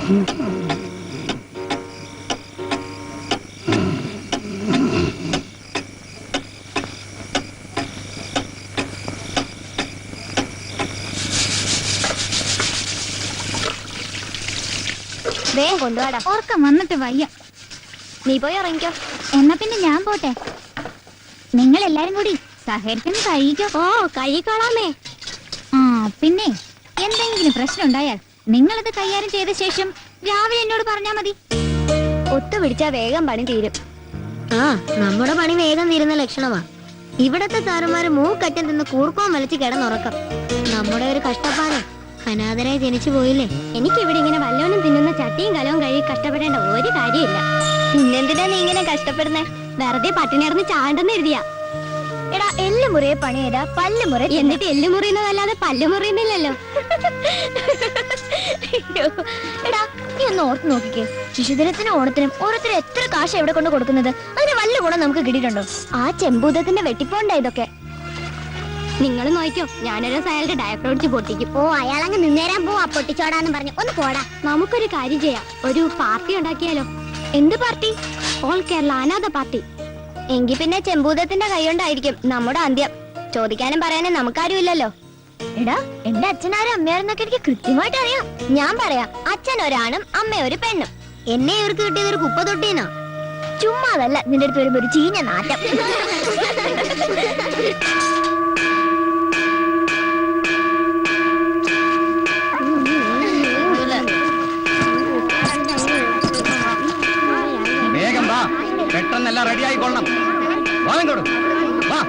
വേഗം കൊണ്ടുപോടാ. ഓർക്കം വന്നിട്ട് വയ്യ. നീ പോയി ഇറങ്ങിക്കോ. എന്നാ പിന്നെ ഞാൻ പോട്ടെ. നിങ്ങൾ എല്ലാരും കൂടി സഹകരിച്ചൊന്ന് കഴിക്കോ. ഓ കഴിക്കോളാമേ. ആ പിന്നെ എന്തെങ്കിലും പ്രശ്നം ഉണ്ടായാൽ നിങ്ങളിത് കൈകാര്യം ചെയ്ത ശേഷം രാവിലെ എന്നോട് പറഞ്ഞാ മതി. ഒത്തുപിടിച്ചാ വേഗം പണി തീരും. ആ നമ്മുടെ പണി വേഗം തീരുന്ന ലക്ഷണമാ. ഇവിടത്തെ സാറുമാര് മൂക്കറ്റം തിന്ന് കൂർക്കവും വലിച്ച് കിടന്നുറക്കം. നമ്മുടെ ഒരു കഷ്ടപ്പാട്. അനാഥരായി ജനിച്ചു പോയില്ലേ. എനിക്കിവിടെ ഇങ്ങനെ വല്ലവനും തിന്നുന്ന ചട്ടിയും കലവും കഴുകി കഷ്ടപ്പെടേണ്ട ഒരു കാര്യമില്ല. പിന്നെന്തിനാ നീ ഇങ്ങനെ കഷ്ടപ്പെടുന്നേ? വെറുതെ പട്ടിണിറന്ന് ചാണ്ടെന്ന് എഴുതിയാ. എടാ എല്ലുമുറിയെ പണി ചെയ്താ പല്ലുമുറി, എന്നിട്ട് എല്ലുമുറിയുന്നതല്ലാതെ പല്ലുമുറിയുന്നില്ലല്ലോ. എടാ നീ ഒന്ന് ഓർത്ത് നോക്കിക്കേ. ശിശുദിനത്തിനും ഓണത്തിനും ഓരോരുത്തരും എത്ര കാശ് എവിടെ കൊണ്ട് കൊടുക്കുന്നത്? അതിന് വല്ല ഗുണം നമുക്ക് കിട്ടിയിട്ടുണ്ടോ? ആ ചെമ്പൂതത്തിന്റെ വെട്ടിപ്പോണ്ട ഇതൊക്കെ. നിങ്ങൾ നോക്കിക്കോ, ഞാനൊരു അയാളുടെ ഡയഫ്രം അടിച്ച് പൊട്ടിക്കും. ഓ അയാളങ്ങ് നിന്നേരാൻ പോവാ പൊട്ടിച്ചോടാന്ന് പറഞ്ഞു. ഒന്ന് പോടാ. നമുക്കൊരു കാര്യം ചെയ്യാം, ഒരു പാർട്ടി ഉണ്ടാക്കിയാലോ? എന്ത് പാർട്ടി? ഓൾ കേരള അനാഥ പാർട്ടി. എങ്കിൽ പിന്നെ ചെമ്പൂതത്തിന്റെ കൈകൊണ്ടായിരിക്കും നമ്മുടെ അന്ത്യം. ചോദിക്കാനും പറയാനും നമുക്കാരും ഇല്ലല്ലോ. എടാ എന്റെ അച്ഛനാരും അമ്മയാരെന്നൊക്കെ എനിക്ക് കൃത്യമായിട്ട് അറിയാം. ഞാൻ പറയാം, അച്ഛൻ ഒരാണും അമ്മ ഒരു പെണ്ണും. എന്നെ ഇവർക്ക് കിട്ടിയത് ഒരു കുപ്പ തൊട്ടീനാ. ചുമ്മാതല്ല, നിന്റെ അടുത്ത് വരുമ്പോ ഒരു ചീഞ്ഞ നാറ്റം. പെട്ടെന്നെല്ലാം റെഡി ആയിക്കൊള്ളണം. വാങ്ങോടും വാ.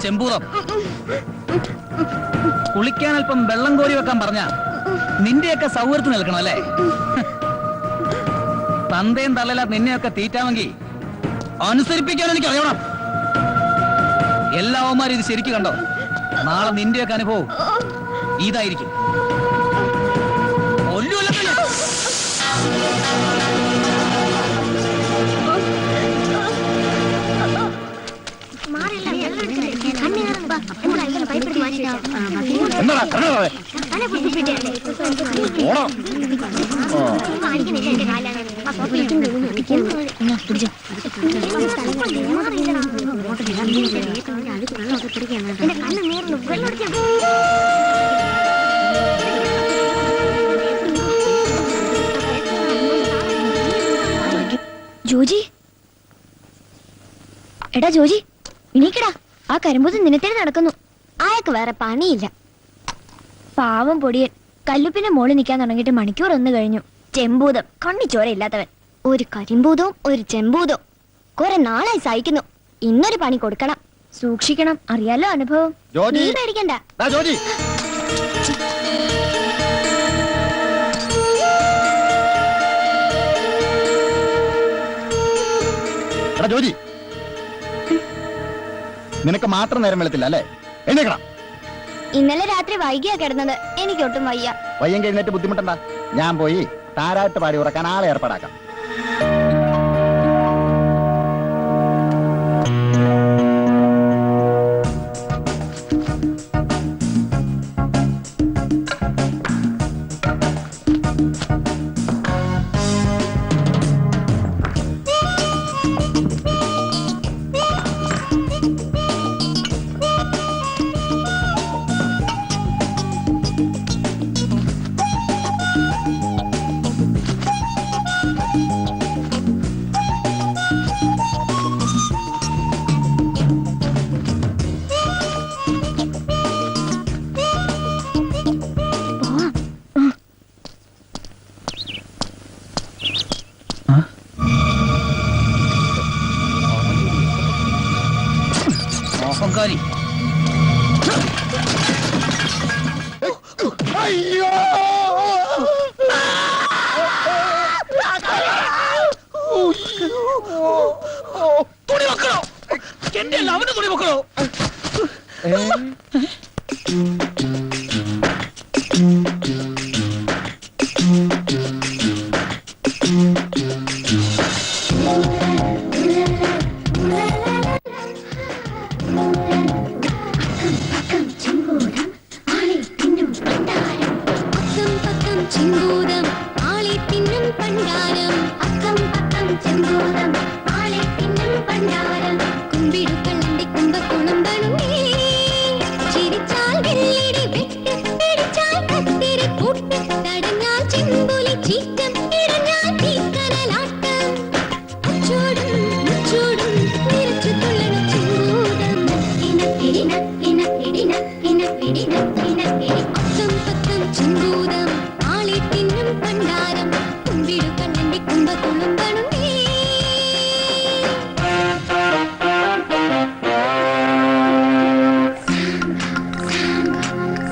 ചെമ്പൂതം കുളിക്കാൻ അല്പം വെള്ളം കോരി വെക്കാൻ പറഞ്ഞ നിന്റെയൊക്കെ സൗകര്യത്തിന് നിൽക്കണം അല്ലേ? തന്തയും തള്ളല നിന്നെയൊക്കെ തീറ്റാമെങ്കിൽ അനുസരിപ്പിക്കാൻ എനിക്ക് അറിയണം. എല്ലാവന്മാരും ഇത് ശരിക്കും കണ്ടോ? നാളെ നിന്റെയൊക്കെ അനുഭവം ഇതായിരിക്കും. ജോജി, എടാ ജോജി, എണീക്കടാ. ആ കരിമ്പൂതൻ നിനത്തേന് നടക്കുന്നു. അയാൾക്ക് വേറെ പണിയില്ല. പാവം പൊടിയൻ കല്ലുപ്പിന്റെ മോളിൽ നിൽക്കാൻ തുടങ്ങിയിട്ട് മണിക്കൂർ ഒന്ന് കഴിഞ്ഞു. ചെമ്പൂതം, കണ്ണിച്ചോര ഇല്ലാത്തവൻ. ഒരു കരിമ്പൂതവും ഒരു ചെമ്പൂതവും കുറെ നാളായി സഹിക്കുന്നു. ഇന്നൊരു പണി കൊടുക്കണം. സൂക്ഷിക്കണം, അറിയാലോ അനുഭവം. നീ പേടിക്കണ്ട. ജോജി, നിനക്ക് മാത്രം നേരം വെളുത്തില്ല അല്ലേ? എഴുന്നേക്കണം. ഇന്നലെ രാത്രി വൈകിയാ കിടന്നത്. എനിക്കൊട്ടും വയ്യ. വയ്യെങ്കിൽ എഴുന്നേറ്റ് ബുദ്ധിമുട്ടണ്ട. ഞാൻ പോയി താരാട്ട് പാടി ഉറക്കാൻ ആളെ ഏർപ്പാടാക്കാം. അഹങ്കാരി. അയ്യോ തുണി വെക്കണോ? എന്റെ അല്ല, അവന്റെ തുണി വെക്കണോ? ചെമ്പൂതം ആളെ തിന്നും പണ്ടാരം, അക്കം പക്കം ചെമ്പൂതം ആളെ തിന്നും പണ്ടാരം. കുമ്പിടുക്കളുടെ കുമ്പക്കുളമ്പണുമേ, ചിരിച്ചാൽ വെള്ളിടി വെട്ട്, പിടിച്ചാൽ കത്തിരി പൂട്ട്, തടഞ്ഞാൽ ചെമ്പൊലി ചീറ്റം, ഇടഞ്ഞാൽ തീക്കനലാട്ടം. അച്ചോടും മുച്ചോടും നിറച്ചു തുള്ളണ ചെമ്പൂതം. ഇനക്കിടിന ഇനക്കിടിന ഇനക്കിടിന ഇനക്കിടി. അക്കം പക്കം ചെമ്പൂതം ആളെ തിന്നും പണ്ടാരം, കുമ്പിടുക്കണ്ണന്റെ കുമ്പക്കുളമ്പണുമേ.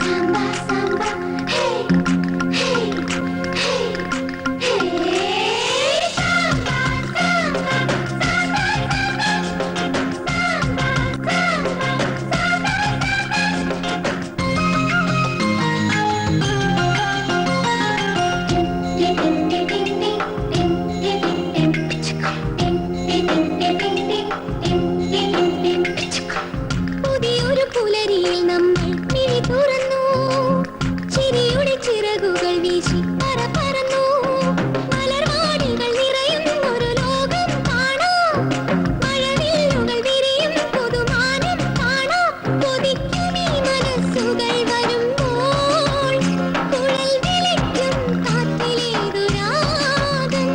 സാംബ സാംബ ഹേ ഹേ ഹേ ഹേ സാംബ പുതിയൊരു പുലരിയിൽ നമ്മൾ മിഴി തുറന്നു, ചിരിയുടെ ചിറകുകൾ വീശി പറ പറന്നു. മലർവാടികൾ നിറയും ഒരു ലോകം കാണാം, മഴവില്ലുകൾ വിരിയും പുതുമാനം കാണാം. കൊതിക്കുമീ മനസ്സുകൾ വരുമ്പോൾ, കുഴൽ വിളിക്കും കാറ്റിലേതു രാഗം.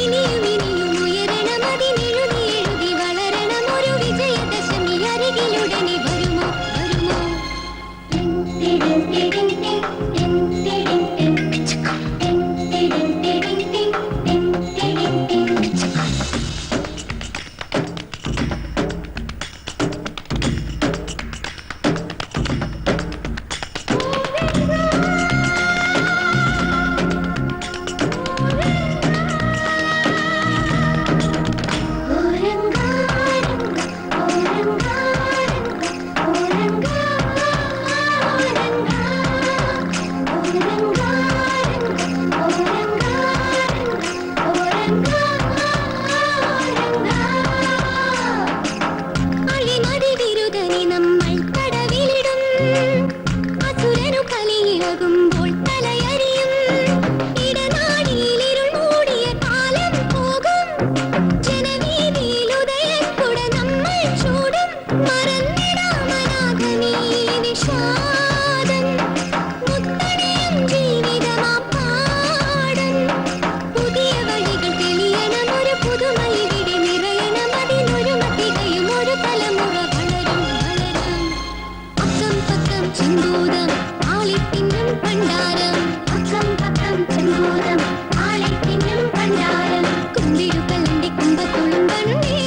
ഇനിയും ഇനിയും ഉയരണം, അതിനെഴുതി എഴുതി വളരണം, ഒരു വിജയദശമി അരികിലുടനെ വരുമോ വരുമോ. അഴിമതി വിരുദ്ധനെ നമ്മൾ കടവിലിടും, അസുരനു കലിയിളകുമ്പോൾ തലയറിയും. ഇടനാഴിയിൽ ഇരുൾ മൂടിയ കാലം പോകും, ജനവീതിയിൽ ഉദയക്കുട നമ്മൾ ചൂടും. മറന്നിടാമനാഥനീ നിഷാദം, മുത്തണിയും ജീവിതമാ പാടം. പുതിയ വഴികൾ തെളിയണം, ഒരു പുതുമയിവിടെ നിറയണം, അതിനൊരു മതികയും ഒരു തലമുറ വളരും വളരും. അക്കം പക്കം ചെമ്പൂതം ആളെ തിന്നും പണ്ടാരം, അക്കം പക്കം ചെമ്പൂതം ആളെ തിന്നും പണ്ടാരം. കുമ്പിടുക്കലിന്റെ കുമ്പക്കുളമ്പണുമേ,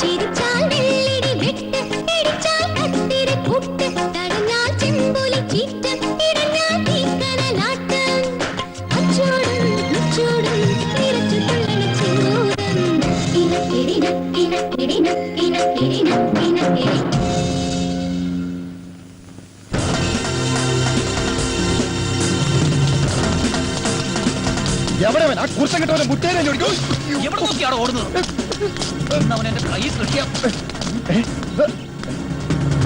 ചിരിച്ചാൽ വെള്ളിടി വെട്ട്, പിടിച്ചാൽ കത്തിരി പൂട്ട്, തടഞ്ഞാൽ ചെമ്പൊലി ചീറ്റം, ഇടഞ്ഞാൽ തീക്കനലാട്ടം. അച്ചോടും മുച്ചോടും നിറച്ചു തുള്ളണ ചെമ്പൂതം. ഇനക്കിടിന ഇനക്കിടിന ഇനക്കിടിന ഇനക്കിടി. എവിടെവൻ ആ കുർത്തം കെട്ടവനെ മുട്ടേനെ ചോദിക്കും. എവിടെ നോക്കിയാണോ ഓടുന്നത്? ഇന്ന് അവൻ എന്റെ കയ്യിൽ കിട്ടിയ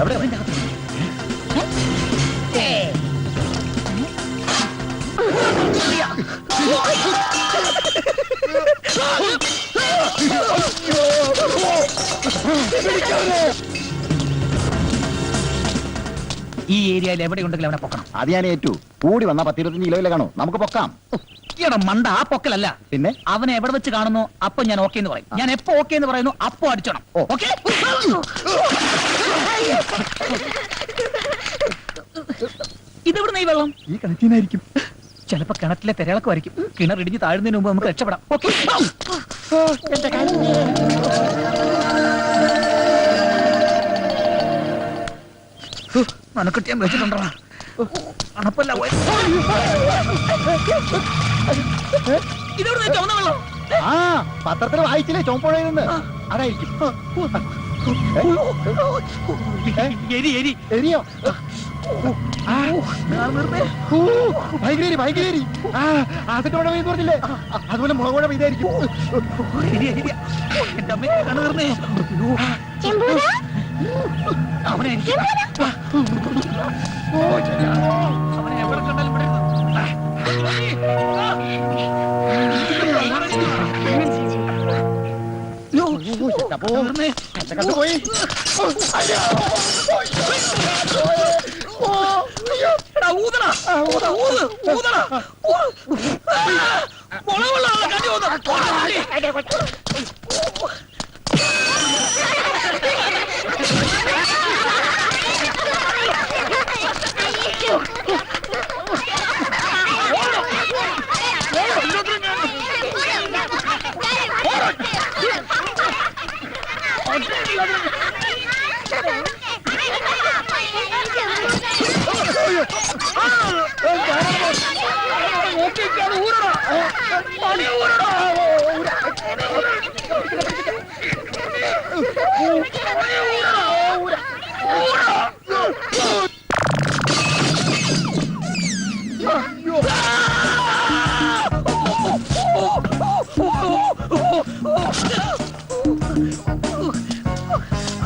എവിടെ ഈ ഏരിയയിൽ എവിടെ ഉണ്ടെങ്കിലും അവനെ പൊക്കണം. അത് ഞാൻ ഏറ്റു. കൂടി വന്ന 10-25 കിലോയിലെ കാണൂ, നമുക്ക് പൊക്കാം. ഈടാ മണ്ട, ആ പൊക്കലല്ല. പിന്നെ അവനെ എവിടെ വെച്ച് കാണുന്നു അപ്പൊ ഞാൻ ഓക്കെ എന്ന് പറയും. ഞാൻ എപ്പോ ഓക്കെ എന്ന് പറയുന്നു അപ്പൊ അടിച്ചോണം. ഓക്കെ? ഇതെവിടെ ഈ വെള്ളം? ഈ കിണറ്റിനായിരിക്കും. ചിലപ്പോ കിണറ്റിലെ തിരകളക്കുമായിരിക്കും. കിണർ ഇടിഞ്ഞ് താഴുന്നതിന് മുമ്പ് നമുക്ക് രക്ഷപ്പെടാം. ഓക്കെ? മനക്കെട്ടി ഞാൻ വെച്ചിട്ടുണ്ടോ? അണപ്പല്ല ഇതെവിടെ ചുവന്ന വെള്ളം? ആ പത്രത്തിൽ വായിച്ചില്ലേ ചോമ്പുഴയിൽ നിന്ന്? അതായിരിക്കും. എരി എരി എരിയോ? ഭയങ്കര ഭയങ്കര ആസിട്ടോടെ പെയ്ത് പറഞ്ഞില്ലേ? അതുപോലെ മുളകോടെ പെയ്തായിരിക്കും. എന്റെ അമ്മ കണ്ണു തീർന്നേ. അവനെ അവനെ എവിടെ കണ്ടാലും പോയി. ഊതണ ഊത ഊത് ഊതണ മുളകുള്ള കണ്ടി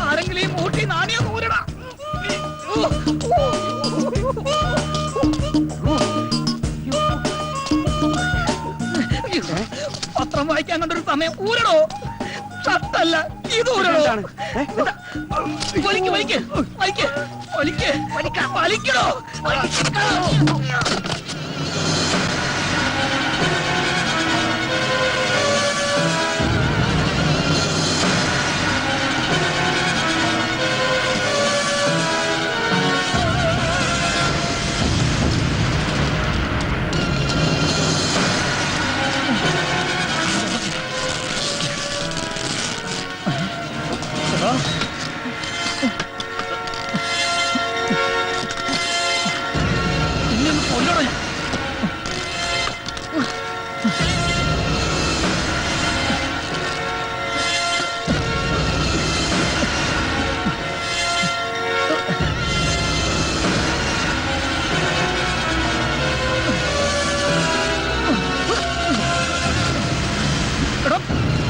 ആരെങ്കിലും ഈ മൂട്ടി നാണിയ നൂരടാ. പത്രം വായിക്കാൻ കണ്ടൊരു സമയം ഊരണോ? ഷർട്ടല്ല ഇത് ഊരണോ? വലിക്ക് വലിക്ക് വലിക്ക് വലിക്ക് വലിക്കണോ?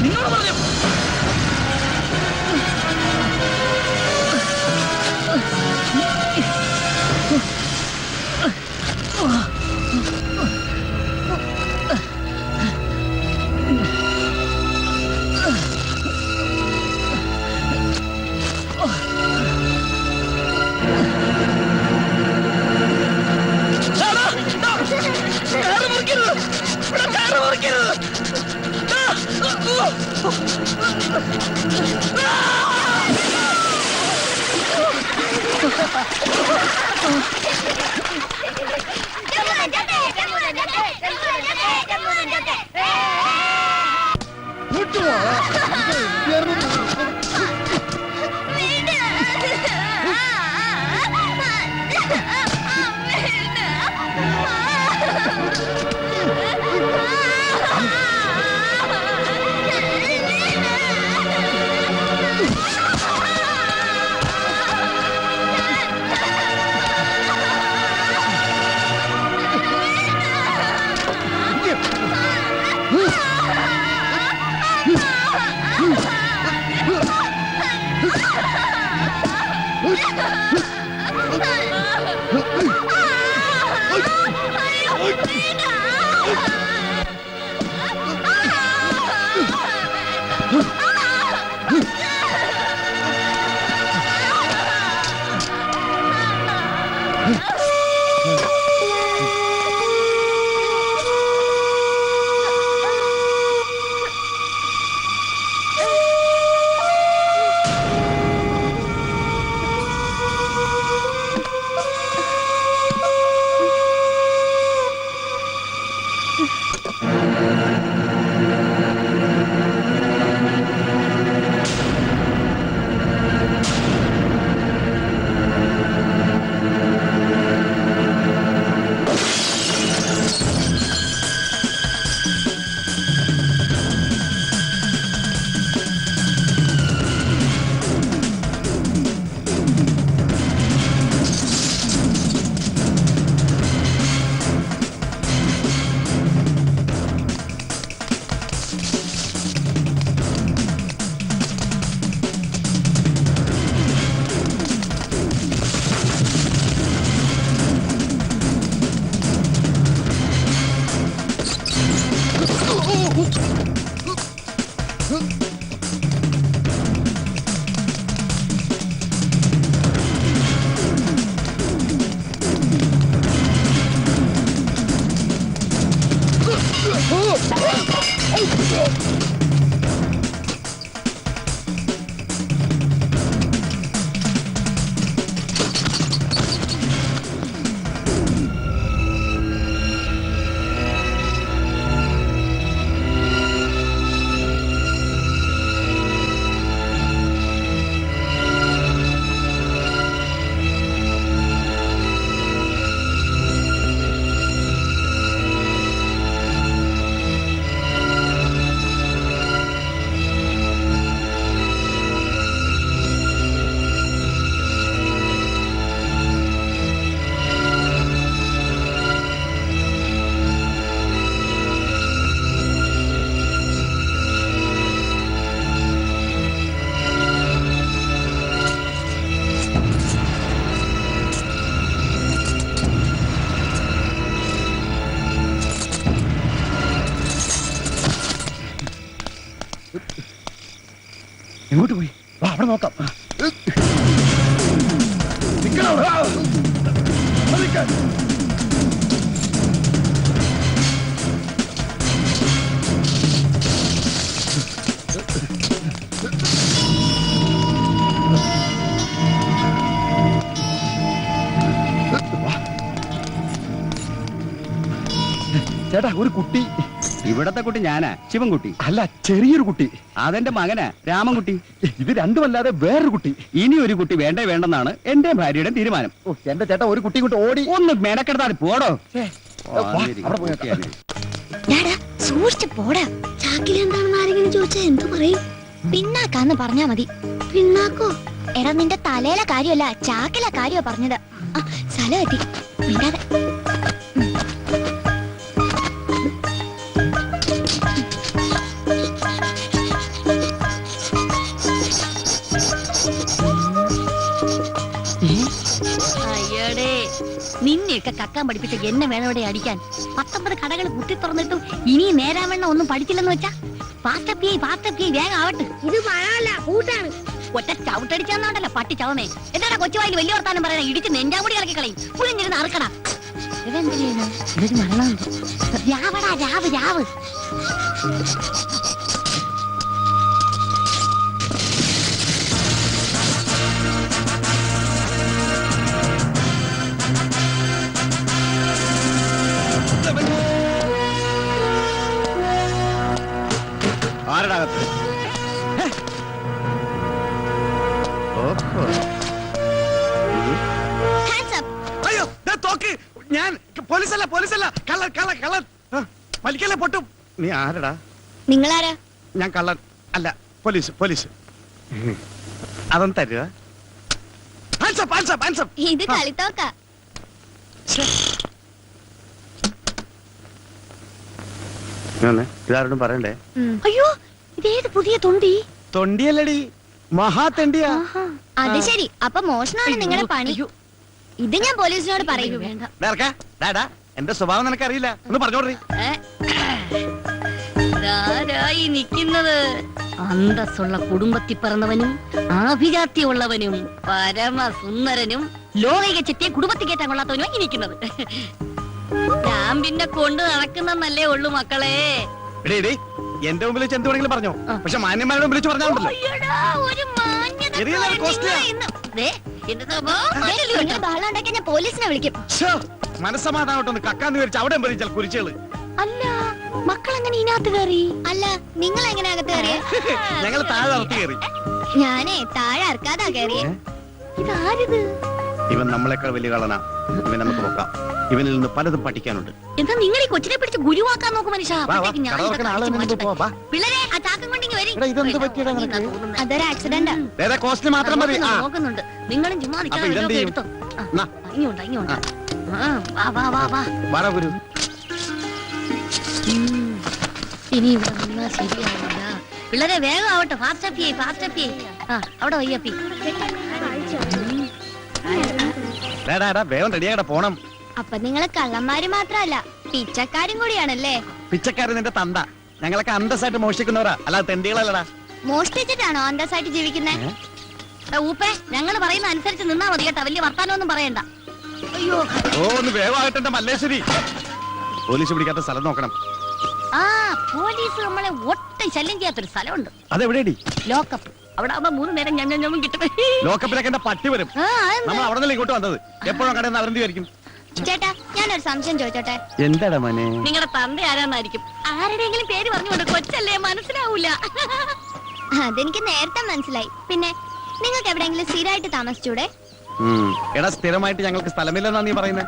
നിങ്ങളോട് പറഞ്ഞു എങ്ങോട്ട് പോയി? വാ, അവിടെ നോക്കാം. നിക്കണം അവിടെ. നിൽക്കാൻ. ചേട്ടാ, ഒരു കുട്ടി. ഇവിടത്തെ കുട്ടി ഞാനാ, ശിവൻകുട്ടി. അല്ല, ചെറിയൊരു കുട്ടി. അതെന്റെ മകനാ, രാമൻകുട്ടി. ഇത് രണ്ടുമല്ലാതെ വേറൊരു കുട്ടി. ഇനി ഒരു കുട്ടി വേണ്ടേ വേണ്ടെന്നാണ് എന്റെ ഭാര്യയുടെ തീരുമാനം. ഓ, എന്റെ ചേട്ടാ, ഒരു കുട്ടി ഇങ്ങോട്ട് ഓടി. ഒന്ന് മെനക്കെടുത്താൽ പോടോ. അവിടെ പോയി കേട്ടോ. ഡാടാ, സൂക്ഷിച്ച് പോടാ. ചാക്കിൽ എന്താണെന്ന് ആരെങ്കിലും ചോദിച്ചാ എന്തു പറയും? പിന്നാക്കാന്ന് പറഞ്ഞാ മതി. പിന്നാക്കോ? എടാ, നിന്റെ തലയിലെ കാര്യമല്ല, ചാക്കിലെ കാര്യമാ പറഞ്ഞത്. ആ, സ്ഥലം എത്തി. മിണ്ടാതെ. അയ്യടേ, നിന്നെയൊക്കെ കക്കാൻ പഠിപ്പിച്ച എന്നെ വേണോടെ അടിക്കാൻ. 19 കടകൾ കുത്തി തുറന്നിട്ടും ഇനി നേരാവണ്ണ ഒന്നും പഠിച്ചില്ലെന്ന് വെച്ചാ പാത്തപ്പി വേഗം ആവട്ടെ. ഇത് മഴല്ല, കൂട്ടാണ്. ഒറ്റ ചവിട്ടടിച്ചാന്നോണ്ടല്ലോ പട്ടി ചവമേ. എന്താടാ കൊച്ചുവായിൽ വലിയ വർത്താനം പറയാൻ? ഇടിച്ച് നെഞ്ചാമുടി ഇറക്കി കളയും. പുളിഞ്ഞിരുന്ന് അറുക്കടാ. ഇതെന്തിനാ? ഇതൊരു മരണം. രാവടാ, രാവ്. ആരടാകത്ത്? Hands up. അയ്യോ, ദേ തോക്ക്. ഞാൻ പോലീസല്ല, കള്ളൻ. വലിക്കല്ലേ പൊട്ടും. നീ ആരടാ? നിങ്ങളാരാ? ഞാൻ കള്ളൻ അല്ല, പോലീസ്. അതൊന്നും തരുക. ഇത് കളിത്തോക്ക. ഇതാരോടും പറയണ്ടേ? അയ്യോ, ഇതേത് പുതിയ തൊണ്ടി? തൊണ്ടിയല്ലടി, മഹാതെണ്ടിയാ. അത് ശരി. അപ്പൊ മോഷണമാണ് നിങ്ങളുടെ പണി. ഇത് ഞാൻ പോലീസിനോട് പറയും. വേണ്ട. എന്റെ സ്വഭാവം നിനക്കറിയില്ല, ഒന്ന് പറഞ്ഞോടറി. ആരായി നിൽക്കുന്നത്? അന്തസ്സുള്ള കുടുംബത്തിൽ പിറന്നവനും ആഭിജാത്യമുള്ളവനും പരമസുന്ദരനും ലോകിക ചെറ്റിയെ കുടുംബത്തിൽ കയറ്റാൻ കൊള്ളാത്തവനും ഈ നിൽക്കുന്നത്. ഞാൻ പിന്നെ കൊണ്ട് നടക്കുന്നല്ലേ ഉള്ളു മക്കളെ. എന്റെ മുമ്പിൽ വെച്ച് എന്ത് വേണമെങ്കിലും പറഞ്ഞോ, പക്ഷെ മാന്യന്മാരുടെ മുമ്പിൽ വെച്ച് പറഞ്ഞാണ്ടല്ലോ. അയ്യടാ, ഒരു മാന്യത എറിയല്ലേ, പോലും കോസ്റ്റ്ലിയാ? നിങ്ങളെ ഇന്ന്. ദേ, എന്റെ സ്വഭാവം നിങ്ങൾ ബഹളം ഉണ്ടാക്കി ഞാൻ പോലീസിനെ വിളിക്കും. മനസ്സമാധാനോട്ടൊന്ന് കക്കാന്ന് വിചാരിച്ച് അവിടെ എമ്പറിച്ചാൽ കുരിച്ചുകള്. അല്ല, മക്കളെങ്ങനെ ഇതിനകത്ത് കയറി? അല്ല, നിങ്ങൾ എങ്ങനെ അകത്ത് കയറിയ? ഞങ്ങൾ താഴെ ഇറക്കി കയറി. ഞാനേ താഴെ ഇറക്കാതാ കയറിയ. ഇതാരിത്? ഇവൻ നമ്മളെക്കാൾ വലിയ കളനാ. ഇവൻ നമുക്ക് നോക്കാം. ഇവനിൽ നിന്ന് പലതും പഠിക്കാനുണ്ട്. എന്താ നിങ്ങൾ ഈ കൊച്ചിനെ പിടിച്ച് ഗുരുവാക്കാൻ നോക്കും മനുഷ്യ? വാ, അപ്പോഴത്തേക്ക് ഞാൻ കട ഇതൊക്കെ തുറക്കണ ആളെ അടിച്ച് നിന്നിട്ട് പോ, വാ. പിള്ളേരെ, ആ ചാക്കും കൊണ്ടിങ്ങ് വരി. എടാ, ഇതെന്ത് പറ്റിയടാ നിനക്ക്? എന്നാ തോന്നുന്നെ. അതൊരു ആക്സിഡന്റാ. കോസ്റ്റ് മാത്രം മതി. ആ, നോക്കുന്നുണ്ട്. നിങ്ങളും ചുമ്മാ അപ്പൊ നിൽക്കാതെ ഇതെന്ത് വല്ലതും ചെയ്യും? എടുത്തോ. ആ, നാ. ഇങ്ങോട്ടാ. വാ. വാടാ ഗുരു. ഇനി ഇവിടെ നിന്നാ ശരിയാവില്ല. പിള്ളേരെ വേഗം ആവട്ടെ. ഫാസ്റ്റ് അപ്പി. ആ, അവിടെ വയ്യപ്പി. വേഗം റെഡിയാകട്ടെ, പോണം. അപ്പൊ നിങ്ങള് കള്ളന്മാര് മാത്രല്ല, പിച്ചക്കാരും കൂടിയാണല്ലേ? പിച്ചക്കാരൻ നിന്റെ തന്ത. ഞങ്ങളൊക്കെ അന്തസ്സായിട്ട് മോഷ്ടിക്കുന്നവരാ, അല്ലാതെ തെണ്ടികളല്ലടാ. മോഷ്ടിച്ചിട്ടാണോ അന്തസ്സായിട്ട് ജീവിക്കുന്നേ? ഊപ്പേ, ഞങ്ങൾ പറയുന്ന അനുസരിച്ച് നിന്നാ മതി കേട്ടാ. വലിയ വർത്താനമൊന്നും പറയണ്ട. അയ്യോ, ഓ, ഒന്ന് വേഗമാകട്ടെ മല്ലേശ്വരി. പോലീസ് പിടിക്കാത്ത സ്ഥലം നോക്കണം. ആ, പോലീസ് നമ്മളെ ഒട്ടും ശല്യം ചെയ്യാത്തൊരു സ്ഥലമുണ്ട്. അതെവിടെയടി? ലോക്കപ്പ്. അവിടെ ആവുമ്പോ 3 നേരം ഞമ്മ കിട്ടും. ലോക്കപ്പിലൊക്കെ എന്റെ പട്ടി വരും. ആ, അതെന്താ? നമ്മൾ അവിടെ നിന്ന് ഇങ്ങോട്ട് വന്നത്. എപ്പോഴും കടയിൽ നിന്ന് അവരെന്ത് ആയിരിക്കും? ചേട്ടാ, ഞാനൊരു സംശയം ചോദിച്ചോട്ടെ? എന്താടാ മോനെ? നിങ്ങളുടെ തന്ത ആരാന്നായിരിക്കും. ആരുടെയെങ്കിലും പേര് പറഞ്ഞുകൊണ്ട് കൊച്ചല്ലേ, മനസ്സിലാവൂല. അതെനിക്ക് നേരത്തെ മനസ്സിലായി. പിന്നെ നിങ്ങൾക്ക് എവിടെയെങ്കിലും സ്ഥിരമായിട്ട് താമസിച്ചൂടെ? എടാ, സ്ഥിരമായിട്ട് ഞങ്ങൾക്ക് സ്ഥലമില്ലെന്നാ നീ പറയുന്നത്.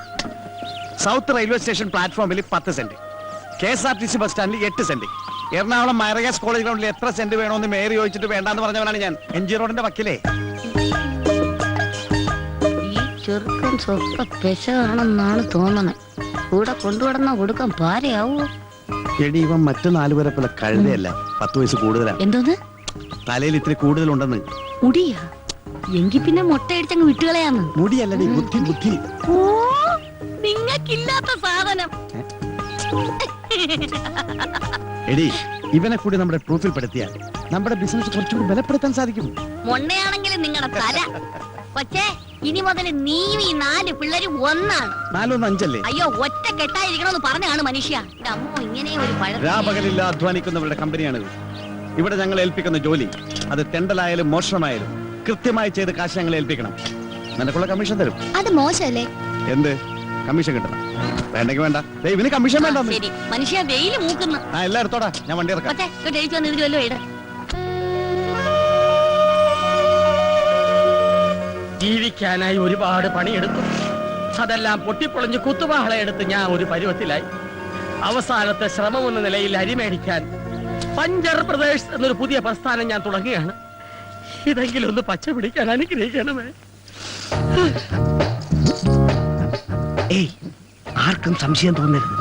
സൗത്ത് റെയിൽവേ സ്റ്റേഷൻ പ്ലാറ്റ്ഫോമിൽ 10 സെന്റ്, KSRTC ബസ് സ്റ്റാൻഡിൽ 8 സെന്റ്, എറണാകുളം മൈറഗാസ് കോളേജ് ഗ്രൗണ്ടിൽ എത്ര സെന്റ് വേണമെന്ന് മേയർ ചോദിച്ചിട്ട് വേണ്ടാന്ന് പറഞ്ഞവനാണ് ഞാൻ. MG റോഡിന്റെ വക്കിലേ. ഈ ചെറുക്കൻ സ്വപ്പ പെശാണെന്നാണ് തോന്നണേ. കൂടെ കൊണ്ടുവടന്നാ കൊടുക്കാൻ പാരയാവോ? എടി, ഇവൻ മറ്റു 4 പേരെ പോലെ കഴുതയല്ല, 10 വയസ്സ് കൂടുതലാ. എന്തോന്ന്? തലയിൽ ഇത്തിരി കൂടുതലുണ്ടെന്ന്. മുടിയാ? എങ്കി പിന്നെ മുട്ടയടിച്ചങ്ങ് വിട്ടുകളയാന്ന്. മുടിയല്ലടി, ബുദ്ധി. ഓ, നിങ്ങൾക്കില്ലാത്ത സാധനം. എടി, ഇവനെ കൂടി നമ്മുടെ പ്രൂഫിൽ പെടുത്തിയാൽ നമ്മുടെ ബിസിനസ് കുറച്ചുകൂടി ബലപ്പെടുത്താൻ സാധിക്കും. മൊണ്ണയാണെങ്കിലും നിങ്ങളുടെ തല കൊച്ചേ, ഇനി മുതൽ നീയും ഈ 4 പിള്ളേരും ഒന്നാണ്. 4 1 5 അല്ലേ? അയ്യോ, ഒറ്റ കെട്ടായിരിക്കണമെന്ന് പറഞ്ഞാണ് മനുഷ്യ. അമ്മോ, ഇങ്ങനെ ഒരു രാപകലില്ല അധ്വാനിക്കുന്നവരുടെ കമ്പനിയാണിത്. ഇവിടെ ഞങ്ങൾ ഏൽപ്പിക്കുന്ന ജോലി അത് തെണ്ടലായാലും മോഷണമായാലും കൃത്യമായി ചെയ്ത് കാശ് ഞങ്ങൾ ഏൽപ്പിക്കണം. നിനക്കുള്ള കമ്മീഷൻ തരും. അത് മോശമല്ലേ? എന്ത് കമ്മീഷൻ കിട്ടണം? വേണ്ടെങ്കിൽ വേണ്ട. ഇവന് കമ്മീഷൻ വേണ്ട. ശരി, മനുഷ്യ വെയില് മൂക്കുന്നു. എല്ലാം എടുത്തോടാ, ഞാൻ വണ്ടി ഇറക്കാം. കൊച്ചേ, ഇങ്ങോട്ട് എഴുതി വന്ന് ഇതിൽ വല്ലോ ഇട. ജീവിക്കാനായി ഒരുപാട് പണിയെടുത്തു. അതെല്ലാം പൊട്ടിപ്പൊളിഞ്ഞ് കുത്തുവാള എടുത്ത് ഞാൻ ഒരു പരുവത്തിലായി. അവസാനത്തെ ശ്രമം എന്ന നിലയിൽ അരി മേടിക്കാൻ പഞ്ചർ പ്രദേശ് എന്നൊരു പുതിയ പ്രസ്ഥാനം ഞാൻ തുടങ്ങുകയാണ്. ഇതെങ്കിലും ഒന്ന് പച്ച പിടിക്കാൻ അനുഗ്രഹിക്കണമേ. ഏയ്, ആർക്കും സംശയം തോന്നരുത്.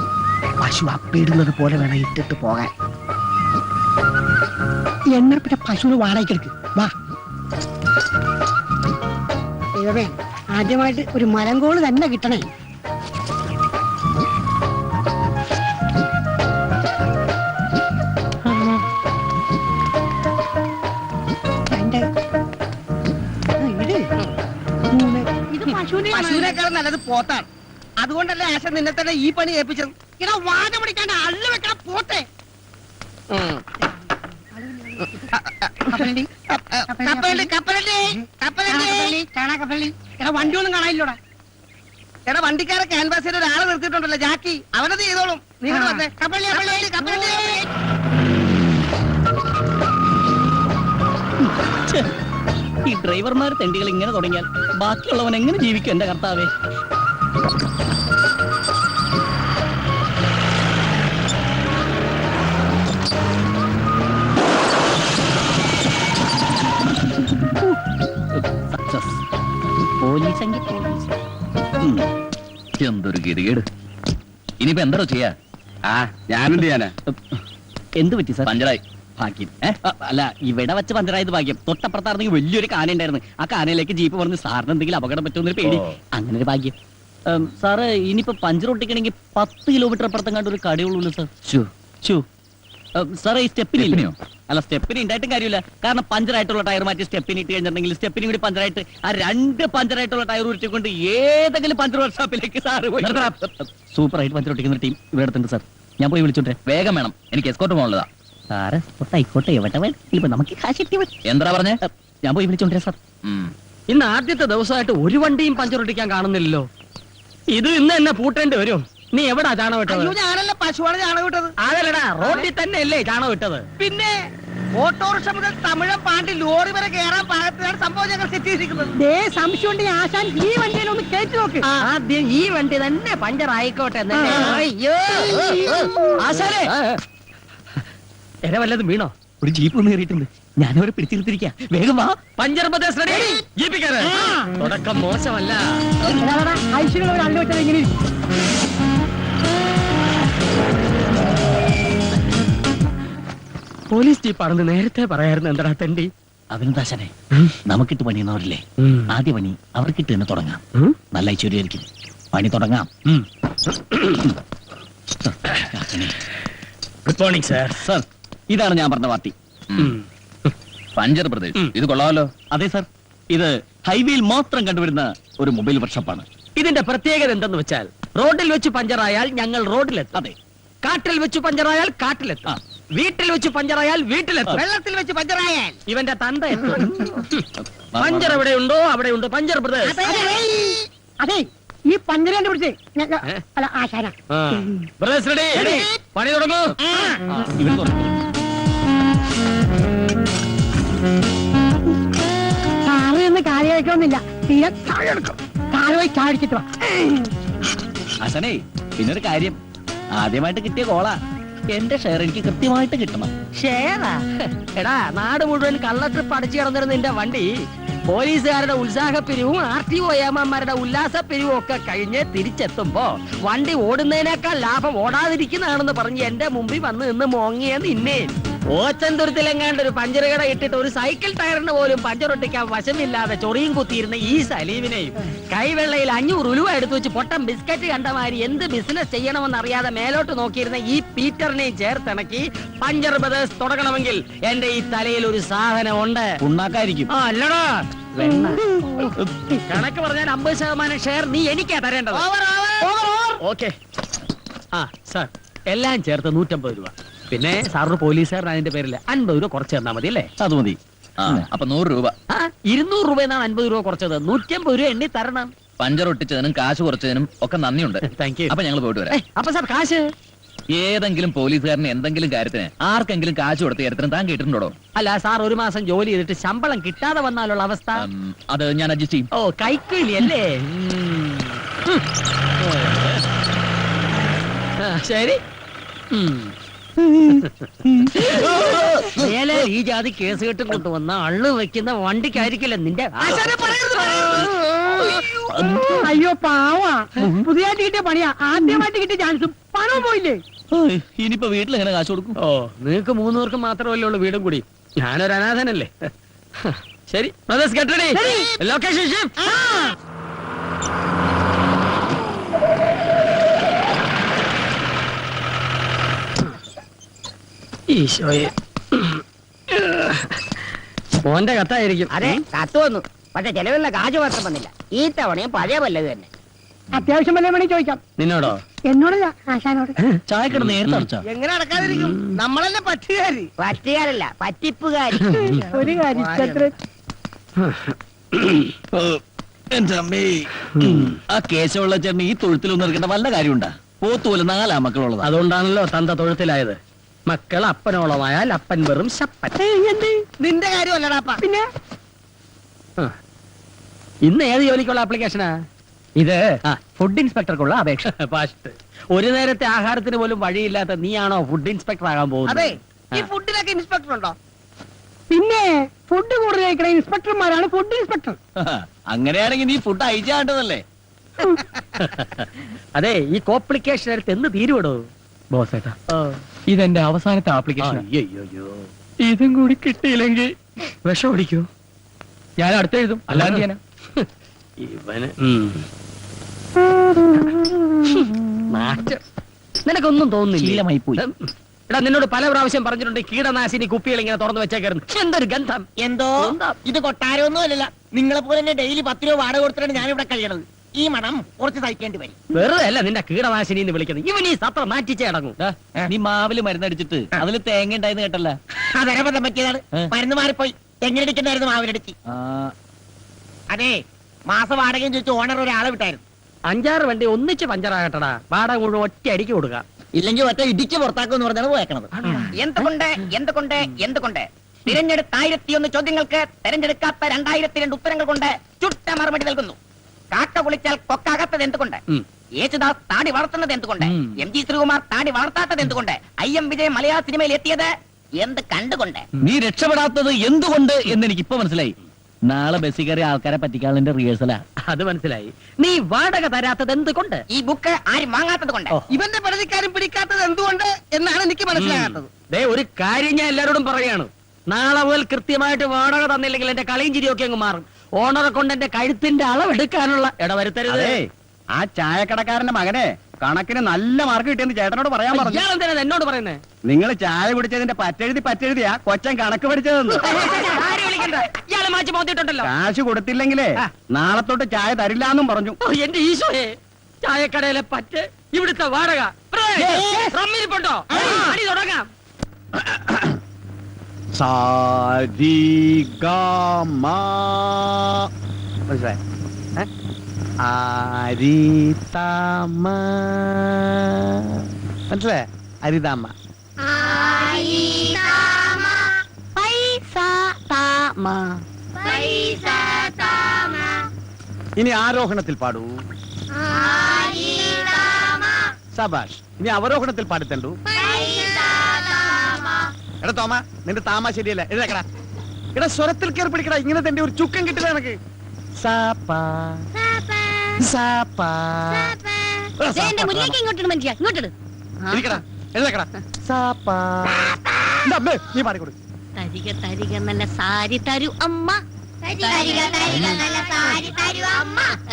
പശു അപ്പിടുന്നത് പോലെ വേണം ഇട്ടിട്ട് പോകാൻ. എന്നാ പിന്നെ പശുവിന് വാടകയ്ക്ക് എടുക്ക്. വാ. ദൈവമേ, ആദ്യമായിട്ട് ഒരു മലങ്കോള് തന്നെ കിട്ടണേ. പശുവിനേക്കാളും നല്ലത് പോത്താണ്. അതുകൊണ്ടല്ലേ ആശ നിന്നെ തന്നെ ഈ പണി ഏൽപ്പിച്ചത്. ഇടാ, വാഴ പിടിക്കാണ്ട് അള്ളു വെക്കണം പോത്തെ. വണ്ടി ഒന്നും കാണാനില്ലോടാ. എടാ, വണ്ടിക്കാരെ ക്യാൻവാസിൽ ഒരാളെ നിർത്തിയിട്ടുണ്ടല്ലോ, ജാക്കി. അവനത് ചെയ്തോളും. നിങ്ങൾ വന്നേ. ഈ ഡ്രൈവർമാർ തെണ്ടികൾ ഇങ്ങനെ തുടങ്ങിയാൽ ബാക്കിയുള്ളവൻ എങ്ങനെ ജീവിക്കും എന്റെ കർത്താവേ? പോലീസെങ്കിൽ പോലീസ്. എന്തൊരു ഗതികേട്. ഇനിയിപ്പോ എന്താണോ ചെയ്യാ? ഞാനെന്ത് ചെയ്യാനാ? എന്ത് പറ്റി സാർ? പഞ്ചറായി. ഭാഗ്യം. അല്ല, ഇവിടെ വെച്ച് പഞ്ചറായത് ഭാഗ്യം. തൊട്ടപ്പുറത്തായിരുന്നെങ്കിൽ വലിയൊരു കാന ഉണ്ടായിരുന്നു. ആ കാനയിലേക്ക് ജീപ്പ് പറഞ്ഞ് സാറിന് എന്തെങ്കിലും അപകടം പറ്റുമെന്നൊരു പേടി. അങ്ങനെ ഒരു ഭാഗ്യം. സാറ് ഇനിയിപ്പോ പഞ്ചർ ഒട്ടിക്കണമെങ്കിൽ 10 കിലോമീറ്റർ അപ്പുറത്തെങ്ങാണ്ട് ഒരു കടയുള്ളൂ സാർ. സാറേ, ഈ സ്റ്റെപ്പിനില്ലയോ? അല്ല, സ്റ്റെപ്പിന് ഉണ്ടായിട്ടും കാര്യമില്ല. കാരണം പഞ്ചറായിട്ടുള്ള ടയർ മാറ്റി സ്റ്റെപ്പിന് ഇട്ട് കഴിഞ്ഞിട്ടുണ്ടെങ്കിൽ സ്റ്റെപ്പിനും കൂടി പഞ്ചറായിട്ട് ആ 2 പഞ്ചറായിട്ടുള്ള ടയർ ഉരുട്ടിക്കൊണ്ട് ഏതെങ്കിലും പഞ്ചർ വർക്ക്ഷോപ്പിലേക്ക് സാറ് പോയി. സൂപ്പറായിട്ട് പഞ്ചർ ഒട്ടിക്കുന്ന ടീം ഇവിടെ അടുത്തുണ്ട് സാർ. ഞാൻ പോയി വിളിച്ചോട്ടെ. വേഗം വേണം, എനിക്ക് എസ്കോർട്ട് പോകാനുള്ളതാ. സാറ് ആയിക്കോട്ടെ, എവിടെ വേണം. ഇപ്പൊ നമുക്ക് കാശ് കിട്ടി. എന്താ പറഞ്ഞേ? ഞാൻ പോയി വിളിച്ചോണ്ടേ സാർ. ഇന്ന് ആദ്യത്തെ ദിവസമായിട്ട് ഒരു വണ്ടിയും പഞ്ചർ ഒട്ടിക്കാൻ കാണുന്നില്ലല്ലോ. ഇത് ഇന്ന് എന്നെ പൂട്ടേണ്ടി വരും. നീ എവിടാ ചാണകം ഇട്ടത്? ഞാനല്ല പശുവാണ് ചാണകം ഇട്ടത്. അതല്ലടാ, റോഡിൽ തന്നെ അല്ലേ ചാണകം ഇട്ടത്? പിന്നെ ഓട്ടോറിക്ഷ മുതൽ തമിഴം പാണ്ടി ലോറി വരെ കയറാൻ പാകത്തിലാണ് സംഭവം ഞങ്ങൾ തെറ്റിയിരിക്കുന്നത്. സംശയം ഉണ്ടെങ്കിൽ ആശാൻ ഈ വണ്ടിയിലൊന്ന് കയറ്റി നോക്ക്. ആദ്യം ഈ വണ്ടി തന്നെ പഞ്ചർ ആയിക്കോട്ടെ. ആശാനെ, എന്നെ വല്ലതും വീണോ? ഒരു ജീപ്പ് ഒന്ന് കയറിയിട്ടുണ്ട്. ഞാനവിടെ പിടിച്ചിരുത്തിരിക്കാം. വേഗം വാ. Puncture Pradesh ready. ജീപ്പിക്കാരൻ തുടക്കം മോശമല്ല. ഐശ്വര്യ അള്ളു വെച്ചത് എങ്ങനെ? പോലീസ് ജീപ്പാണെന്ന് നേരത്തെ പറയായിരുന്നു. എന്താ തെണ്ടി? അഭിനന്ദാശനെ, നമുക്കിട്ട് പണിയുന്നവരില്ലേ, ആദ്യ പണി അവർക്കിട്ട് തന്നെ തുടങ്ങാം. നല്ല ഐശ്വര്യമായിരിക്കും. പണി തുടങ്ങാം. Good morning sir. സാർ, ഇതാണ് ഞാൻ പറഞ്ഞ പാർട്ടി. പഞ്ചർ പ്രദേശ്. ഇത് കൊള്ളാമല്ലോ. അതെ സാർ, ഇത് ഹൈവേയിൽ മാത്രം കണ്ടുവരുന്ന ഒരു മൊബൈൽ വർക്ക്ഷോപ്പാണ്. ഇതിന്റെ പ്രത്യേകത എന്തെന്ന് വെച്ചാൽ, റോഡിൽ വെച്ച് പഞ്ചറായാൽ ഞങ്ങൾ റോഡിലെത്തും. അതെ. കാട്ടിൽ വെച്ച് പഞ്ചറായാൽ കാട്ടിലെത്തും. വീട്ടിൽ വെച്ച് പഞ്ചറായാൽ വീട്ടിലെത്തും. വെള്ളത്തിൽ വെച്ച് പഞ്ചറായാൽ ഇവന്റെ തന്ത എത്തും. പഞ്ചർ എവിടെയുണ്ടോ അവിടെയുണ്ട് പഞ്ചർ പ്രദേശ്. അതെ, ഈ പഞ്ചർ കണ്ടുപിടിച്ചേ അല്ല ആശാന. പ്രദേശ് റെഡി. പണി തുടങ്ങൂ. ഇവൻ തുടങ്ങും. സാറ് എന്ന് കാര്യമായിക്കൊന്നുമില്ല. തീരെ താഴെടുക്കും. താഴെ പോയി ചാടിച്ചിട്ട് വാ. ആശാനേ, പിന്നൊരു കാര്യം. ആദ്യമായിട്ട് കിട്ടിയ കോളാ. എന്റെ ഷെയർ എനിക്ക് കൃത്യമായിട്ട് കിട്ടണം. ഷെയറാ? എടാ, നാട് മുഴുവൻ കള്ളട്രിപ്പ് അടിച്ചു കിടന്നിരുന്ന നിന്റെ വണ്ടി പോലീസുകാരുടെ ഉത്സാഹപ്പിരിവും RTO ഏമാന്മാരുടെ ഉല്ലാസപ്പിരിവും ഒക്കെ കഴിഞ്ഞ് തിരിച്ചെത്തുമ്പോ വണ്ടി ഓടുന്നതിനേക്കാൾ ലാഭം ഓടാതിരിക്കുന്നതാണെന്ന് പറഞ്ഞ് എന്റെ മുമ്പിൽ വന്ന് നിന്ന് മോങ്ങിയെന്ന് ഇന്നേ ഓച്ചന്തുരത്തിലെങ്ങാണ്ട് ഒരു പഞ്ചർ കട ഇട്ടിട്ട് ഒരു സൈക്കിൾ ടയറിന് പോലും പഞ്ചർ ഒട്ടിക്കാൻ വശമില്ലാതെ ചൊറിയും കുത്തിയിരുന്ന ഈ സലീമിനെയും കൈവെള്ളയിൽ 500 രൂപ എടുത്തു വെച്ച് പൊട്ടം ബിസ്ക്കറ്റ് കണ്ടമാതിരി എന്ത് ബിസിനസ് ചെയ്യണമെന്ന് അറിയാതെ മേലോട്ട് നോക്കിയിരുന്ന ഈ പീറ്ററിനെയും ചേർത്തിണക്കി പഞ്ചർ ബ്രദേഴ്സ് തുടങ്ങണമെങ്കിൽ എന്റെ ഈ തലയിൽ ഒരു സാധനം ഉണ്ട്. ഉണ്ടാക്കായിരിക്കും. ആ അല്ലടാ വെണ്ണ. കണക്ക് പറഞ്ഞാൽ 50% ഷെയർ നീ എനിക്കാ തരേണ്ടത്. ഓക്കെ. ആ സാർ എല്ലാം ചേർത്ത് 150 രൂപ. പിന്നെ സാറിന് പോലീസുകാരൻ അതിന്റെ പേരിൽ 50 രൂപ കുറച്ച് തന്നാ മതി അല്ലേ? അത് മതി. അപ്പൊ 100 രൂപ. 200 രൂപ എന്നാണ് 50 രൂപ കുറച്ചത്. 150 രൂപ എണ്ണി തരണം. പഞ്ചർ ഒട്ടിച്ചതിനും കാശ് കുറച്ചതിനും ഒക്കെ നന്ദിയുണ്ട്. Thank you. അപ്പൊ ഞങ്ങൾ പോയിട്ട് വരാം. അപ്പൊ സാർ കാശ് ഏതെങ്കിലും പോലീസുകാരന് എന്തെങ്കിലും കാര്യത്തിന് ആർക്കെങ്കിലും കാശ് കൊടുത്ത കാര്യത്തിന് താൻ കേട്ടിട്ടുണ്ടോ? അല്ല സാർ ഒരു മാസം ജോലി ചെയ്തിട്ട് ശമ്പളം കിട്ടാതെ വന്നാലുള്ള അവസ്ഥ? അത് ഞാൻ അഡ്ജസ്റ്റ് ചെയ്യും. ഓ കൈക്കൂലി അല്ലേ? ശരി. മേലെ ഈ ജാതി കേസ് കെട്ട് കൊണ്ടുവന്ന അള്ളു വെക്കുന്ന വണ്ടിക്കായിരിക്കില്ല നിന്റെ. അയ്യോ പാവാ, പുതിയതായിട്ട് കിട്ടിയ പണിയാ. ആദ്യമായിട്ട് കിട്ടിയ ചാൻസ് പണവും പോയില്ലേ? ഇനിയിപ്പോ വീട്ടിൽ എങ്ങനെ കാശ് കൊടുക്കും? ഓ നിങ്ങക്ക് 3 പേർക്ക് മാത്രമല്ലേ ഉള്ളൂ വീടും കൂടി. ഞാനൊരു അനാഥനല്ലേ. ശരി ലൊക്കേഷൻ ഷിഫ്റ്റ്. ഈശോയെ, മോന്റെ കത്തായിരിക്കും. അതെ കത്ത് വന്നു, പക്ഷെ ചെലവില്ല കാശ് മാത്രം വന്നില്ല. ഈ തവണയും പഴയ വല്ലത് തന്നെ. അത്യാവശ്യം വല്ല വേണേ ചോദിക്കാം. നിന്നോടോ? എന്നോടല്ല, ആശാനോട്. ചായക്കട നേരത്തെ അടച്ചാ എങ്ങനെ അടക്കാതിരിക്കും? നമ്മളല്ലേ പറ്റുകാരി. പറ്റുകാരല്ല, പറ്റിപ്പുകാരി. ഒരു കാര്യം എന്റെ അമ്മേ, ആ കേശവുള്ള ചേട്ടൻ ഈ തൊഴുത്തിലൊന്നും എടുക്കേണ്ട വല്ല കാര്യമുണ്ടാ? പോത്തുപോലെ 4 മക്കളുള്ളത്. അതുകൊണ്ടാണല്ലോ തന്ത തൊഴുത്തിലായത്. മക്കൾ അപ്പനോളമായാൽ അപ്പൻ വെറും ശപ്പൻ. നിന്റെ കാര്യമല്ലടാപ്പ. പിന്നെ ഇന്ന് ഏത് ജോലിക്കുള്ള ആപ്ലിക്കേഷനാ ഇത്? ഫുഡ് ഇൻസ്പെക്ടർക്കുള്ള അപേക്ഷ. ഫസ്റ്റ് ഒരു നേരത്തെ ആഹാരത്തിന് പോലും വഴിയില്ലാത്ത നീയാണോ ഫുഡ് ഇൻസ്പെക്ടർ ആകാൻ പോകുന്നത്? അതെ, ഈ ഫുഡിലൊക്കെ ഇൻസ്പെക്ടർ ഉണ്ടോ? പിന്നെ ഫുഡ് കൂടുതൽ കഴിക്കുന്ന ഇൻസ്പെക്ടർമാരാണ് ഫുഡ് ഇൻസ്പെക്ടർ. അങ്ങനെയാണെങ്കിൽ നീ ഫുഡ് അയച്ചാണ്ടതല്ലേ? അതെ, ഈ കോംപ്ലിക്കേഷൻ എടുത്ത് എന്ന് തീരുവിടോ ബോസേട്ടാ? ഇതെന്റെ അവസാനത്തെ ആപ്ലിക്കേഷൻ. ഇതും കൂടി കിട്ടിയില്ലെങ്കിൽ വിഷം ഓടിക്കോ? ഞാൻ അടുത്ത് എഴുതും, അല്ലാതെ ഞാനാ ഇവന് നിനക്കൊന്നും തോന്നുന്നില്ല. എടാ നിന്നോട് പല പ്രാവശ്യം പറഞ്ഞിട്ടുണ്ട് കീടനാശിനി കുപ്പികൾ ഇങ്ങനെ തുറന്നു വെച്ചേക്കായിരുന്നു. എന്തൊരു ഗന്ധം! എന്തോ ഇത് കൊട്ടാരമൊന്നും അല്ലല്ല. നിങ്ങളെ പോലെ തന്നെ ഡെയിലി 10 രൂപ വാടക കൊടുത്തിട്ടാണ് ഞാനിവിടെ കഴിയണത്. ഈ മണം കുറച്ച് സഹിക്കേണ്ടി വരും. വെറുതെ അല്ല നിന്റെ കീടനാശിനി എന്ന് വിളിക്കുന്നത്. ഇവൻ ഈ സത്ര മാറ്റിച്ചേ അടങ്ങും. നീ മാവില് മരുന്നടിച്ചിട്ട് അതിൽ തേങ്ങ ഉണ്ടായെന്ന് കേട്ടല്ല? അതരബദ്ധം പറ്റിയതാണ്. മരുന്ന് മാറിപ്പോയി. എങ്ങനെടിക്കണ്ടായിരുന്നു മാവിനടിച്ച്. അതെ, മാസ വാടകയും ചോദിച്ചു ഓണർ ഒരാളെ വിട്ടായിരുന്നു. 5-6 വണ്ടി ഒന്നിച്ച് പഞ്ചറാകട്ടടാ. വാടക മുഴുവൻ ഒറ്റ അടിക്ക് കൊടുക്കാം. ഇല്ലെങ്കിൽ ഒറ്റ ഇടിച്ച് പുറത്താക്കുമെന്ന് പറഞ്ഞാണ് പോയേക്കണത്. എന്തുകൊണ്ട് തിരഞ്ഞെടുത്ത 1001 ചോദ്യങ്ങൾക്ക് തെരഞ്ഞെടുക്കാത്ത 2002 ഉത്തരങ്ങൾ കൊണ്ട് ചുട്ട മറുപടി നൽകുന്നു. കാക്ക കുളിച്ചാൽ കൊക്കാകാത്തത് എന്തുകൊണ്ട്? യേശുദാസ് താടി വളർത്തുന്നത് എന്തുകൊണ്ട്? MG ശ്രീകുമാർ താടി വളർത്താത്തത് എന്തുകൊണ്ട്? IM വിജയ് മലയാള സിനിമയിൽ എത്തിയത് എന്ത് കണ്ടുകൊണ്ട്? നീ രക്ഷപ്പെടാത്തത് എന്തുകൊണ്ട് എന്ന് എനിക്ക് ഇപ്പൊ മനസ്സിലായി. നാളെ ബസ്സിൽ കയറി ആൾക്കാരെ പറ്റിക്കാനുള്ള റിഹേഴ്സലാ. അത് മനസ്സിലായി. നീ വാടക തരാത്തത് എന്തുകൊണ്ട്? ഈ ബുക്ക് ആരും വാങ്ങാത്തത് കൊണ്ട്. ഇവന്റെ പരാതിക്കാരും പിടിക്കാത്തത് എന്തുകൊണ്ട് എന്നാണ് എനിക്ക് മനസ്സിലാകാത്തത്. ഒരു കാര്യം ഞാൻ എല്ലാവരോടും പറയാണ്. നാളെ മുതൽ കൃത്യമായിട്ട് വാടക തന്നില്ലെങ്കിൽ എന്റെ കളയും ചിരിയൊക്കെ അങ്ങ് മാറും. ഓണറെ കൊണ്ട് എന്റെ കഴുത്തിന്റെ അളവെടുക്കാനുള്ള ഇടവരുത്തരുത്. ആ ചായക്കടക്കാരന്റെ മകനെ കണക്കിന് നല്ല മാർക്ക് കിട്ടിയെന്ന് ചേട്ടനോട് പറയാൻ പറഞ്ഞു. ഇയാളെന്തിനാ എന്നോട് പറയുന്നേ? നിങ്ങൾ ചായ കുടിച്ചതിന്റെ പറ്റെഴുതിയാ കൊച്ചൻ കണക്ക് പഠിച്ചതെന്ന്. ഇയാളെ മാറ്റി മോത്തിട്ടുണ്ടല്ലോ. കാശ് കൊടുത്തില്ലെങ്കിലേ നാളെ തൊട്ട് ചായ തരില്ലാന്നും പറഞ്ഞു. എന്റെ ഈശോയെ, ചായക്കടയിലെ പറ്റ്, ഇവിടുത്തെ വാടക റമ്മിരിപ്പുണ്ടോ? അടി തുടങ്ങാം. മനസ്സിലായ? അരിതാമ്മ. ഇനി ആരോഹണത്തിൽ പാടൂ. സബാഷ്. ഇനി അവരോഹണത്തിൽ പാടിത്തണ്ടു. എടാ തോമ, നിന്റെ താമ ശരിയല്ല. എഴുതക്കടാ. എടാ സ്വരത്തിൽ കയറി പിടിക്കടാ. ഇങ്ങനെ തന്നെ ഒരു ചുക്കം കിട്ടില്ല എനക്ക്. മുന്നിലേക്ക് ഇങ്ങോട്ട് മനുഷ്യ ഇങ്ങോട്ട് എഴുതക്കടാ. എന്റെ അമ്മേ നീ പാടിക്കൊടു. തരിക തരിക നല്ല സാരി തരൂ അമ്മ.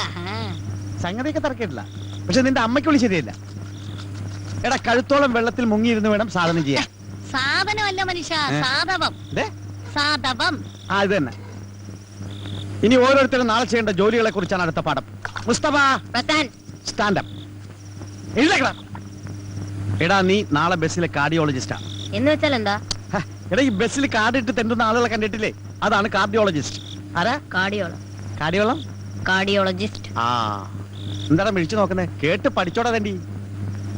ആഹാ. സംഗതിയൊക്കെ തിരക്കിട്ടില്ല, പക്ഷെ നിന്റെ അമ്മയ്ക്ക് വിളി ശരിയല്ല. എടാ കഴുത്തോളം വെള്ളത്തിൽ മുങ്ങിയിരുന്ന് വേണം സാധനം ചെയ്യാൻ. സാധനമല്ല മനുഷ്യ, സാധവം. ദേ, സാധവം. ആ ഇത് തന്നെ. ഇനി ഓരോരുത്തരും നാളെ ചെയ്യേണ്ട ജോലികളെ കുറിച്ചാണ് അടുത്ത പാഠം. മുസ്തഫ സ്റ്റാൻഡപ്പ് എഴുതേക്കടാ. എടാ നീ നാളെ ബസ്സിലെ കാർഡിയോളജിസ്റ്റാ. എന്ന് വെച്ചാൽ എന്താ? എടാ ഈ ബസ്സിൽ കാർഡ് ഇട്ട് തെണ്ടുന്ന ആളുകളെ കണ്ടിട്ടില്ലേ? അതാണ് കാർഡിയോളജിസ്റ്റ്. ആരാ? കാർഡിയോളം കാർഡിയോളജിസ്റ്റ്. ആ എന്താടാ മിഴിച്ചു നോക്കുന്നേ? കേട്ട് പഠിച്ചോടാ തണ്ടി.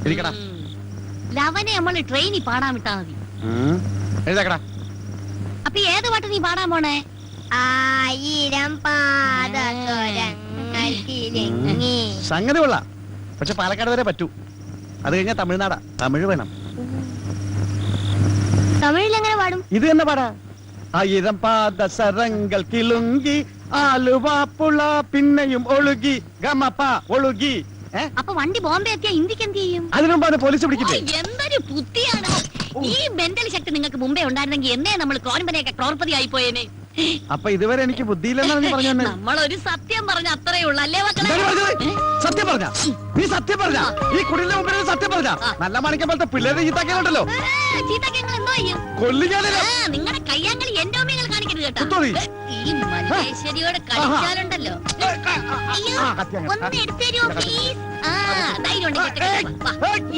എഴുതിക്കടാ. ലവനെ നമ്മള് ട്രെയിനിൽ പാടാൻ വിട്ടാ മതി. എഴുതേക്കടാ. അപ്പൊ ഏത് പാട്ട് നീ പാടാൻ പോണേ? 1000 പാദസരങ്ങൾ കിലുങ്ങി. സംഗതി കൊള്ളാം, പക്ഷെ പാലക്കാട് വരെ പറ്റൂ. അത് കഴിഞ്ഞാൽ തമിഴ്നാടാ, തമിഴ് വേണം. തമിഴിൽ എങ്ങനെ പാടും? ഇത് തന്നെ പാടാ. 1000 പാദസരങ്ങൾ കിലുങ്കി ആലുവാപ്പുള പിന്നെയും ഒഴുകി ഗമപ്പ ഒഴുകി. അപ്പൊ വണ്ടി ബോംബെ എത്തിയാ ഇന്ത്യക്ക് എന്ത് ചെയ്യും? അതിനു മുമ്പ് പോലീസ് പിടിക്കില്ലേ? എന്തൊരു ബുദ്ധിയാണ്! ഈ മെന്റൽ ശക്തി നിങ്ങൾക്ക് മുമ്പേ ഉണ്ടായിരുന്നെങ്കിൽ എന്നേ നമ്മൾ ക്രോൺപനെയൊക്കെ ക്രോർപതി ആയി പോയേനെ. അപ്പൊ ഇതുവരെ എനിക്ക് ബുദ്ധിയില്ലെന്നാണ് നീ പറഞ്ഞു. നമ്മളൊരു സത്യം പറഞ്ഞ അത്രേ ഉള്ളൂ അല്ലേ മക്കളെ? സത്യം പറഞ്ഞ നീ സത്യം പറഞ്ഞ ഈ കുടിലിന്റെ മുമ്പിൽ സത്യം പറഞ്ഞ നല്ല മാണിക്കം പോലത്തെ പിള്ളേരുടെ ചീത്താക്കിയുണ്ടല്ലോ. ചീത്തക്കങ്ങൾ എന്തോ ചെയ്യും? കൊല്ലിക്കാനില്ല. നിങ്ങളുടെ കയ്യാങ്കളി എന്റെ ഓമയങ്ങൾ കാണിക്കരുത് കേട്ടോ. കുത്തോളി. ഈ മല്ലേശ്വരിയോട് കളിച്ചാലുണ്ടല്ലോ. അയ്യോ, ഒന്ന് എടുത്തരോ പ്ലീസ്. ധൈര്യം ഉണ്ടെങ്കിൽ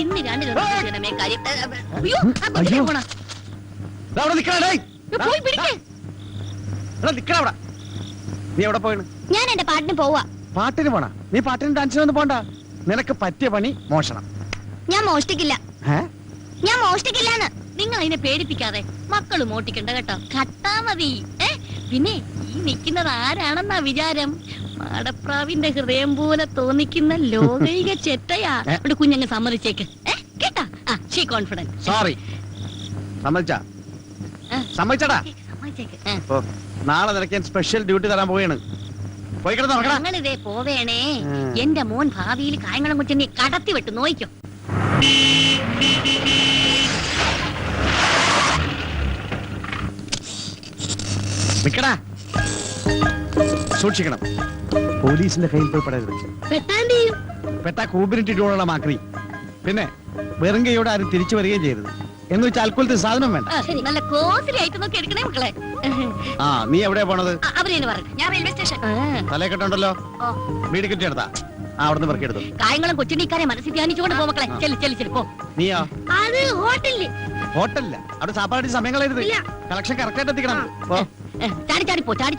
ഇന്ന് രണ്ടിലൊന്നും കാര്യം. അയ്യോ, അയ്യോ. പോണ അവിടെ നിക്കണേ. പോയി പിടിക്കേ. നിക്കണ അവിടെ. നീ എവിടെ പോയാണ്? ഞാൻ എന്റെ പാട്ടിന് പോവാ. പാട്ടിന് പോണ? നീ പാട്ടിന് ഡാൻസിനൊന്നും പോണ്ട. നിനക്ക് പറ്റിയ പണി മോഷണം. ഞാൻ മോഷ്ടിക്കില്ല. ഞാൻ മോഷ്ടിക്കില്ലാന്ന്. നിങ്ങൾ അതിനെ പേടിപ്പിക്കാതെ മക്കള് മോട്ടിക്കണ്ട കേട്ടോ. കട്ടാ മതി. പിന്നെ ഈ നിക്കുന്നത് ആരാണെന്നാ വിചാരം? മാടപ്രാവിന്റെ ഹൃദയം പോലെ തോന്നിക്കുന്ന ലോകൈക ചെറ്റയാ. ഇവിടെ കുഞ്ഞങ്ങ് സമ്മതിച്ചേക്ക് കേട്ടാ. She confident. സോറി. സമ്മതിച്ചാ? സമ്മതിച്ചടാ. സമ്മതിച്ചേക്ക്. നാളെ നിനക്ക് ഞാൻ സ്പെഷ്യൽ ഡ്യൂട്ടി തരാൻ പോവുകയാണ്. പോയി കിടന്ന് നോക്കടാ. ഞങ്ങളിതേ പോവേണേ. എന്റെ മോൻ ഭാവിയിൽ കായംകുളം കുറ്റനെ കടത്തി വിട്ട് നോയിക്കോ. നിക്കടാ. സൂക്ഷിക്കണം, പോലീസിന്റെ കയ്യിൽ പോയി പെടരുത്. പെട്ടാ കൂമ്പിനിട്ടിട്ടുള്ള മാക്രി. പിന്നെ വെറും കൈയോടെ ആരും തിരിച്ചു വരികയും ചെയ്യരുത്. എന്ന് വെച്ചാൽ അൽക്കുലത്തെ സാധനം വേണ്ട. നല്ല കോസ്റ്റ്ലി ആയിട്ട് നോക്കി എടുക്കണേ മക്കളെ. ആ നീ എവിടെയാ പോണത്? അവരെന്ന് പറഞ്ഞു. ഞാൻ റെയിൽവേ സ്റ്റേഷൻ. തലക്കെട്ടുണ്ടല്ലോ. വീട് കിട്ടിയെടുത്താ അവിടുന്ന് പെറുക്കിയെടുത്തു. കായംകുളം കൊച്ചുണ്ണിക്കാരെ മനസ്സിൽ ധ്യാനിച്ചുകൊണ്ട് പോ മക്കളെ. ചെല്ലു പോ. നീയോ? അത് ഹോട്ടലില്. ഹോട്ടലില്ല, അവിടെ സാപ്പാടി സമയം കളയരുത്. കളക്ഷൻ കറക്റ്റ് ആയിട്ട് എത്തിക്കണം.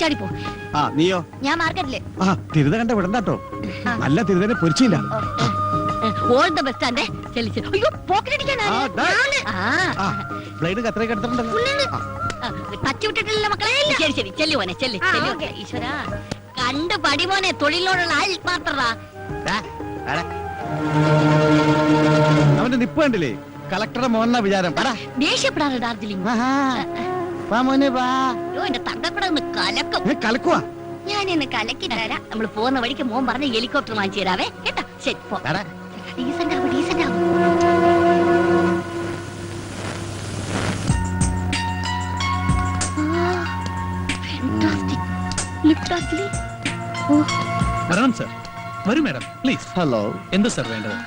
ചാടി പോ. ആ നീയോ? ഞാൻ മാർക്കറ്റില്. ആ തിരുത കണ്ട വിടണ്ടാട്ടോ. നല്ല തിരുതനെ പൊരിച്ചില്ല. ഓൾ ദ ബെസ്റ്റ് ആൻഡ് ചെല്ലു. അയ്യോ പോക്കറ്റടിക്കാനാ. ബ്ലേഡ് കത്രയൊക്കെ എടുത്തിട്ടുണ്ടല്ലോ. തച്ചു വിട്ടിട്ടില്ല മക്കളെ. ശരി ചെല്ലു മോനെ ചെല്ലു. ഈശ്വര കണ്ട് പടി മോനെ. തൊഴിലിനോടുള്ള ആത്മാർത്ഥത. അവന്റെ നിപ്പ് കണ്ടില്ലേ? കളക്ടറുടെ മോഹന വിചാരം. ദേഷ്യപ്പെടാതെ ഡാർജിലിംഗ്. എന്റെ തങ്കപ്പെടെ ഒന്ന് കലക്കും. കലക്കുവാ. ഞാനിന്ന് കലക്കി തരാം. നമ്മൾ പോകുന്ന വഴിക്ക് മോൻ പറഞ്ഞ ഹെലികോപ്റ്റർ വാങ്ങിച്ചു തരാവേ കേട്ടാ. ശരി പോ. ഡീസന്റ് ആവും. വരണം സർ. വരൂ മാഡം പ്ലീസ്. ഹലോ. എന്ത് സർ വേണ്ടത്?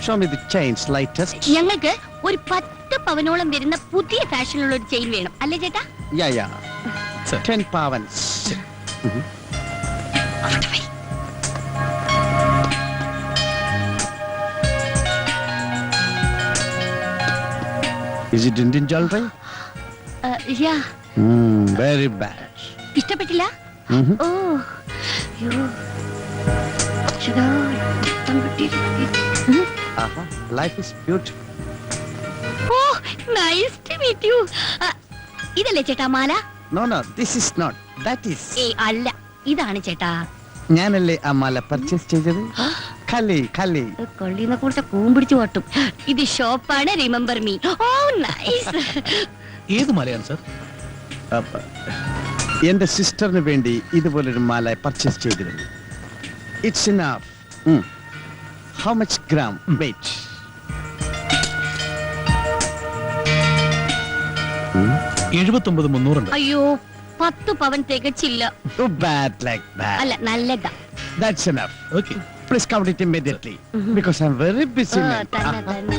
Show me the chains latest. ഞങ്ങൾക്ക് ഒരു 10 പവനോളം വരുന്ന പുതിയ ഫാഷനിലുള്ള ഒരു ചെയിൻ വേണം അല്ലേ ചേട്ടാ? യാ 10 pavans. Is it Indian jewelry? Yeah. Very bad. ഇഷ്ടപ്പെട്ടില്ല? ഓ Life is beautiful. Oh, nice to meet you. ഇതല്ലേ ചേട്ടാ മാല? No, this is not. That is. അല്ല, ഇതാണ് ചേട്ടാ. ഞാനല്ലേ ആ മാല പർച്ചേസ് ചെയ്തത്. കൊള്ളിനെ കൂടെ കൂമ്പിടിച്ചു ഓട്ടും. ഇത് ഷോപ്പാണ്. Remember me. Oh nice. ഏത് മാലയാണ് സർ? എന്റെ സിസ്റ്ററിന് വേണ്ടി ഇതുപോലൊരു മാല പർച്ചേസ് ചെയ്തിരുന്നു. It's enough. How much gram weight? 79,300 ഉണ്ട്. അയ്യോ 10 പവൻ തികച്ചില്ല. Too bad like that. അല്ല നല്ലതാ. That's enough. Okay. Please count it immediately. Because I'm very busy. Oh, man. തന്നെ തന്നെ.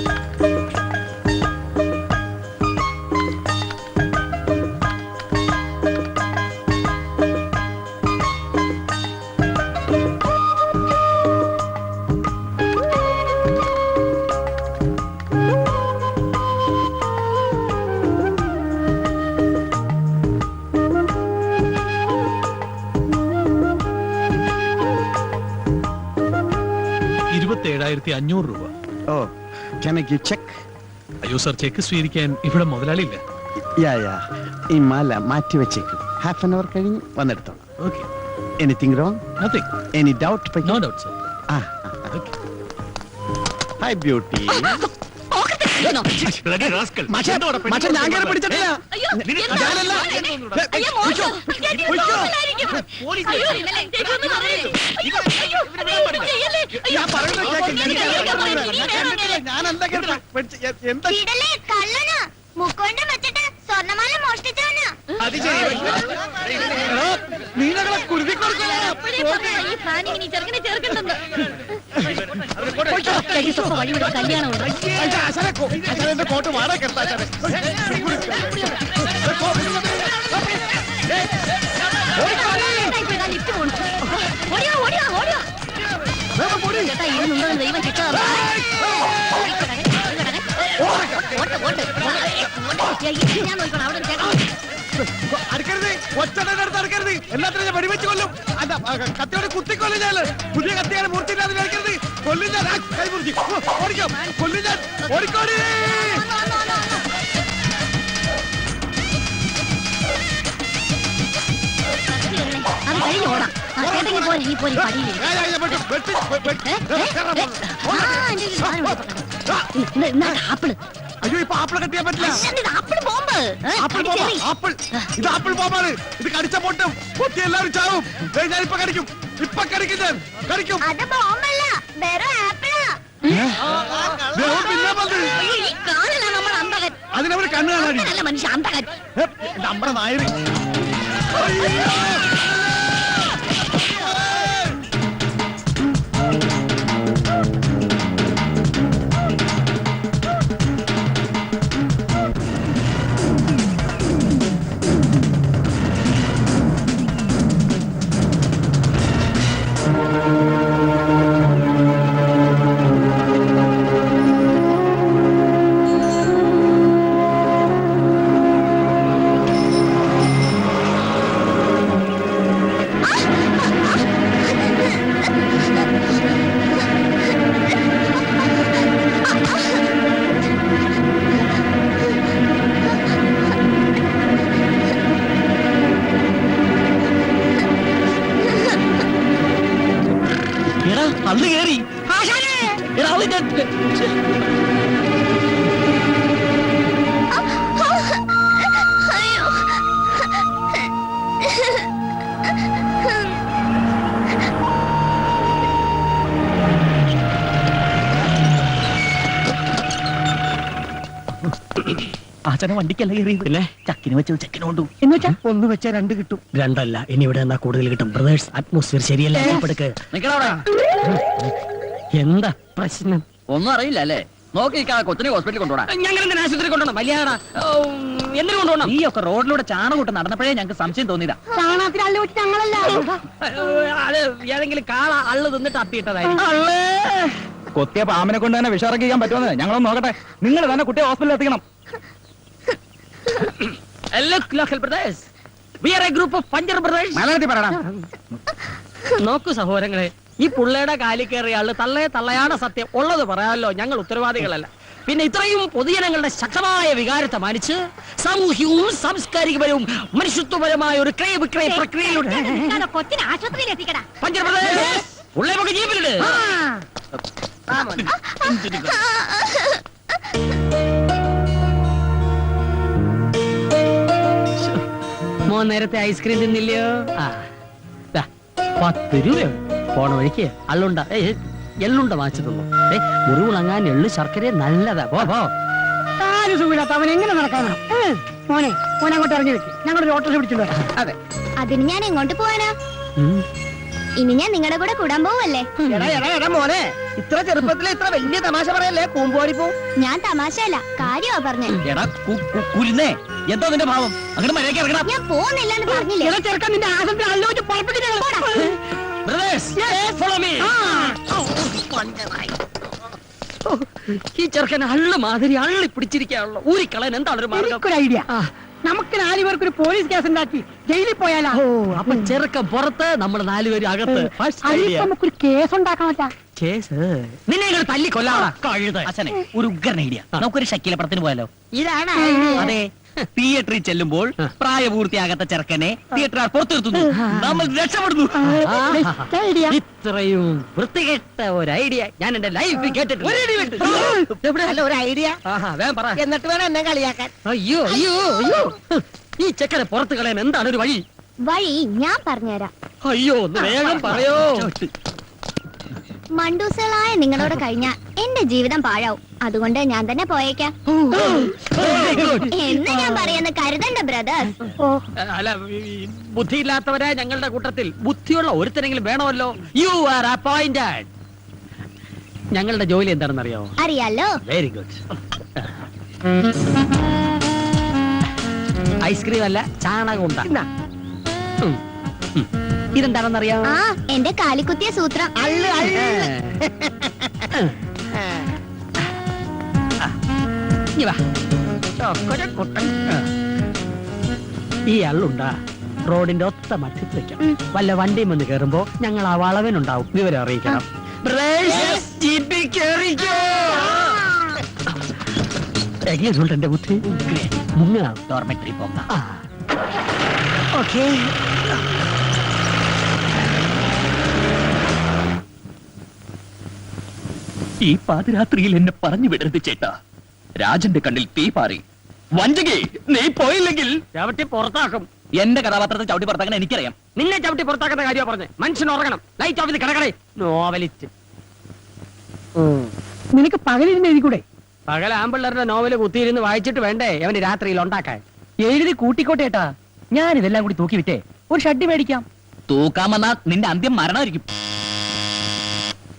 രൂപ. Oh, can I give check? അയ്യോ സർ, ചെക്ക് സ്വീകരിക്കാൻ ഇവിടെ മുതലാളിയില്ല. Yeah. ഈ മാല മാറ്റി വെച്ചേക്കും. ഹാഫ് ആൻ അവർ കഴിഞ്ഞ് വന്നെടുത്തോളാം. Okay. Anything wrong? Nothing. Any doubt? No doubt sir. Okay. Hi beauty. മച്ചാ ഞാൻ കയറി പിടിച്ചിട്ടില്ല. അയ്യോ, ഞാനല്ല. അയ്യോ, മോശം. അയ്യോ, ഇതൊന്നും പറയരുത്. അയ്യോ, ചെയ്യല്ലേ. ഞാൻ പറയുന്നത് കേൾക്ക്. ഞാൻ എന്താ എന്താ ഇടലേ കള്ളനാ മുക്കോണ്ട് വെച്ചിട്ട് സ്വർണ്ണമാല മോഷ്ടിച്ചവനാ. നീനകളെ കുരുതി അപ്പോഴേ പറഞ്ഞതാ, ഈ പ്ലാനിങ് ഇനി ചെറുക്കനെ ചേർക്കണ്ടെന്ന്. വഴിയുടെ കല്യാണമുണ്ട്. എന്റെ കോട്ട് വാടക ലിഫ്റ്റ് പോണു. ഓടിയോ ഓടിയോ ഓടിയോ ചേട്ടാ, ഇരുന്നുണ്ടോ ദൈവം കിട്ടാതെ. ഞാൻ നോക്കണം അവിടെ ചേട്ടാ. അടുക്കരുത്, ഒറ്റടുത്ത് അടുക്കരുത്. എല്ലാത്തിനും ഞാൻ വെടിവെച്ച് കൊല്ലും. കത്തിയോടെ കുത്തിക്കൊല്ലും ഞാൻ. പുതിയ കത്തിയാണ് മൂർത്തിയില്ലാതെ എടുക്കരുത്. കൊല്ലും ഞാൻ. കൈ മുറിച്ച് ഓടിക്കോ. കൊല്ലും ഞാൻ. ഓടിക്കോടി. അത് കഴിഞ്ഞ് ഓടാം. ചേട്ടങ്ങി പോലെ ഈ പോലെ പടിയില്ല. ആപ്പിള്. അയ്യോ, ഇപ്പൊ ആപ്പിൾ കട്ടിയാൻ പറ്റില്ല. Apple bomb. Apple bomb. Apple. ഇത് ആപ്പിൾ ബോംബാണ്. ഇത് കടിച്ച പൊട്ടും. പൊട്ടി എല്ലാവരും ചാവും. ഞാൻ ഇപ്പൊ കടിക്കും. ഇപ്പൊ കടിക്കും. ഞാൻ കടിക്കും. അത് ബോംബല്ല, വേറെ ആപ്പിളാ. പിന്നെ വന്ന് ഈ കാണലാണ് നമ്മൾ അന്തകൻ. അതിനവര് കണ്ണു കാണാൻ. നല്ല മനുഷ്യ അന്തകൻ. നമ്മുടെ നായര്. അന്ന് കേറി അയ്യോ. ആചാരം വണ്ടിക്കല്ല കയറിയത്. പിന്നെ ചക്കിന് വെച്ചത് ചെക്കിന് കൊണ്ടു. എന്ന് വെച്ചാ ഒന്ന് വെച്ചാ രണ്ട് കിട്ടും. രണ്ടല്ല, ഇനി ഇവിടെ എന്നാ കൂടുതൽ കിട്ടും. ബ്രദേഴ്സ്, അറ്റ്മോസ്ഫിയർ ശരിയല്ല. എന്താ പ്രശ്നം? ഒന്നും അറിയില്ല അല്ലേ? നോക്കി കൊച്ചിനെ ഹോസ്പിറ്റലിൽ കൊണ്ടുപോടാ. ഞങ്ങൾ എന്തിനാ ആശുപത്രി കൊണ്ടുപോകണം? വലിയാടാ എന്തിനു കൊണ്ടുപോകണം? ഈ ഒക്കെ റോഡിലൂടെ ചാണകൂട്ട് നടന്നപ്പോഴേ ഞങ്ങൾക്ക് സംശയം തോന്നിയതാ. ചാണകത്തിൽ അള്ളു വെച്ച് ഞങ്ങളല്ല. അത് ഏതെങ്കിലും കാള അള്ളു തിന്നിട്ട് അപ്പിയിട്ടതായി. കൊത്തിയ പാമ്പിനെ കൊണ്ട് തന്നെ വിഷറക്കിക്കാൻ പറ്റുമെന്ന് ഞങ്ങളൊന്ന് നോക്കട്ടെ. നിങ്ങൾ തന്നെ കുട്ടിയെ ഹോസ്പിറ്റലിൽ എത്തിക്കണം. നോക്കൂ സഹോദരങ്ങളെ, ഈ പുള്ളയുടെ കാലിൽ കയറിയ ആള് തള്ളയാണ് സത്യം. ഉള്ളത് പറയാമല്ലോ, ഞങ്ങൾ ഉത്തരവാദികളല്ല. പിന്നെ ഇത്രയും പൊതുജനങ്ങളുടെ ശക്തമായ വികാരത്തെ മാനിച്ച് സാമൂഹ്യവും സാംസ്കാരികപരവും മനുഷ്യത്വപരമായ ഒരു ക്രയ വിക്രയ പ്രക്രിയയിലൂടെ കൊച്ചിനെ ആശുപത്രിയിൽ എത്തിക്കടാ. പഞ്ചപ്രദേശ് ഉള്ളേ ജീപ്പിലുണ്ട്. മോൻ നേരത്തെ ഐസ്ക്രീം തിന്നില്ലയോ? 10 രൂപയുണ്ട്. പോണ വഴിക്ക് അള്ളുണ്ട എള്ളുണ്ട വാങ്ങിച്ചു തന്നു. മുറിവുണങ്ങാൻ എള്ളു ശർക്കര നല്ലതാ. പോ കാര്യം സുഖമില്ലാത്ത അവൻ എങ്ങനെ നടക്കാനാ? മോനെ മോനെ അങ്ങോട്ട് ഇറങ്ങി വെക്ക്, ഞങ്ങളൊരു ഓട്ടോറിക്ഷ പിടിച്ചിട്ട് വരാം. അതെ. അതിന് ഞാൻ എങ്ങോട്ട് പോവാനാ? ഇനി ഞാൻ നിങ്ങളുടെ കൂടെ കൂടാൻ പോവല്ലേ? എടാ മോനെ, ഇത്ര ചെറുപ്പത്തിൽ ഇത്ര വലിയ തമാശ പറയല്ലേ, കൂമ്പോടിപ്പോ. ഞാൻ തമാശയല്ല, കാര്യമാ പറഞ്ഞേ. എടാ കുരുന്നേ, എന്താ നിന്റെ ഭാവം? അങ്ങനെ മര്യാദയ്ക്ക് ഇറങ്ങണം. ഞാൻ പോകുന്നില്ലെന്ന് പറഞ്ഞില്ലേ? ഇള ചെറുക്കൻ നിന്റെ ആസനത്തിൽ ആലോചിച്ച് പുറപ്പെട്ടിട്ട് Brothers, follow me. ഈ ചെറുക്കൻ അള്ളു മാതിരി അള്ളി പിടിച്ചിരിക്കാനുള്ള ഊരിക്കളയാൻ എന്താണ് ഒരു മാർഗം? എനിക്കൊരു ഐഡിയ. നമുക്ക് 4 പേർക്കൊരു പോലീസ് കേസ് ഉണ്ടാക്കി ജയിലിൽ പോയാലോ? അപ്പൊ ചെറുക്കൻ പുറത്ത്, നമ്മൾ 4 പേര് അകത്ത്. അതിപ്പോ നമുക്കൊരു കേസ് ഉണ്ടാക്കാൻ പറ്റാ. കേസ് നിന്നെ ഇങ്ങനെ തല്ലി കൊല്ലാടാ കഴുത. അച്ഛനെ ഒരു ഉഗ്രൻ ഐഡിയ. നമുക്കൊരു ശക്കീലപ്പുറത്തിന് പോയാലോ? ഇതാണ് അതെ, തിയേറ്ററിൽ ചെല്ലുമ്പോൾ പ്രായപൂർത്തിയാകാത്ത ചെറുക്കനെ തിയേറ്റർ പുറത്തു നിർത്തുന്നു, നമ്മൾ രക്ഷപ്പെടുന്നു. ഐഡിയ. ഇത്രയും വൃത്തികെട്ട ഒരു ഐഡിയ ഞാൻ എന്റെ ലൈഫിൽ കേട്ടിട്ടില്ല. അല്ല, ഒരു ഐഡിയ. വേഗം പറ. എന്നിട്ട് വേണം എന്നെ കളിയാക്കാൻ. അയ്യോ അയ്യോ അയ്യോ, ഈ ചെക്കനെ പുറത്ത് കളയാൻ എന്താണ് ഒരു വഴി? വഴി ഞാൻ പറഞ്ഞുതരാം. അയ്യോ, ഒന്ന് വേഗം പറയോ. മണ്ടൂസുകളായ നിങ്ങളോട് കഴിഞ്ഞാ എന്റെ ജീവിതം പാഴാവും. അതുകൊണ്ട് ഞാൻ തന്നെ പോയേക്കാം എന്ന് ഞാൻ പറയുന്ന കരുതണ്ട ബ്രദേഴ്സ്. അല്ല, ബുദ്ധിയില്ലാത്തവരായ ഞങ്ങളുടെ കൂട്ടത്തിൽ ബുദ്ധിയുള്ള ഒരുത്തരെങ്കിലും വേണമല്ലോ. You are appointed. ഞങ്ങളുടെ ജോലി എന്താണെന്ന് അറിയാമോ? അറിയാലോ. Very good. ഐസ്ക്രീം അല്ല, ചാണകം ഉണ്ടാ. ഇതെന്താണെന്ന് അറിയാമോ? ആ, എന്റെ കാലിക്കുത്തിയ സൂത്രം. ഈ അള്ളുണ്ടാ റോഡിന്റെ ഒത്ത മധ്യത്തിൽ വെക്കാം. വല്ല വണ്ടിയും വന്ന് കേറുമ്പോ ഞങ്ങൾ ആ വളവിനുണ്ടാവും, വിവരം അറിയിക്കണം. എങ്ങനെയുണ്ട് എന്റെ ബുദ്ധി? മുങ്ങാം. ഡോർമെട്രി പോകാം. ഓക്കേ. ഈ പാതിരാത്രിയിൽ എന്നെ പറഞ്ഞു വിടരുത് ചേട്ടാ. രാജന്റെ കണ്ണിൽ തീ പാറി. വഞ്ചകേ, നീ പോയില്ലെങ്കിൽ ചവിട്ടി പുറത്താക്കും. എന്റെ കഥാപാത്രത്തെ ചവിട്ടി പുറത്താക്കാൻ എനിക്കറിയാം. നിന്നെ ചവിട്ടി പുറത്താക്കുന്ന കാര്യമാണ് പറഞ്ഞത്. മനുഷ്യൻ ഉറങ്ങണം. ലൈറ്റ് ഓഫിൽ കിടക്കണേ. നോവലിസ്റ്റ്. നിനക്ക് പകലിരുന്ന് എഴുതിക്കൂടെ? പകൽ ആമ്പിള്ളേരുടെ നോവല് കുത്തിയിരുന്ന് വായിച്ചിട്ട് വേണ്ടേ അവന് രാത്രിയിൽ ഉണ്ടാക്കാൻ? എഴുതി കൂട്ടിക്കോട്ടേട്ടാ. ഞാൻ ഇതെല്ലാം കൂടി തൂക്കി വിറ്റേ ഒരു ഷഡ് മേടിക്കാം. തൂക്കാമെന്നാ നിന്റെ അന്ത്യം മരണമായിരിക്കും.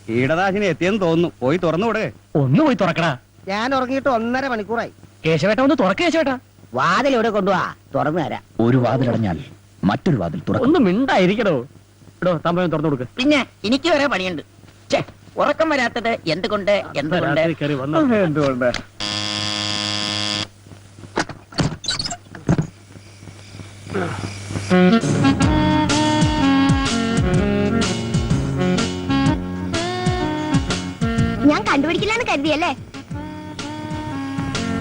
കീടനാശിനി എത്തിയെന്ന് തോന്നുന്നു, പോയി തുറന്നുകൂടെ. ഒന്ന് പോയി തുറക്കടാ. ഞാൻ ഉറങ്ങിയിട്ട് 1.5 മണിക്കൂറായി. കേശവേട്ട ഒന്ന് തുറക്ക. കേശവേട്ടാ, വാതിൽ എവിടെ കൊണ്ടുപോവാ? തുറന്നു തരാം. ഒരു വാതിലടഞ്ഞാൽ മറ്റൊരു വാതിൽ തുറക്കും. ഒന്ന് മിണ്ടായിരിക്കണോ? ഇടോ, തമ്പയം തുറന്നു കൊടുക്ക്. പിന്നെ എനിക്ക് വരെ പണിയുണ്ട്. ഉറക്കം വരാത്തത് എന്തുകൊണ്ട്? എന്തുകൊണ്ട്? രാത്രി കയറി വന്നോ? എന്തുകൊണ്ട്? ഞാൻ കണ്ടുപിടിക്കില്ലാന്ന് കരുതിയല്ലേ?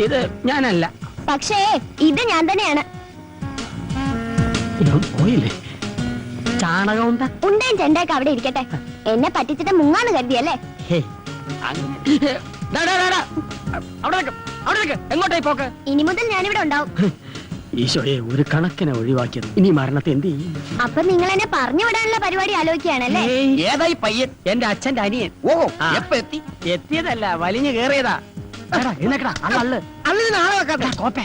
ഇത് ഞാനല്ല. പക്ഷേ ഇത് ഞാൻ തന്നെയാണ്. ഇവൻ പോയില്ലേ? ചാണകം ഉണ്ടാ. ഉണ്ടേം ചെണ്ടയൊക്കെ അവിടെ ഇരിക്കട്ടെ. എന്നെ പറ്റിച്ചിട്ട് മുങ്ങാന്ന് കരുതിയല്ലേ? അവിടെ നിൽക്ക്. എങ്ങോട്ടായി പോക്ക്? ഇനി മുതൽ ഞാനിവിടെ ഉണ്ടാവും. ഈശോയെ, ഒരു കണക്കിനെ ഒഴിവാക്കിയത്. ഇനി മരണത്തെ എന്ത് ചെയ്യും? അപ്പൊ നിങ്ങൾ എന്നെ പറഞ്ഞു വിടാനുള്ള പരിപാടി ആലോചിക്കുകയാണല്ലേ? ഏതായി പയ്യൻ? എന്റെ അച്ഛന്റെ അനിയൻ. ഓ, ആ. എപ്പ എത്തി? എത്തിയതല്ല, വലിഞ്ഞു കേറിയതാ. അള്ള് അന്ന് നാളെ വെക്കാം. കോപ്പേ.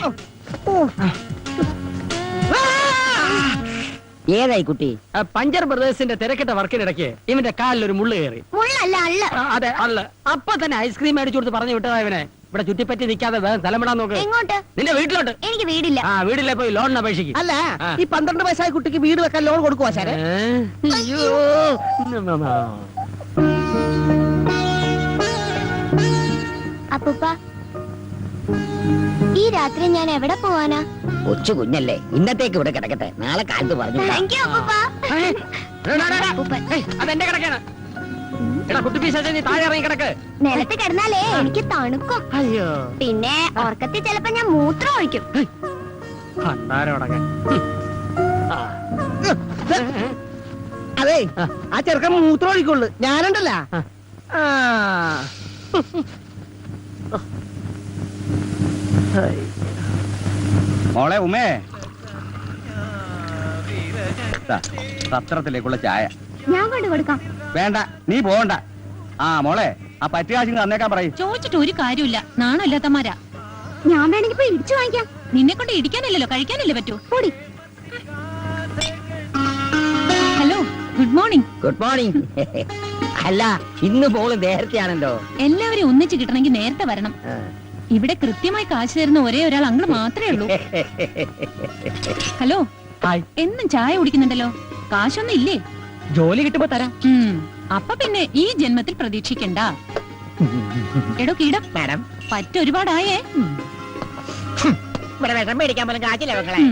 ഏതായി കുട്ടി? പഞ്ചർ ബ്രദേഴ്സിന്റെ തിരക്കിട്ട വർക്കിനിടയ്ക്ക് ഇവന്റെ കാലിൽ ഒരു മുള്ളു കയറി. മുള്ളല്ല, അള്ള. അതെ, അള്ള്. അപ്പൊ തന്നെ ഐസ്ക്രീം മേടിച്ചു കൊടുത്ത് പറഞ്ഞു വിട്ടതാ ഇവനെ. ഇവിടെ ചുറ്റിപ്പറ്റി നിൽക്കാതെ വേഗം സ്ഥലമിടാൻ നോക്ക്. എങ്ങോട്ട്? നിന്റെ വീട്ടിലോട്ട്. എനിക്ക് വീടില്ല. ആ, വീട്ടിലെ പോയി ലോണിന് അപേക്ഷിക്കും. അല്ല, ഈ 12 വയസ്സായ കുട്ടിക്ക് വീട് വെക്കാൻ ലോൺ കൊടുക്കുവാ സാറേ? അയ്യോ. അപ്പൂപ്പ, ഈ രാത്രി ഞാൻ എവിടെ പോവാനാ? കൊച്ചു കുഞ്ഞല്ലേ, ഇന്നത്തേക്ക് ഇവിടെ കിടക്കട്ടെ, നാളെ കാലത്ത് പറഞ്ഞു. താങ്ക് യു അപ്പൂപ്പ. അപ്പൂപ്പൻ. അതെന്റെ കിടക്കാണ്. എടാ കുട്ടി പീശാചേ, നീ താഴെ ഇറങ്ങി കിടക്ക്. നിലത്ത് കിടന്നാലേ എനിക്ക് തണുക്കും. അയ്യോ. പിന്നെ ഉറക്കത്തിൽ ചിലപ്പോ ഞാൻ മൂത്രം ഒഴിക്കും. ഭണ്ഡാരമടങ്ങാൻ. അതെ, ആ ചെറുക്കൻ മൂത്രം ഒഴിക്കുള്ളു, ഞാനുണ്ടല്ല. മോളെ ഉമേ, പത്രത്തിലേക്കുള്ള ചായ. ഞാൻ കൊണ്ട് കൊടുക്കാം. വേണ്ട, നീ പോകണ്ട. ആ മോളെ, ആ പറ്റിയ കാശിന് തന്നേക്കാൻ പറയും. ചോദിച്ചിട്ട് ഒരു കാര്യമില്ല, നാണമില്ലാത്തമാരാ. ഞാൻ വേണമെങ്കിൽ പോയി ഇടിച്ചു വാങ്ങിക്കാം. നിന്നെ കൊണ്ട് ഇടിക്കാനല്ലല്ലോ കഴിക്കാനല്ലേ പറ്റൂ. ഓടി. Hello, good morning. Good morning. അല്ല, ഇന്ന് മോള് നേരത്തെയാണല്ലോ. എല്ലാവരും ഒന്നിച്ച് കിട്ടണമെങ്കിൽ നേരത്തെ വരണം. ഇവിടെ കൃത്യമായി കാശ് തരുന്ന ഒരേ ഒരാൾ അങ്ങ് മാത്രമേ ഉള്ളൂ. ഹലോ, എന്നും ചായ കുടിക്കുന്നുണ്ടല്ലോ, കാശൊന്നും ഇല്ലേ? ജോലി കിട്ടുമ്പോ തരാം. അപ്പൊ പിന്നെ ഈ ജന്മത്തിൽ പ്രതീക്ഷിക്കണ്ട. എടോ കീടം, മാഡം പറ്റൊരുപാടായേ. ഇവിടെ വിഷം മേടിക്കാൻ പോലും കാച്ചില്ല മക്കളെ.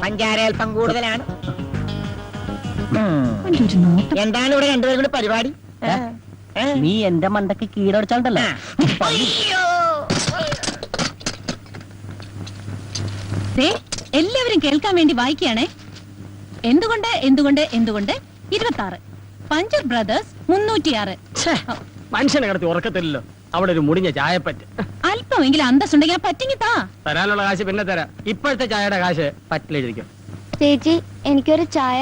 പഞ്ചാര അല്പം കൂടുതലാണ്. എന്താണ് ഇവിടെ രണ്ടുപേരും കൂടി പരിപാടി? നീ എന്റെ മണ്ടക്ക് കീടടിച്ചാണ്ടല്ലോ. എല്ലാവരും കേൾക്കാൻ വേണ്ടി വായിക്കുകയാണേ. എന്തുകൊണ്ട് എന്തുകൊണ്ട് എന്തുകൊണ്ട് 26 പഞ്ചർ ബ്രദേഴ്സ് 306. മനുഷ്യനെ കിടത്തി ഉറക്കത്തില്ലല്ലോ. അവിടെ ഒരു മുടിഞ്ഞ ചായപ്പറ്റ്. അല്പമെങ്കിലും അന്തസ്സുണ്ടെങ്കിൽ ആ പറ്റിങ്ങി താ. തരാനുള്ള കാശ് പിന്നെ തരാം. ഇപ്പോഴത്തെ ചായയുടെ കാശ് പറ്റിലെഴുതിക്കും. ചേച്ചി, എനിക്കൊരു ചായ.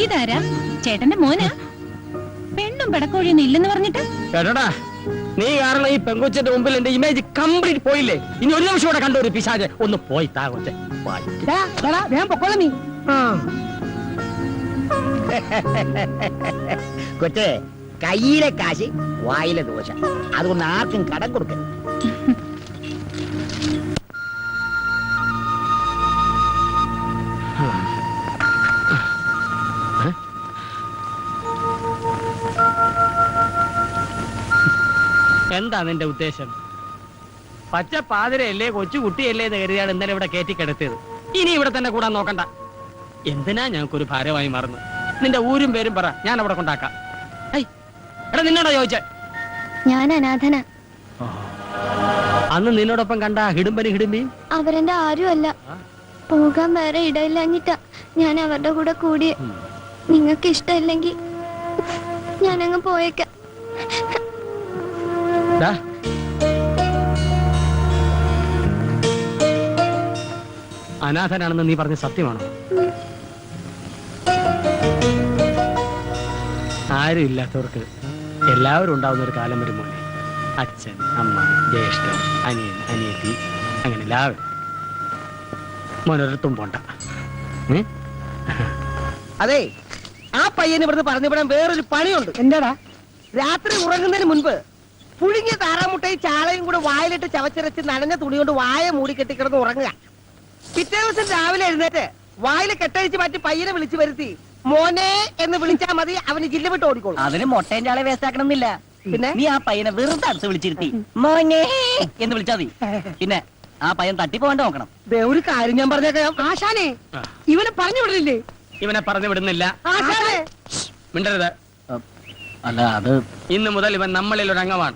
ഇതാരാ? ചേട്ടന്റെ മോനാ? പെണ്ണും പെടക്കോഴിയൊന്നും ഇല്ലെന്ന് പറഞ്ഞിട്ട്. കേട്ടോടാ, നീ കാരണം ഈ പെങ്കൊച്ചിന്റെ മുമ്പിൽ എന്റെ ഇമേജ് കംപ്ലീറ്റ് പോയില്ലേ. ഇനി ഒരു നിമിഷം കൂടെ കണ്ട ഒരു പിശാച് ഒന്ന് പോയി താ കൊച്ചെ. വേഗം പൊക്കോളാം നീ. കൊച്ചേ, കയ്യിലെ കാശ് വായിലെ ദോശ. അതുകൊണ്ട് ആർക്കും കടം കൊടുക്കരുത്. എന്താ നിന്റെ ഉദ്ദേശം? പച്ച പാതിരയല്ലേ, കൊച്ചു കുട്ടിയല്ലേ എന്ന് കരുതിയാണ് ഇന്നലെ ഇവിടെ കയറ്റി കിടത്തിയത്. ഇനി ഇവിടെ തന്നെ കൂടാൻ നോക്കണ്ട. എന്തിനാ ഞങ്ങൾക്കൊരു ഭാരമായി മാറുന്നു? നിന്റെ ഊരും പേരും പറ, ഞാൻ അവിടെ കൊണ്ടാക്കാം. എടാ, നിന്നോടാ ചോദിച്ചേ? ഞാൻ അനാഥന. അന്ന് നിന്നോടൊപ്പം കണ്ട ഹിടുമ്പി അവരെന്റെ ആരുമല്ല. പോകാൻ വേറെ ഇടയില്ലഞ്ഞിട്ടാ ഞാൻ അവരുടെ കൂടെ കൂടിയേ. നിങ്ങൾക്ക് ഇഷ്ടമില്ലെങ്കിൽ ഞാനങ്ങ് പോയേക്കാം. അനാഥനാണെന്ന് നീ പറഞ്ഞ സത്യമാണോ? ആരും ഇല്ലാത്തവർക്ക് എല്ലാവരും ഉണ്ടാവുന്ന ഒരു കാലം വരും മോനെ. അച്ഛൻ, അമ്മ, ജ്യേഷ്ഠൻ, അനിയൻ, അനിയത്തി, അങ്ങനെ എല്ലാവരും. മോനൊരിടത്തും പോണ്ട. അതെ, ആ പയ്യന് ഇവിടുന്ന് പറഞ്ഞു വിടാൻ വേറൊരു പണിയുണ്ട്. എന്താടാ? രാത്രി ഉറങ്ങുന്നതിന് മുൻപ് പുഴുങ്ങിയ താറാമുട്ടയും ചാളയും കൂടെ വായിലിട്ട് ചവച്ചിരച്ച് നനഞ്ഞ തുണി കൊണ്ട് വായ മൂടി കെട്ടിക്കിടന്ന് ഉറങ്ങുക. പിറ്റേ ദിവസം രാവിലെ എഴുന്നേറ്റ് വായിൽ കെട്ടഴിച്ച് മാറ്റി പയ്യനെ വിളിച്ചു വരുത്തി മോനെ എന്ന് വിളിച്ചാൽ മതി. അവന് ജില്ല വിട്ട് ഓടിക്കോളും. അതിന് മൊട്ടയും ചാളെ വേസ്റ്റ് ആക്കണമെന്നില്ല. പിന്നെ നീ ആ പയ്യനെ വെറുതെ അടുത്ത് വിളിച്ചിരുത്തി മോനെ എന്ന് വിളിച്ചാ മതി. പിന്നെ ആ പയ്യൻ തട്ടിപ്പോകാണ്ട് നോക്കണം. ഒരു കാര്യം ഞാൻ പറഞ്ഞേക്കാം. ആശാനെ, ഇവനെ പറഞ്ഞു വിടലില്ലേ? ഇവനെ പറഞ്ഞു വിടുന്നില്ല. ആശാനെ, മിണ്ടരുത്. അല്ല, അത് ഇന്ന് മുതൽ ഇവൻ നമ്മളിൽ ഒരു അംഗമാണ്.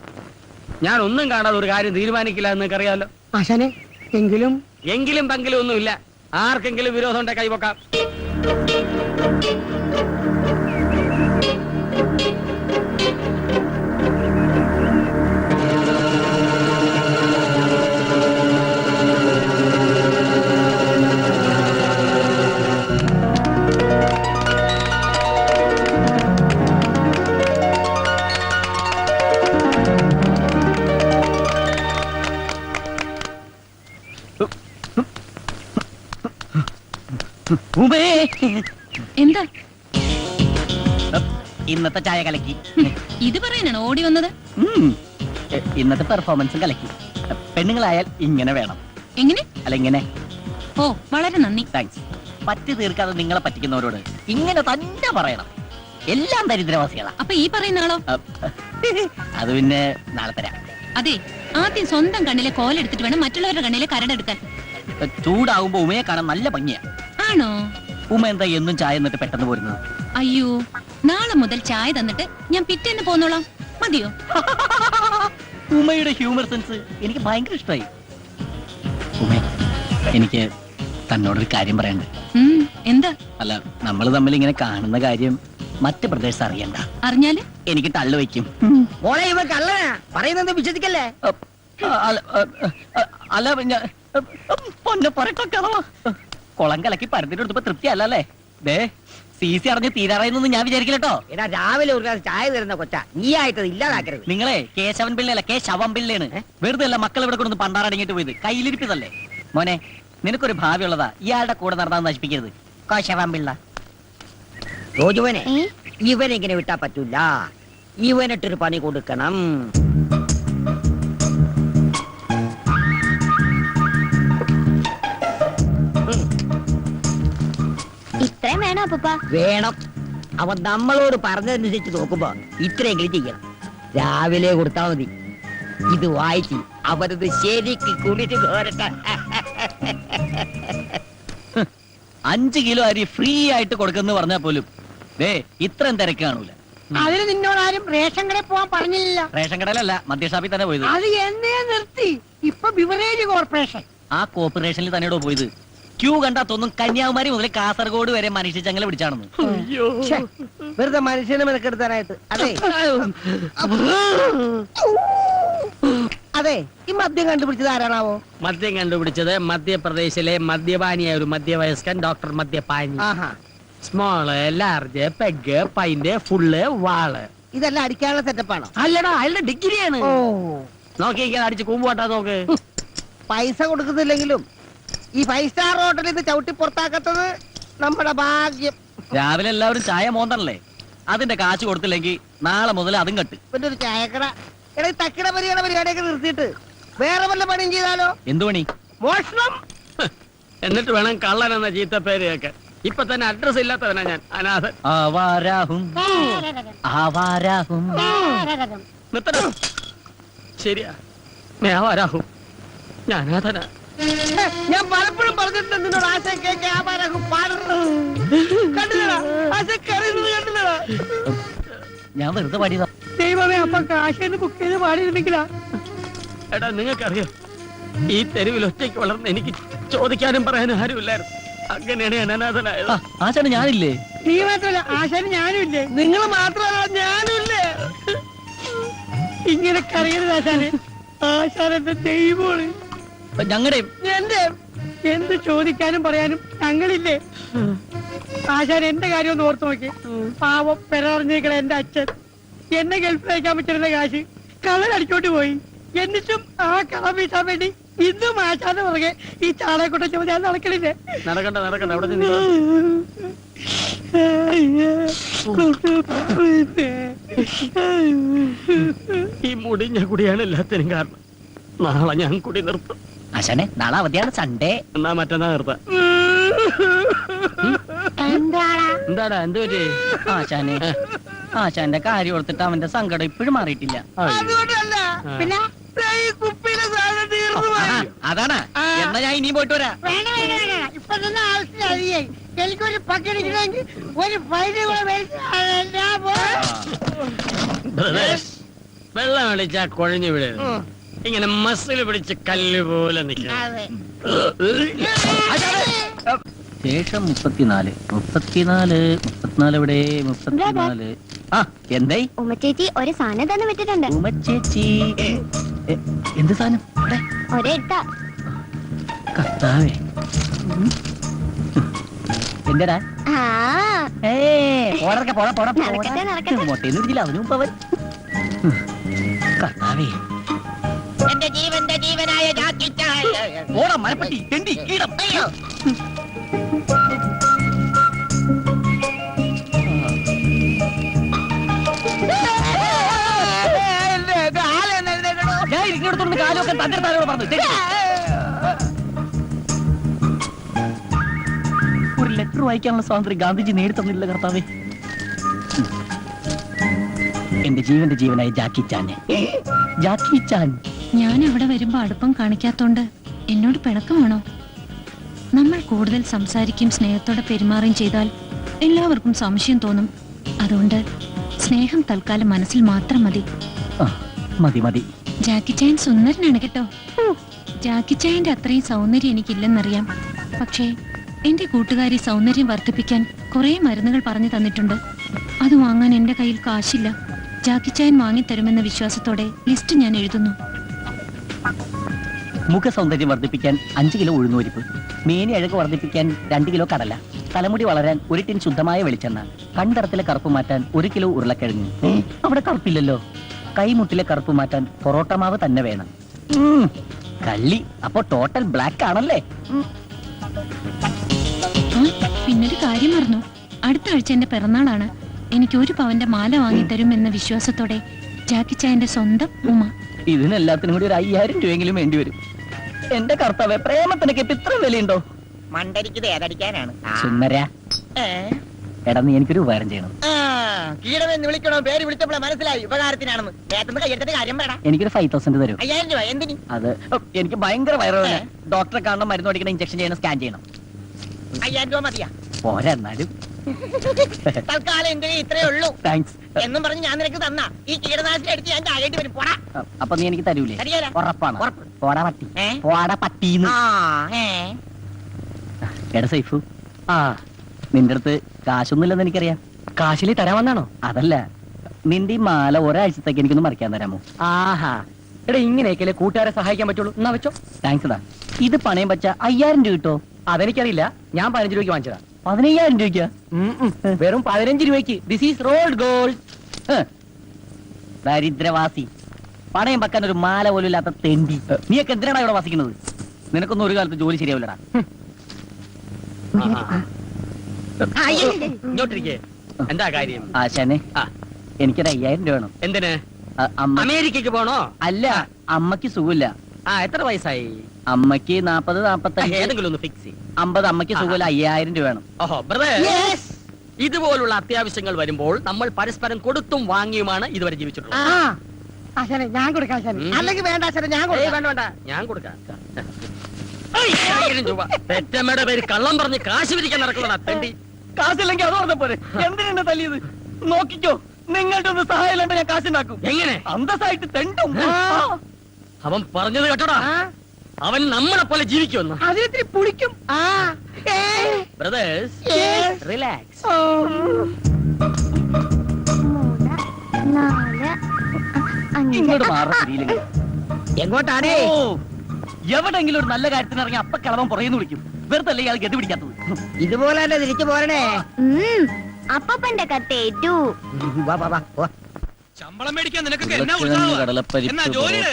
ഞാൻ ഒന്നും കാണാതെ ഒരു കാര്യം തീരുമാനിക്കില്ല എന്ന് അറിയാലോ. ആശാനെ, എങ്കിലും പങ്കിലും ഒന്നുമില്ല. ആർക്കെങ്കിലും വിരോധം ഉണ്ടെ കൈവക്കാം. എന്താ ഇന്നത്തെ ചായ കലക്കി. ഇത് പറയാനാണ് ഓടി വന്നത്? ഇന്നത്തെ പെർഫോമൻസും കലക്കി. പെണ്ണുങ്ങളായാൽ ഇങ്ങനെ വേണം. എങ്ങനെ? അല്ല, ഇങ്ങനെ. ഓ, വളരെ നന്ദി. താങ്ക്സ്. പറ്റി തീർക്കാതെ നിങ്ങളെ പറ്റിക്കുന്നവരോട് ഇങ്ങനെ തന്നെ പറയണം. എല്ലാം ദരിദ്രവാസികളാ. അപ്പൊ ഈ പറയുന്ന ആളോ? അത് പിന്നെ നാളെ തരാം. അതെ, ആദ്യം സ്വന്തം കണ്ണിലെ കോലെടുത്തിട്ട് വേണം മറ്റുള്ളവരുടെ കണ്ണിലെ കരടെടുക്കാൻ. ചൂടാവുമ്പോ ഉമയെ കാണാൻ നല്ല ഭംഗിയാ. ആണോ? ഉമ എന്താ എന്നും ചായ എന്നിട്ട് പെട്ടെന്ന് പോരുന്നത്? അയ്യോ, നാളെ മുതൽ ചായ തന്നിട്ട് ഞാൻ പിറ്റേന്ന് പോന്നോളാം. മതിയോ? ഉമയുടെ ഹ്യൂമർ സെൻസ് എനിക്ക് ഭയങ്കര ഇഷ്ടമായി. ഉമേ, എനിക്ക് തന്നോടൊരു കാര്യം പറയണ്ട്. എന്താ? അല്ല, നമ്മൾ തമ്മിൽ ഇങ്ങനെ കാണുന്ന കാര്യം മറ്റ് പ്രദേശത്ത് അറിയണ്ട. അറിഞ്ഞാല് എനിക്ക് തള്ളു വയ്ക്കും. മോളെ, ഇവ കള്ളനാ പറയുന്നത്, വിശ്വസിക്കല്ലേ? അല്ല പൊന്നെ പറയട്ടോ കുളം കലക്കി പരത്തിനെടുത്തപ്പോ തൃപ്തി അല്ലല്ലേ ദേ CC അറിഞ്ഞ് തീരാറായെന്നൊന്നും ഞാൻ വിചാരിക്കില്ലട്ടോ. എടാ രാവിലെ ഒരു ഗ്ലാസ് ചായ തരുന്ന കൊച്ച നീ ആയിട്ട് ഇല്ലാതാക്കരുത്. നിങ്ങളെ കേശവൻ പിള്ളയല്ല ശവം പിള്ളയാണ്. വെറുതെ അല്ല മക്കൾ ഇവിടെ കൊണ്ടു പണ്ടാറടങ്ങിട്ട് പോയത്, കയ്യിലിരിപ്പിതല്ലേ. മോനെ നിനക്കൊരു ഭാവി ഉള്ളതാ, ഇയാളുടെ കൂടെ നടന്നാ നശിപ്പിക്കരുത്. ശവം പിള്ള റോജുവനെ ഇവനെങ്ങനെ വിട്ടാ പറ്റൂല, ഇവനിട്ടൊരു പണി കൊടുക്കണം. ഇത്രയും വേണോ അപ്പൂപ്പ? വേണം. അവൻ നമ്മളോട് പറഞ്ഞതനുസരിച്ച് നോക്കുമ്പോ ഇത്രയെങ്കിലും ചെയ്യണം. രാവിലെ കൊടുത്താ മതി. ഇത് വായിച്ച് അവരത് ശരിക്ക് കുളിച്ച് കോരട്ടെ. 5 കിലോ അരി ഫ്രീ ആയിട്ട് കൊടുക്കുന്നു പറഞ്ഞാൽ പോലും ദേ ഇത്രയും തിരക്ക് കാണൂല. അതിന് നിന്നോട് ആരും റേഷൻ കടയിൽ പോവാൻ പറഞ്ഞില്ല. റേഷൻ കടയിലല്ല, മദ്യഷാപ്പിൽ തന്നെ പോയത്. അത് എന്നേ നിർത്തി. ഇപ്പൊ ബിവറേജ് കോർപ്പറേഷൻ. ആ കോർപ്പറേഷനിൽ തന്നെയോ പോയത്. ക്യൂ കണ്ടാ തോന്നും കന്യാകുമാരി മുതൽ കാസർഗോഡ് വരെ മനുഷ്യ ചങ്ങല പിടിച്ചാണെന്ന്. വെറുതെ മനുഷ്യനെ മെനക്കെടുത്താനായിട്ട്. അതെ അതെ, ഈ മദ്യം കണ്ടുപിടിച്ചത് ആരാണാവോ? മദ്യം കണ്ടുപിടിച്ചത് മധ്യപ്രദേശിലെ മദ്യപാനിയായ ഒരു മധ്യവയസ്കൻ ഡോക്ടർ മദ്യപാനി. Small, large, peg, pint, full, വാള്. ഇതെല്ലാം അടിക്കാനുള്ള സെറ്റപ്പാണോ? അല്ലടാ, അയാളുടെ ഡിഗ്രിയാണ്. നോക്കിയിരിക്കാൻ അടിച്ച് കൂമ്പോട്ടാ നോക്ക്. പൈസ കൊടുക്കുന്നില്ലെങ്കിലും ഈ 5 സ്റ്റാർ ഹോട്ടലിൽ ഇത് ചവിട്ടി പുറത്താക്കത്തത് നമ്മുടെ ഭാഗ്യം. രാവിലെ എല്ലാവരും ചായ മോന്തണല്ലേ, അതിന്റെ കാശ് കൊടുത്തില്ലെങ്കിൽ നാളെ മുതൽ അതും കട്ട്. പിന്നെ ഒരു ചായക്കട, എടാ തക്കിട പരിപാടിയൊക്കെ നിർത്തിയിട്ട് വേറെ വല്ല പണിയും ചെയ്താലോ? എന്തു പണി? മോഷണം. എന്നിട്ട് വേണം കള്ളൻ എന്ന ചീത്ത പേര് കേൾക്കാൻ. ഇപ്പൊ തന്നെ അഡ്രസ് ഇല്ലാത്തവനാ ഞാൻ, അനാഥൻ. നിർത്തണം. ശരിയാ, മേവാരാഹും. ഞാൻ അനാഥനാ. ഞാൻ പലപ്പോഴും പറഞ്ഞിട്ടുണ്ട് നിന്നോട് ആശ കേൾക്കാൻ പാടുന്നത് കണ്ടില്ലടാ, ആശ കറിയുന്നത് കണ്ടില്ലടാ. ഞാൻ വെറുതെ പാടിയതാ. ദൈവമേ, അപ്പൊ കാശന്ന് ബുക്ക് ചെയ്ത് പാടിയിരുന്നെങ്കിലാ. എടാ നിങ്ങൾക്കറിയാം, ഈ തെരുവിൽ ഒറ്റയ്ക്ക് വളർന്ന് എനിക്ക് ചോദിക്കാനും പറയാനും ആരുമില്ലായിരുന്നു. അങ്ങനെയാണ് ഞാൻ അനാഥനായത്. ആശാന് ഞാനില്ലേ? നീ മാത്രല്ല, ആശാന് ഞാനും ഇല്ലേ? നിങ്ങൾ മാത്രമല്ല, ഞാനും ഇല്ലേ? ഇങ്ങനെ കറിയരുത് ആശാന്. ആശാൻ എന്റെ ദൈവമാണ്. ഞങ്ങളുടെ എന്റെ എന്ത് ചോദിക്കാനും പറയാനും ഞങ്ങളില്ലേ? ആശാൻ എന്റെ കാര്യം ഒന്ന് ഓർത്ത് നോക്കി. പാവം പെരറിഞ്ഞിരിക്കണ എന്റെ അച്ഛൻ എന്നെ ഗൾഫിൽ അയക്കാൻ പറ്റുന്ന കാശ് കള്ളനടിച്ചോട്ട് പോയി. എന്നിട്ടും ആ കളം വീട്ടാൻ വേണ്ടി ഇന്നും ആശാന്റെ പുറകെ ഈ ചാളയെക്കൊട്ട ചോദ്യം ഞാൻ നടക്കണില്ലേ? നടക്കണ്ട നടക്കണ്ട, അവിടെ ഈ മുടിഞ്ഞ കുടിയാണ് എല്ലാത്തിനും കാരണം. നാളെ ഞാൻ കുടി നിർത്തും. ആശാനെ നാളെ അവധിയാണ്, സൺഡേ. എന്നാ മറ്റന്നാ നിർത്താം. എന്താടാ, എന്ത് പറ്റി? ആശാനെ ആശാന്റെ കാര്യം ഓർത്തിട്ട് അവന്റെ സങ്കടം ഇപ്പോഴും മാറിയിട്ടില്ല. പിന്നെ അതാണ്. എന്നാ ഞാൻ ഇനിയും പോയിട്ട് വരാം. ഇപ്പൊ തന്നെ ആവശ്യമായി. എനിക്കൊരു പക്കടിക്കണമെങ്കിൽ ഒരു ഫൈന് കൂടെ വെള്ളം അടിച്ചാ കുഴഞ്ഞു വിടരുത്. ഇങ്ങനെ മസിൽ പിടിച്ച് കല്ല് പോലെ നിൽക്കണം. ശേഷം 34 ഇവിടെ 34. ആ എന്തായി? ഉമ്മച്ചേച്ചി ഒരു സാധനം തന്നെ വിട്ടിട്ടുണ്ട്. ഉമ്മച്ചേച്ചി എന്ത് സാധനം? ഒരെട്ട. കർത്താവേ, എന്തെടാ? മൊട്ടേന്ന് അവനും അവൻ. കർത്താവേ, എന്റെ ജീവന്റെ ജീവനായ ഓടാ മരപ്പട്ടി തെണ്ടി കീടം. ഞാൻ ഇരിക്കുന്നിടത്തോണ്ട് കാലൊക്കെ തന്റെ താരോട് പറഞ്ഞു. ഒരു ലെറ്റർ വായിക്കാനുള്ള സ്വാതന്ത്ര്യം ഗാന്ധിജി നേടിത്തന്നില്ല കർത്താവേ. എന്റെ ജീവന്റെ ജീവനായ ജാക്കി ചാൻ. ഞാൻ അവിടെ വരുമ്പോ അടുപ്പം കാണിക്കാത്തോണ്ട് എന്നോട് പിണക്കമാണോ? നമ്മൾ കൂടുതൽ സംസാരിക്കും സ്നേഹത്തോടെ പെരുമാറുകയും ചെയ്താൽ എല്ലാവർക്കും സംശയം തോന്നും. അതുകൊണ്ട് സ്നേഹം തൽക്കാലം മനസ്സിൽ മാത്രം മതി. മതി. ജാക്കി ചാൻ സുന്ദരനാണ് കേട്ടോ. ജാക്കി ചായന്റെ അത്രയും സൗന്ദര്യം എനിക്കില്ലെന്നറിയാം. പക്ഷേ എന്റെ കൂട്ടുകാരി സൗന്ദര്യം വർദ്ധിപ്പിക്കാൻ കുറെ മരുന്നുകൾ പറഞ്ഞു തന്നിട്ടുണ്ട്. അത് വാങ്ങാൻ എന്റെ കയ്യിൽ കാശില്ല. ജാക്കി ചാൻ വാങ്ങിത്തരുമെന്ന വിശ്വാസത്തോടെ ലിസ്റ്റ് ഞാൻ എഴുതുന്നു. മുഖ സൗന്ദര്യം വർദ്ധിപ്പിക്കാൻ 5 കിലോ ഉഴുന്നുപരിപ്പ്, മേനി അഴക് വർദ്ധിപ്പിക്കാൻ 2 കിലോ കടല, തലമുടി വളരാൻ 1 ടിൻ ശുദ്ധമായ വെളിച്ചെണ്ണ, കൺതടത്തിലെ കറുപ്പ് മാറ്റാൻ 1 കിലോ ഉരുളക്കിഴങ്ങ്. അവിടെ കറുപ്പില്ലല്ലോ. കൈമുട്ടിലെ കറുപ്പ് മാറ്റാൻ പൊറോട്ട മാവ് തന്നെ വേണം. കള്ളി. അപ്പൊ ടോട്ടൽ ബ്ലാക്ക് ആണല്ലേ? പിന്നൊരു കാര്യം മറന്നു. അടുത്ത ആഴ്ച എന്റെ പിറന്നാളാണ്. എനിക്ക് 1 പവന്റെ മാല വാങ്ങിത്തരും എന്ന വിശ്വാസത്തോടെ ജാക്കിച്ചായന്റെ സ്വന്തം ഉമ്മ. ഇതിനെല്ലാത്തിനും കൂടി 5000 രൂപയെങ്കിലും വേണ്ടി വരും. എന്റെ കർത്താവേ, പ്രേമത്തിനൊക്കെ ഇപ്പൊ ഇത്ര വിലയുണ്ടോ? മണ്ടരിക്കത് ഏതടിക്കാനാണ്? സുന്ദരാ, എടാ നീ എനിക്കൊരു ഉപകാരം ചെയ്യണം. കീടമെന്ന് വിളിക്കണോ? പേര് വിളിച്ചപ്പോഴേ മനസ്സിലായി ഉപകാരത്തിനാണെന്ന്. നേരത്തെ കയ്യെടുത്തിട്ട് കാര്യം വേണം. എനിക്കൊരു 5000 തരും. 5000 രൂപ എന്തിന്? അത് എനിക്ക് ഭയങ്കര വയറുവേദന. ഡോക്ടറെ കാണണം, മരുന്ന് മേടിക്കണം, ഇഞ്ചക്ഷൻ ചെയ്യണം, സ്കാൻ ചെയ്യണം. 5000 രൂപ മതിയാ? പോരാ എന്നാലും. തൽക്കാലം എന്റെ ഇത്രേ ഉള്ളൂ താങ്ക്സ്. എന്നും പറഞ്ഞ് ഞാൻ നിനക്ക് തന്ന ഈ കീടനാശിനി അടിച്ച് ഞാൻ താഴേട്ട് വരും. പോടാ. അപ്പൊ നീ എനിക്ക് തരൂലേ? തരികേല. ഉറപ്പാണ്? ഉറപ്പ്. പോടാ പട്ടി, ഏ? പോടാ പട്ടീന്ന്. ഏ എടാ സൈഫു, നിന്റെ അടുത്ത് കാശൊന്നുമില്ലെന്ന് എനിക്കറിയാം. കാശില് തരാമെന്നാണോ? അതല്ല, നിന്റെ ഈ മാല ഒരാഴ്ചത്തേക്ക് എനിക്കൊന്ന് മറിക്കാൻ തരാമോ? ആഹാ, എടാ ഇങ്ങനെയൊക്കെ കൂട്ടുകാരെ സഹായിക്കാൻ പറ്റുള്ളൂ. എന്നാ വെച്ചോ. താങ്ക്സ് ഡാ. ഇത് പണയം വെച്ച 5000 രൂപ കിട്ടോ? അതെനിക്കറിയില്ല, ഞാൻ 15 രൂപയ്ക്ക് വാങ്ങിച്ചതാ. 15000 രൂപയ്ക്ക്? വെറും 15 രൂപയ്ക്ക്. This is rolled gold. ദരിദ്രവാസി, പണയം വെക്കാൻ ഒരു മാല പോലും ഇല്ലാത്ത തെണ്ടി. നീയൊക്കെ എന്തിനാണ് ഇവിടെ വസിക്കുന്നത്? നിനക്കൊന്നും ഒരു കാലത്ത് ജോലി ശരിയാവില്ലടാ. ഇങ്ങോട്ടിരിക്കേ. എന്താ കാര്യം? ആശാനെ, എനിക്കൊരു 5000 രൂപ വേണം. എന്തിന്? അമേരിക്കക്ക് പോണോ? അല്ല, അമ്മക്ക് സുഖമില്ല. എത്ര വയസ്സായി? അമ്മക്ക് 40, 45. ഏതെങ്കിലും ഒന്ന് ഫിക്സ് ചെയ്യും. 50. അമ്മക്ക് സുഖമില്ല. 5000 രൂപ വേണം. ഓഹോ ബ്രദർ, ഇതുപോലുള്ള അത്യാവശ്യങ്ങൾ വരുമ്പോൾ നമ്മൾ പരസ്പരം കൊടുത്തും വാങ്ങിയുമാണ് ഇതുവരെ ജീവിച്ചിട്ടുള്ളത്. ഞാൻ കൊടുക്കാം. അല്ലെങ്കിൽ വേണ്ട, ഞാൻ വേണ്ട, ഞാൻ കൊടുക്കാം. 5000 രൂപ. പെറ്റമ്മയുടെ പേര് കള്ളം പറഞ്ഞ് കാശ് പിരിക്കാൻ നടക്കുന്നതാ തെണ്ടി. കാശില്ലെങ്കിൽ അത് പറഞ്ഞ പോലെ എന്തിനാ തല്ലിയത്? നോക്കിക്കോ, നിങ്ങളുടെ ഒന്ന് സഹായം ഇല്ലാണ്ട് ഞാൻ കാശുണ്ടാക്കും. എങ്ങനെ? അന്തസ്സായിട്ട് തെണ്ടും. അവൻ പറഞ്ഞത് കേട്ടോടാ, അവൻ നമ്മളെ പോലെ ജീവിക്കുമെന്ന്. അതിനെത്തിരി പുളിക്കും. Brothers, relax. 4, 5. ഇങ്ങോട്ട് മാറിയില്ലെങ്കിൽ എങ്ങോട്ടാണേ? എവിടെങ്കിലും ഒരു നല്ല കാര്യത്തിന് ഇറങ്ങി അപ്പ കളവൻ പുറയുന്നു വിളിക്കും. വെറുതെ അല്ലേ ഇയാൾ ഗതി പിടിക്കാത്തത്? ഇതുപോലെ തന്നെ തിരിച്ചു പോരണേ. അപ്പന്റെ കത്തേറ്റു. ശമ്പളം മേടിക്കാൻ നിനക്കൊക്കെ എന്നാ ഉത്സാഹമാ? എന്നാ ജോലിയുടെ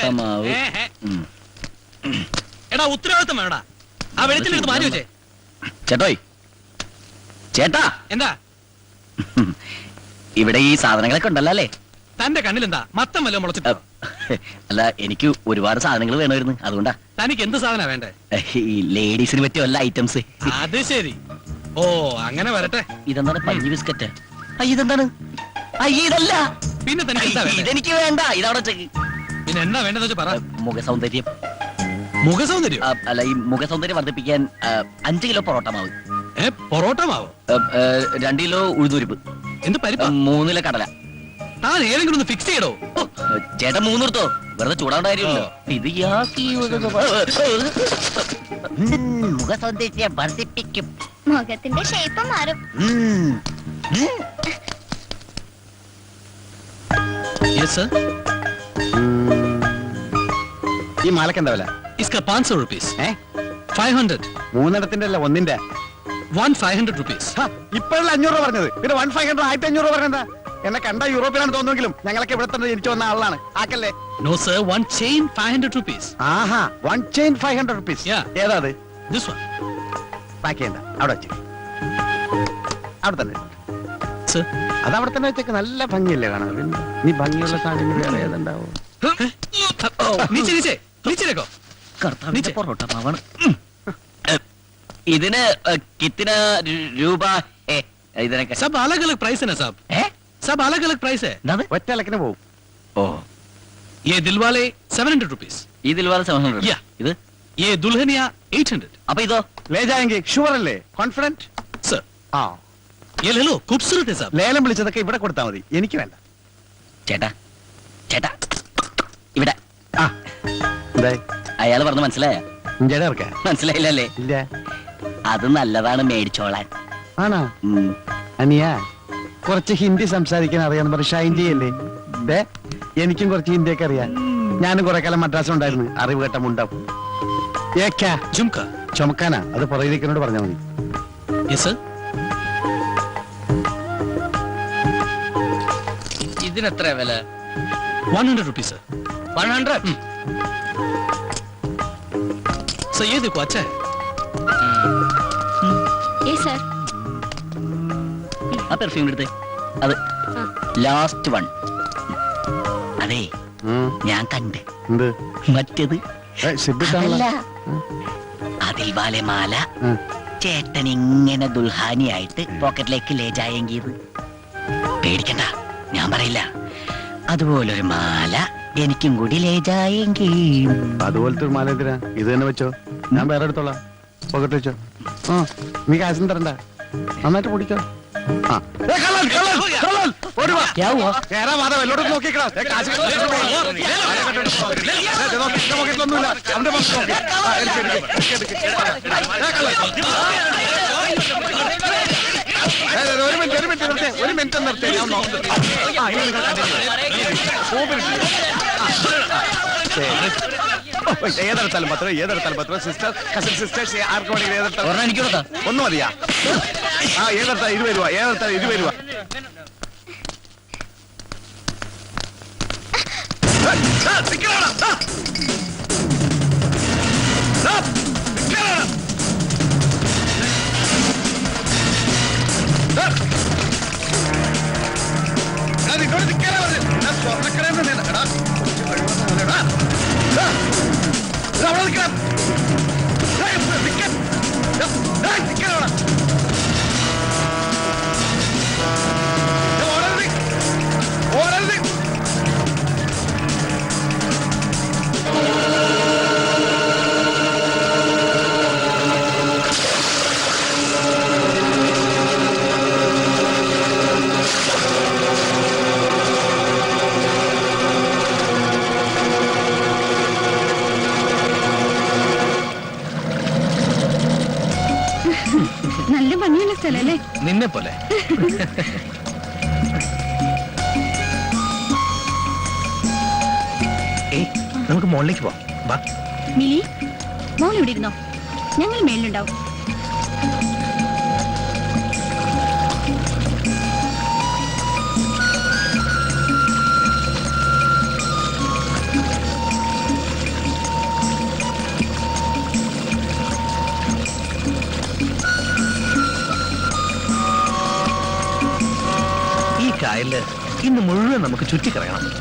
എടാ ഉത്തരവാദിത്തം വേണടാ. ആ വെളിച്ചെടുത്ത് മാറ്റി വെച്ചേ. ചേട്ടോയ്, ചേട്ടാ, എന്താ ഇവിടെ ഈ സാധനങ്ങളൊക്കെ ഉണ്ടല്ലോ അല്ലേ? തന്റെ കണ്ണിലെന്താ മത്തം വല്ല മുളച്ചിട്ടോ? അല്ല, എനിക്ക് ഒരുപാട് സാധനങ്ങൾ വേണമായിരുന്നു, അതുകൊണ്ടാ. തനിക്ക് എന്ത് സാധന വേണ്ടേ? ഈ ലേഡീസിന് പറ്റിയ വല്ല ഐറ്റംസ്. അത് ശരി. ഓ, അങ്ങനെ വരട്ടെ. ഇതെന്താണ്? പഞ്ഞി ബിസ്ക്കറ്റ്? ഇതെന്താണ്? ഇതല്ല. പിന്നെ തനിക്ക് എന്താ വേണ്ടേ? ഇതെനിക്ക് വേണ്ട. ഇതവിടെ വെച്ചേക്ക്. പിന്നെ എന്നാ വേണ്ടെന്ന് വെച്ചാ പറ. മുഖസൗന്ദര്യം. മുഖസൗന്ദര്യം? അല്ല, ഈ മുഖസൗന്ദര്യം വർദ്ധിപ്പിക്കാൻ 5 കിലോ പൊറോട്ട മാവ്. പൊറോട്ട മാവോ? 2 കിലോ ഉഴുന്നുരിപ്പ്. എന്ത് പരിപ്പാ? 3 കിലോ കടല. താൻ ഏതെങ്കിലും ഒന്ന് ഫിക്സ് ചെയ്യടോ. ചേട്ടൻ 3 എടുത്തോ, വെറുതെ ചൂടാവേണ്ട കാര്യമില്ലല്ലോ. ഇത് മുഖസൗന്ദര്യം വർദ്ധിപ്പിക്കും. മുഖത്തിന്റെ ഷേപ്പ് മാറും. ഈ മാലക്ക് എന്താ വില? इसका 500 रुपीस. 500. 3 അല്ല, 1 500 rupees. ഇപ്പോഴല്ല 500 രൂപ പറഞ്ഞത്. പിന്നെ 1500 1500 രൂപ പറഞ്ഞെന്താ? എന്നെ കണ്ട യൂറോപ്പിലാണ് തോന്നുമെങ്കിലും ഞങ്ങളൊക്കെ ഇവിടെ തന്നെ ജനിച്ചു വന്ന ആളാണ്. ആക്കല്ലേ? No sir, one chain 500 rupees. ആഹാ, 1 chain 500 rupees. ഏതാ അത്? This one. പാക്ക് ചെയ്യണ്ട, അവിടെ വെച്ച്. അവിടെ തന്നെ. Sir. അത് അവിടെ തന്നെ വെച്ചേക്ക്. നല്ല ഭംഗിയല്ലേ കാണാൻ? നീ ഭംഗിയുള്ള സാധനം വേറെ ഏതുണ്ടാവോ? नीचे देखो. കർത്താവിന്റെ പൊറോട്ട മാവാണ്. ഇതിന് കിത്തിന് രൂപ? ഇതിനൊക്കെ सब अलग अलग प्राइस है ना साहब. सब अलग अलग प्राइस है. ഒറ്റ ഇലക്കിന് പോവും. ഓ, ये दिलवाले 700 rupees. ഇതിൽ വളരെ 700. ഇത് ये दुल्हनिया 800. അപ്പൊ ഇതോ? ലേ ജായെങ്കിൽ ഷുവർ അല്ലേ? കോൺഫിഡന്റ്? सर, ആ, ये ले लो, खूबसूरत है साहब. ലേലം വിളിച്ചതൊക്കെ ഇവിടെ കൊടുത്താൽ മതി, എനിക്ക് വേണ്ട. ചേട്ടാ, ചേട്ടാ, ഇവിടെ. ആ, എന്തായി? അയാൾ പറഞ്ഞ് മനസ്സിലായ? ഇഞ്ചടെ ഇറക്ക മനസ്സിലായില്ലല്ലേ? ഇല്ല. അത് നല്ലതാണ്, മേടിച്ചോളാൻ. ആണോ? അനിയാ, കുറച്ച് ഹിന്ദി സംസാരിക്കാൻ അറിയാന്ന് പറഞ്ഞ് ഷൈൻ ചെയ്യല്ലേ? എനിക്കും കുറച്ച് ഹിന്ദിയൊക്കെ അറിയാം. ഞാനും കുറെ കാലം മദ്രാസിലുണ്ടായിരുന്നു. അറിവ് കേട്ട മുണ്ടാവും. झुमका ചുമക്കാനാ? അത് പുറകിലേക്കിനോട് പറഞ്ഞാൽ മതി. यस सर ഇതിനെത്ര വില? 100 रुपीस सर 100. सर ये देखो अच्छा है സർ ആ പെർഫ്യൂം എടുത്തേ. അത് ലാസ്റ്റ് വൺ. അതെ ഉം. ഞാൻ കണ്ട് എന്ത്? മറ്റേത് സിബിട്ടാണല്ലോ. അതിൽ വാലെ മാല ഉം. ചേട്ടൻ ഇങ്ങനെ ദുൽഹാനിയായിട്ട് പോക്കറ്റിലേക്ക് ലേജായെങ്കിൽ പേടിക്കണ്ട, ഞാൻ പറയില്ല. അതുപോലൊരു മാല എനിക്കും കൂടി ലേജായെങ്കിൽ. അതുപോലത്തെ ഒരു മാല എന്തിനാ? ഇത് തന്നെ വെച്ചോ, ഞാൻ വേറെ എടുത്തോളാം. പോക്കറ്റ് വെച്ചോ. ആ നീ കാശും തരണ്ട, നന്നായിട്ട് പൊടിക്കോ. ആ എല്ലോടും നോക്കിക്കടാ. പോക്കറ്റിലൊന്നുമില്ല. അവന്റെ പോക്കറ്റ് നോക്കി. ഒരു മിനിറ്റ് നിർത്തി. ഞാൻ നോക്കാം. ഏതെടുത്താലും പത്രം സിസ്റ്റർ കസിൻ സിസ്റ്റേഴ്സ് ആർക്ക് വേണമെങ്കിൽ ഏതെടുത്താലും എനിക്ക് കൊടുക്കാം. ഒന്ന് മതിയാ? ആ ഏതെടുത്താൽ 20 രൂപ. ഏതെടുത്താൽ 20 രൂപ. നിന്നോട് നിൽക്കാനാ പറഞ്ഞത്. ഞാൻ സ്വർണ്ണക്കടയിൽ നിന്ന് എടാ അവിടെ നിൽക്കണം. നല്ല ഭംഗിയുള്ള സ്ഥലല്ലേ? നിന്നെ പോലെ നമുക്ക് മുകളിലേക്ക് പോവാം. വാ. മിലി, മോൾ ഇവിടെ ഇരുന്നോ, ഞങ്ങൾ മേളിലുണ്ടാവും. ഈ കായലില് ഇന്ന് മുഴുവൻ നമുക്ക് ചുറ്റിക്കറങ്ങണം.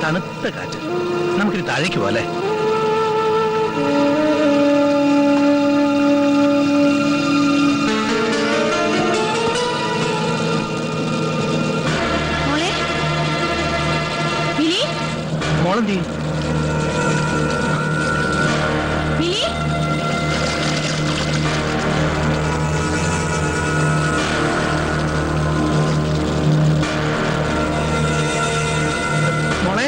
തണുത്ത കാറ്റ്. നമുക്കിനി താഴേക്ക് പോലെ. മോളെന്തി? മോളെ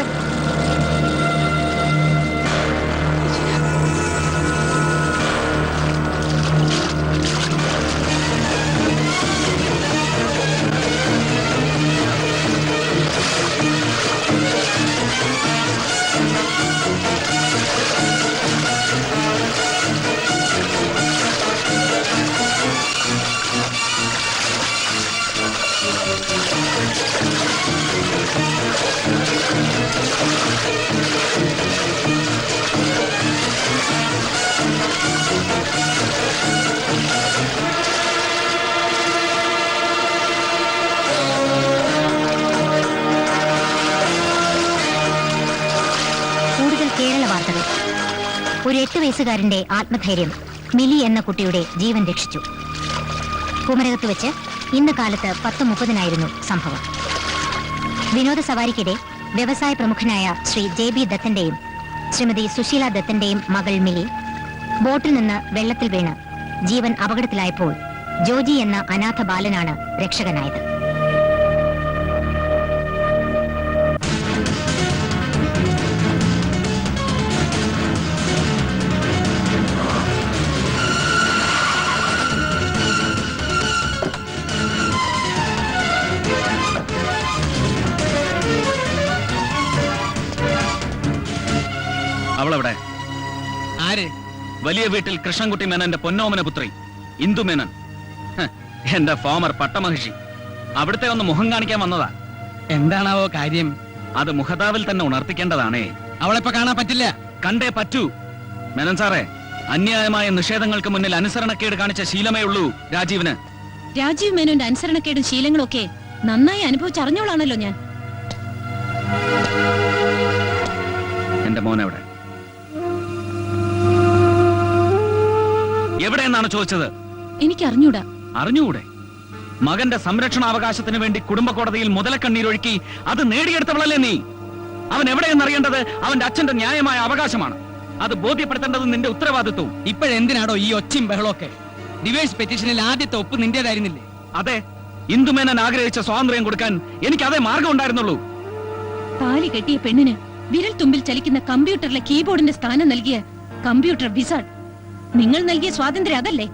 കൂടുതൽ കേരള വാർത്തകൾ. ഒരു 8 വയസ്സുകാരന്റെ ആത്മധൈര്യം മിലി എന്ന കുട്ടിയുടെ ജീവൻ രക്ഷിച്ചു. കുമരകത്ത് വെച്ച് ഇന്ന് കാലത്ത് 10:30 സംഭവം. വിനോദ സവാരിക്കിടെ വ്യവസായ പ്രമുഖനായ ശ്രീ JB ദത്തന്റെയും ശ്രീമതി സുശീല ദത്തന്റെയും മകൾ മിലി ബോട്ടിൽ നിന്ന് വെള്ളത്തിൽ വീണ് ജീവൻ അപകടത്തിലായപ്പോൾ ജോജി എന്ന അനാഥ ബാലനാണ് രക്ഷകനായത്. അവളെവിടെ? ആര്? വലിയ വീട്ടിൽ കൃഷ്ണൻകുട്ടി മേനന്റെ പൊന്നോമന പുത്രി ഇന്ദു മേനൻ. എന്റെ ഫോമർ പട്ടമഹിഷി. അവിടുത്തെ ഒന്ന് മുഖം കാണിക്കാൻ വന്നതാ. എന്താണാവോ കാര്യം? അത് മുഖതാവിൽ തന്നെ ഉണർത്തിക്കേണ്ടതാണേ. അവളെപ്പോ കാണാൻ പറ്റില്ല. കണ്ടേ പറ്റൂ. മേനൻ സാറേ, അന്യായമായ നിഷേധങ്ങൾക്ക് മുന്നിൽ അനുസരണക്കേട് കാണിച്ച ശീലമേ ഉള്ളൂ രാജീവിന്. രാജീവ് മേനോന്റെ അനുസരണക്കേടും ശീലങ്ങളും ഒക്കെ നന്നായി അനുഭവിച്ചറിഞ്ഞോളാണല്ലോ ഞാൻ. എന്റെ മോൻ എവിടെ? എവിടെയെന്നാണ് ചോദിച്ചത്? എനിക്ക് അറിഞ്ഞൂടാ. അറിഞ്ഞുകൂടെ? മകന്റെ സംരക്ഷണാവകാശത്തിന് വേണ്ടി കുടുംബ കോടതിയിൽ മുതലക്കണ്ണീരൊഴുക്കി അത് നേടിയെടുത്തവളല്ലേ നീ? അവൻ എവിടെയെന്നറിയേണ്ടത് അവന്റെ അച്ഛന്റെ ന്യായമായ അവകാശമാണ്. അത് ബോധ്യപ്പെടുത്തേണ്ടത് നിന്റെ ഉത്തരവാദിത്വവും. ഇപ്പോഴെന്തിനാടോ ഈ ഒച്ചയും ബഹളമൊക്കെ? ഡിവേഴ്സ് പെറ്റീഷനിൽ ആദ്യത്തെ ഒപ്പ് നിന്റേതായിരുന്നില്ലേ? അതെ, ഇന്ദുമേനൻ ആഗ്രഹിച്ച സ്വാതന്ത്ര്യം കൊടുക്കാൻ എനിക്ക് അതേ മാർഗം ഉണ്ടായിരുന്നുള്ളൂ. താലി കെട്ടിയ പെണ്ണിന് വിരൽ തുമ്പിൽ ചലിക്കുന്ന കമ്പ്യൂട്ടറിലെ കീബോർഡിന്റെ സ്ഥാനം നൽകിയ കമ്പ്യൂട്ടർ വിസാർഡ്. നിങ്ങൾ നൽകിയ സ്വാതന്ത്ര്യം അതല്ലേ?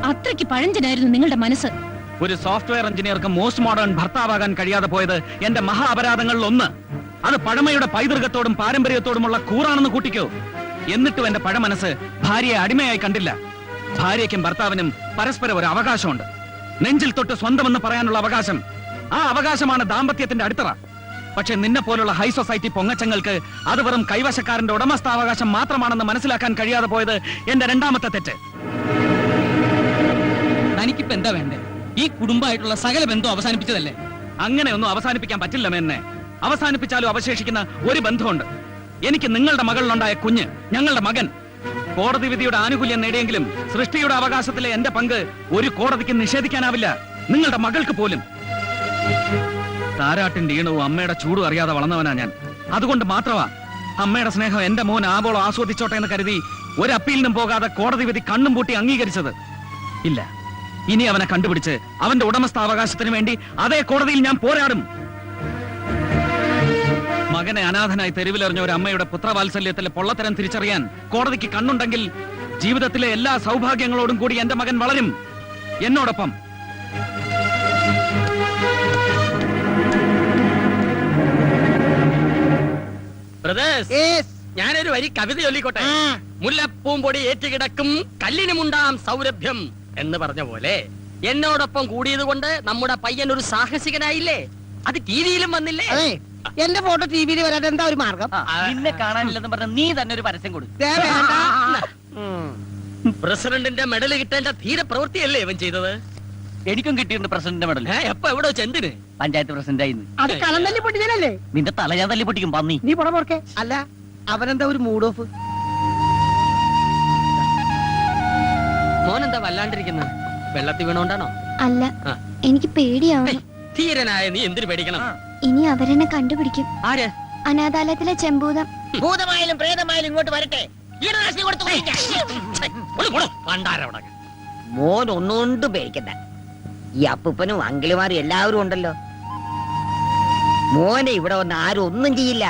അത്രയ്ക്ക് പഴഞ്ചനായിരുന്നു നിങ്ങളുടെ മനസ്സ്. ഒരു സോഫ്റ്റ്വെയർ എഞ്ചിനീയർക്ക് മോസ്റ്റ് മോഡേൺ ഭർത്താവാകാൻ കഴിയാതെ പോയത് എന്റെ മഹാ അപരാധങ്ങളിൽ ഒന്ന്. അത് പഴമയുടെ പൈതൃകത്തോടും പാരമ്പര്യത്തോടുമുള്ള കൂറാണെന്ന് കൂട്ടിക്കോ. എന്നിട്ടും എന്റെ പഴമനസ് ഭാര്യയെ അടിമയായി കണ്ടില്ല. ഭാര്യയ്ക്കും ഭർത്താവിനും പരസ്പരം ഒരു അവകാശമുണ്ട്. നെഞ്ചിൽ തൊട്ട് സ്വന്തമെന്ന് പറയാനുള്ള അവകാശം. ആ അവകാശമാണ് ദാമ്പത്യത്തിന്റെ അടിത്തറ. പക്ഷെ നിന്നെ പോലുള്ള ഹൈ സൊസൈറ്റി പൊങ്ങച്ചങ്ങൾക്ക് അത് വെറും കൈവശക്കാരന്റെ ഉടമസ്ഥാവകാശം മാത്രമാണെന്ന് മനസ്സിലാക്കാൻ കഴിയാതെ പോയത് എന്റെ രണ്ടാമത്തെ തെറ്റ്. തനിക്കിപ്പോ എന്താ വേണ്ടേ? ഈ കുടുംബമായിട്ടുള്ള സകല ബന്ധം അവസാനിപ്പിച്ചതല്ലേ? അങ്ങനെയൊന്നും അവസാനിപ്പിക്കാൻ പറ്റില്ല മേന്നെ. അവസാനിപ്പിച്ചാലും അവശേഷിക്കുന്ന ഒരു ബന്ധമുണ്ട്. എനിക്ക് നിങ്ങളുടെ മകളിലുണ്ടായ കുഞ്ഞ്, ഞങ്ങളുടെ മകൻ. കോടതി വിധിയുടെ ആനുകൂല്യം നേടിയെങ്കിലും സൃഷ്ടിയുടെ അവകാശത്തിലെ എന്റെ പങ്ക് ഒരു കോടതിക്ക് നിഷേധിക്കാനാവില്ല, നിങ്ങളുടെ മകൾക്ക് പോലും. താരാട്ടിന്റെ ഈണവും അമ്മയുടെ ചൂടും അറിയാതെ വളർന്നവനാ ഞാൻ. അതുകൊണ്ട് മാത്രമാ അമ്മയുടെ സ്നേഹം എന്റെ മോൻ ആവോളം ആസ്വദിച്ചോട്ടെ എന്ന് കരുതി ഒരു അപ്പീലിനും പോകാതെ കോടതി വിധി കണ്ണും പൂട്ടി അംഗീകരിച്ചത്. ഇല്ല, ഇനി അവനെ കണ്ടുപിടിച്ച് അവന്റെ ഉടമസ്ഥാവകാശത്തിന് വേണ്ടി അതേ കോടതിയിൽ ഞാൻ പോരാടും. മകനെ അനാഥനായി തെരുവിലെറിഞ്ഞ ഒരു അമ്മയുടെ പുത്രവാത്സല്യത്തിലെ പൊള്ളത്തരം തിരിച്ചറിയാൻ കോടതിക്ക് കണ്ണുണ്ടെങ്കിൽ ജീവിതത്തിലെ എല്ലാ സൗഭാഗ്യങ്ങളോടും കൂടി എന്റെ മകൻ വളരും എന്നോടൊപ്പം. ഞാനൊരു വരി കവിത ചൊല്ലിക്കോട്ടെ. മുല്ലപ്പൂമ്പൊടി ഏറ്റുകിടക്കും കല്ലിനുമുണ്ടാം സൗരഭ്യം എന്ന് പറഞ്ഞ പോലെ എന്നോടൊപ്പം കൂടിയത് കൊണ്ട് നമ്മുടെ പയ്യൻ ഒരു സാഹസികനായില്ലേ? അത് ടിവിയിലും വന്നില്ലേ? എന്റെ ഫോട്ടോ ടിവിയിൽ വരാൻ എന്താ ഒരു മാർഗം? നിന്നെ കാണാനില്ലെന്ന് പറഞ്ഞ നീ തന്നെ ഒരു പരസ്യം കൊടുക്കും. പ്രസിഡന്റിന്റെ മെഡൽ കിട്ടേണ്ട ധീര പ്രവൃത്തിയല്ലേ ഇവൻ ചെയ്തത്? എനിക്കും കിട്ടിയിട്ടുണ്ട് പ്രസിഡന്റ് മെഡൽ. എപ്പോ എവിടെ വെച്ച് എന്തിന്? പഞ്ചായത്ത് പ്രസിഡന്റ് ആയിരുന്നു. അത് കളം തല്ലി പൊട്ടിച്ചല്ലേ? നിന്റെ തല ഞാൻ തല്ലി പൊട്ടിക്കും പന്നി. നീ പോടാ പോർക്കെ. അല്ല, അവനെന്താ ഒരു മൂഡ് ഓഫ്? മോനെന്താ വല്ലാണ്ടിരിക്കുന്നത്? വെള്ളത്തിൽ വീണോണ്ടാണോ? അല്ല, എനിക്ക് പേടിയാവുന്നു. ധീരനായ നീ എന്തിനു പേടിക്കണം? ഇനി അവരെന്നെ കണ്ടുപിടിക്കും. ആര്? അനാഥാലയത്തിലെ ചെമ്പൂതം. ഭൂതമായാലും പ്രേതമായാലും ഇങ്ങോട്ട് വരട്ടെ. മോൻ ഒന്നുകൊണ്ട് പേടിക്കണ്ട. ഈ അപ്പൂപ്പനും അങ്കിളുമാരും എല്ലാവരും ഉണ്ടല്ലോ. മോനെ ഇവിടെ വന്ന് ആരും ഒന്നും ചെയ്യില്ല.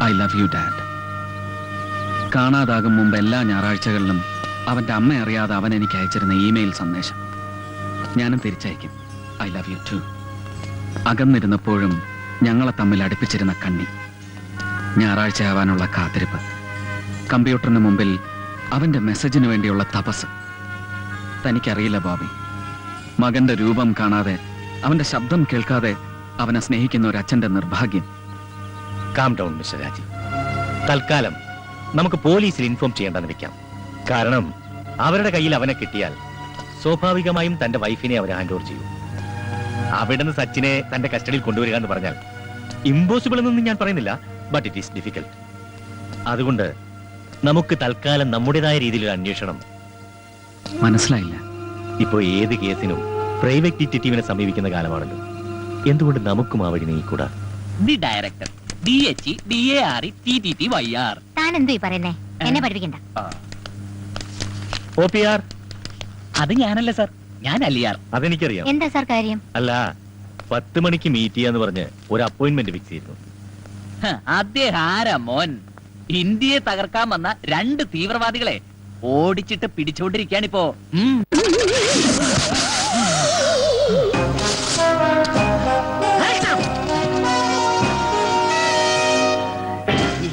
I love you dad. കാണാതാകും മുമ്പ് എല്ലാ ഞായറാഴ്ചകളിലും അവന്റെ അമ്മ അറിയാതെ അവൻ എനിക്ക് അയച്ചിരുന്ന ഇമെയിൽ സന്ദേശം ഞാനും തിരിച്ചയക്കും. I love you too. അകന്നിരുന്നപ്പോഴും ഞങ്ങളെ തമ്മിൽ അടുപ്പിച്ചിരുന്ന കണ്ണി, ഞായറാഴ്ച ആവാനുള്ള കാത്തിരിപ്പ്, കമ്പ്യൂട്ടറിന് മുമ്പിൽ അവന്റെ മെസ്സേജിന് വേണ്ടിയുള്ള തപസ്. തനിക്കറിയില്ല ബോബി, മകന്റെ രൂപം കാണാതെ അവന്റെ ശബ്ദം കേൾക്കാതെ അവനെ സ്നേഹിക്കുന്ന ഒരു അച്ഛന്റെ നിർഭാഗ്യം. Calm down mister Rajeev. തൽക്കാലം നമുക്ക് പോലീസിൽ ഇൻഫോം ചെയ്യേണ്ടെന്ന് വെക്കാം. കാരണം അവരുടെ കയ്യിൽ അവനെ കിട്ടിയാൽ സ്വാഭാവികമായും തന്റെ വൈഫിനെ അവർ ഹാൻഡ് ഓവർ ചെയ്യും. അവിടുന്ന് സച്ചിനെ തന്റെ കസ്റ്റഡിയിൽ കൊണ്ടുവരിക എന്ന് പറഞ്ഞാൽ ഇമ്പോസിബിൾ എന്നൊന്നും ഞാൻ പറയുന്നില്ല, ബട്ട് ഇറ്റ് ഈസ് ഡിഫിക്കൽട്ട്. അതുകൊണ്ട് നമുക്ക് തൽക്കാലം നമ്മുടേതായ രീതിയിലൊരു അന്വേഷണം. മനസ്സിലായില്ല. ഇപ്പോ ഏത് കേസിനും പ്രൈവറ്റ് ഡിറ്റക്റ്റീവിനെ സമീപിക്കുന്ന കാലമാണല്ലോ. എന്തുകൊണ്ട് നമുക്കും ആ വഴി നീക്കൂടാ? The director DHEDARETTYR. താൻ എന്തോ ഈ പറയുന്നേ? എന്നെ പഠിപ്പിക്കണ്ട. OPR അത് ഞാനല്ല സാർ, ഞാൻ അലിയാർ. അതെനിക്കറിയാം. എന്താ സാർ കാര്യം? അല്ല, 10 മണിക്ക് മീറ്റ് ചെയ്യാന്ന് പറഞ്ഞ് ഒരു അപ്പോയിന്റ്മെന്റ് ഫിക്സ് ചെയ്തു. അദ്ദേഹം ആരാ മോൻ? ഇന്ത്യയെ തകർക്കാൻ വന്ന 2 തീവ്രവാദികളെ ഓടിച്ചിട്ട് പിടിച്ചോണ്ടിരിക്കാണിപ്പോ.